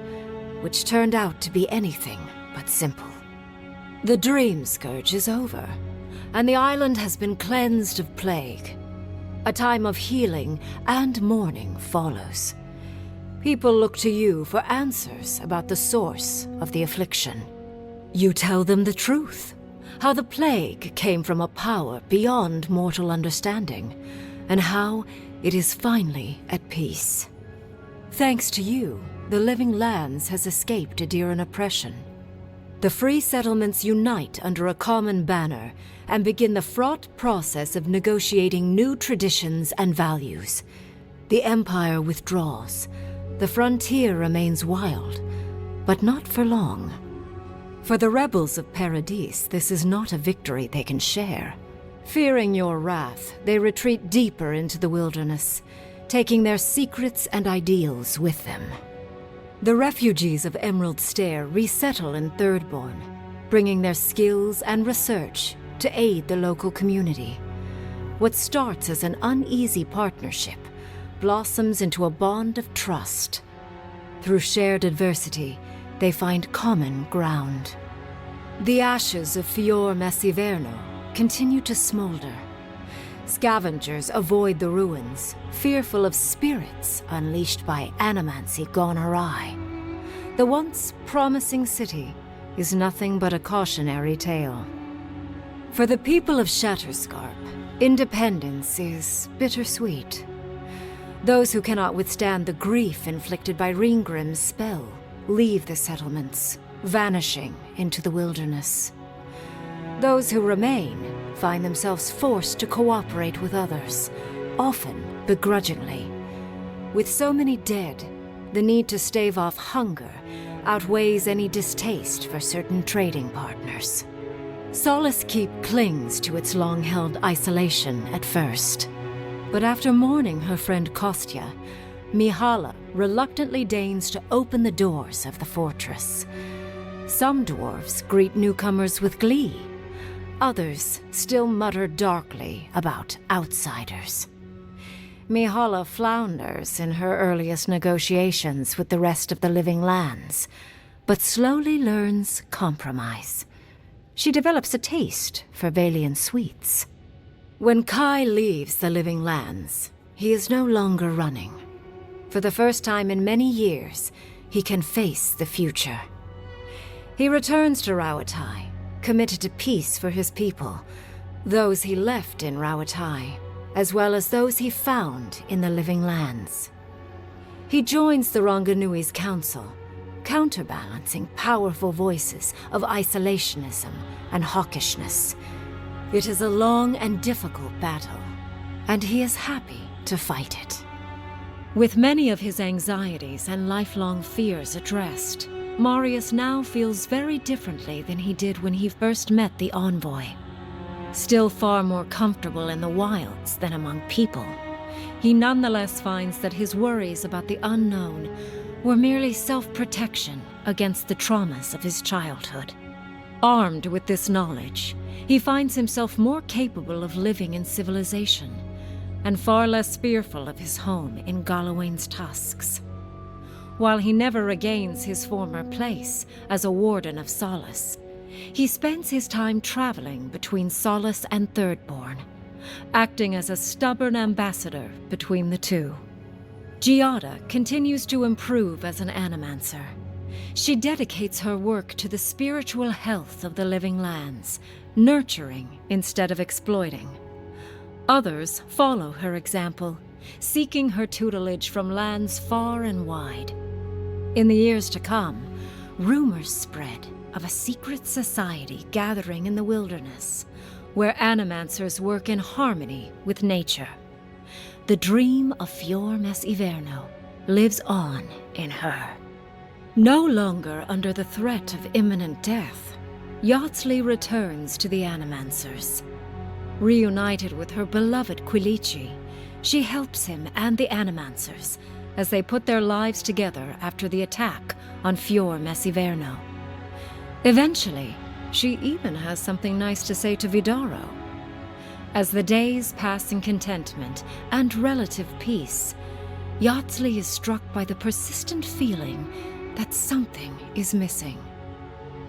which turned out to be anything but simple. The dream scourge is over, and the island has been cleansed of plague. A time of healing and mourning follows. People look to you for answers about the source of the affliction. You tell them the truth, how the plague came from a power beyond mortal understanding, and how it is finally at peace. Thanks to you, the living lands has escaped Adiran oppression. The free settlements unite under a common banner and begin the fraught process of negotiating new traditions and values. The Empire withdraws. The frontier remains wild, but not for long. For the rebels of Paradise, this is not a victory they can share. Fearing your wrath, they retreat deeper into the wilderness, taking their secrets and ideals with them. The refugees of Emerald Stair resettle in Thirdborn, bringing their skills and research to aid the local community. What starts as an uneasy partnership blossoms into a bond of trust. Through shared adversity, they find common ground. The ashes of Fior Messiverno continue to smolder. Scavengers avoid the ruins, fearful of spirits unleashed by animancy gone awry. The once promising city is nothing but a cautionary tale. For the people of Shatterscarp, independence is bittersweet. Those who cannot withstand the grief inflicted by Ringgrim's spell leave the settlements, vanishing into the wilderness. Those who remain find themselves forced to cooperate with others, often begrudgingly. With so many dead, the need to stave off hunger outweighs any distaste for certain trading partners. Solace Keep clings to its long-held isolation at first. But after mourning her friend Kostya, Mihala reluctantly deigns to open the doors of the fortress. Some dwarves greet newcomers with glee. Others still mutter darkly about outsiders. Mihala flounders in her earliest negotiations with the rest of the living lands, but slowly learns compromise. She develops a taste for Valian sweets. When Kai leaves the living lands, he is no longer running. For the first time in many years, he can face the future. He returns to Rauatai, committed to peace for his people, those he left in Rauatai, as well as those he found in the living lands. He joins the Ranganui's council, counterbalancing powerful voices of isolationism and hawkishness. It is a long and difficult battle, and he is happy to fight it. With many of his anxieties and lifelong fears addressed, Marius now feels very differently than he did when he first met the envoy. Still far more comfortable in the wilds than among people, he nonetheless finds that his worries about the unknown were merely self-protection against the traumas of his childhood. Armed with this knowledge, he finds himself more capable of living in civilization, and far less fearful of his home in Galawain's tusks. While he never regains his former place as a Warden of Solace, he spends his time traveling between Solace and Thirdborn, acting as a stubborn ambassador between the two. Giada continues to improve as an animancer. She dedicates her work to the spiritual health of the living lands, nurturing instead of exploiting. Others follow her example, seeking her tutelage from lands far and wide. In the years to come, rumors spread of a secret society gathering in the wilderness, where animancers work in harmony with nature. The dream of Fior-Mes Iverno lives on in her. No longer under the threat of imminent death, Yardsley returns to the Animancers. Reunited with her beloved Quilici, she helps him and the Animancers as they put their lives together after the attack on Fior-Mes Iverno. Eventually, she even has something nice to say to Vidaro. As the days pass in contentment and relative peace, Yardsley is struck by the persistent feeling that something is missing.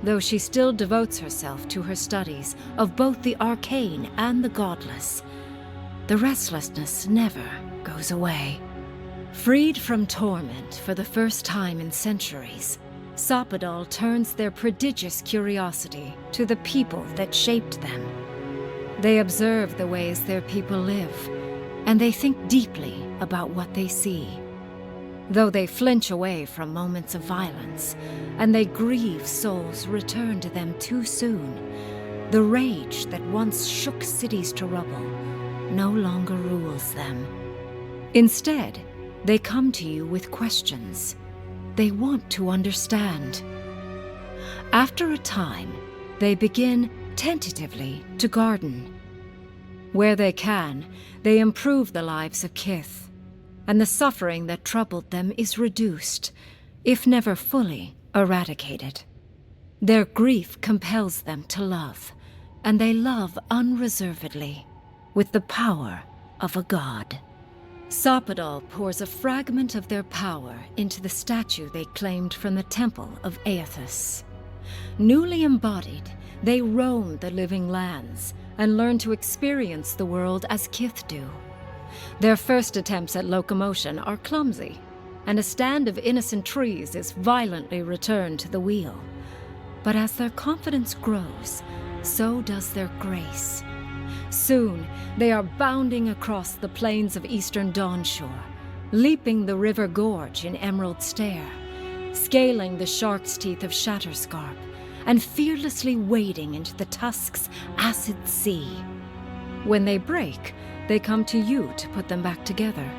Though she still devotes herself to her studies of both the arcane and the godless, the restlessness never goes away. Freed from torment for the first time in centuries, Sopadal turns their prodigious curiosity to the people that shaped them. They observe the ways their people live, and they think deeply about what they see. Though they flinch away from moments of violence, and they grieve souls returned to them too soon, the rage that once shook cities to rubble no longer rules them. Instead, they come to you with questions. They want to understand. After a time, they begin tentatively to garden. Where they can, they improve the lives of Kith, and the suffering that troubled them is reduced, if never fully eradicated. Their grief compels them to love, and they love unreservedly, with the power of a god. Sopadal pours a fragment of their power into the statue they claimed from the temple of Aethys. Newly embodied, they roam the living lands and learn to experience the world as Kith do. Their first attempts at locomotion are clumsy, and a stand of innocent trees is violently returned to the wheel. But as their confidence grows, so does their grace. Soon, they are bounding across the plains of eastern Dawnshore, leaping the river gorge in Emerald Stair, scaling the shark's teeth of Shatterscarp, and fearlessly wading into the Tusk's acid sea. When they break, they come to you to put them back together,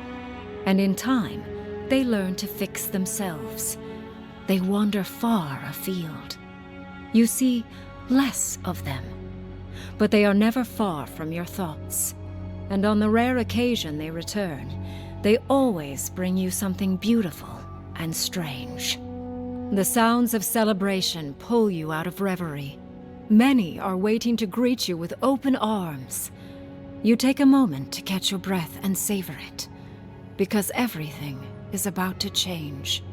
and in time, they learn to fix themselves. They wander far afield. You see less of them, but they are never far from your thoughts, and on the rare occasion they return, they always bring you something beautiful and strange. The sounds of celebration pull you out of reverie. Many are waiting to greet you with open arms. You take a moment to catch your breath and savor it, because everything is about to change.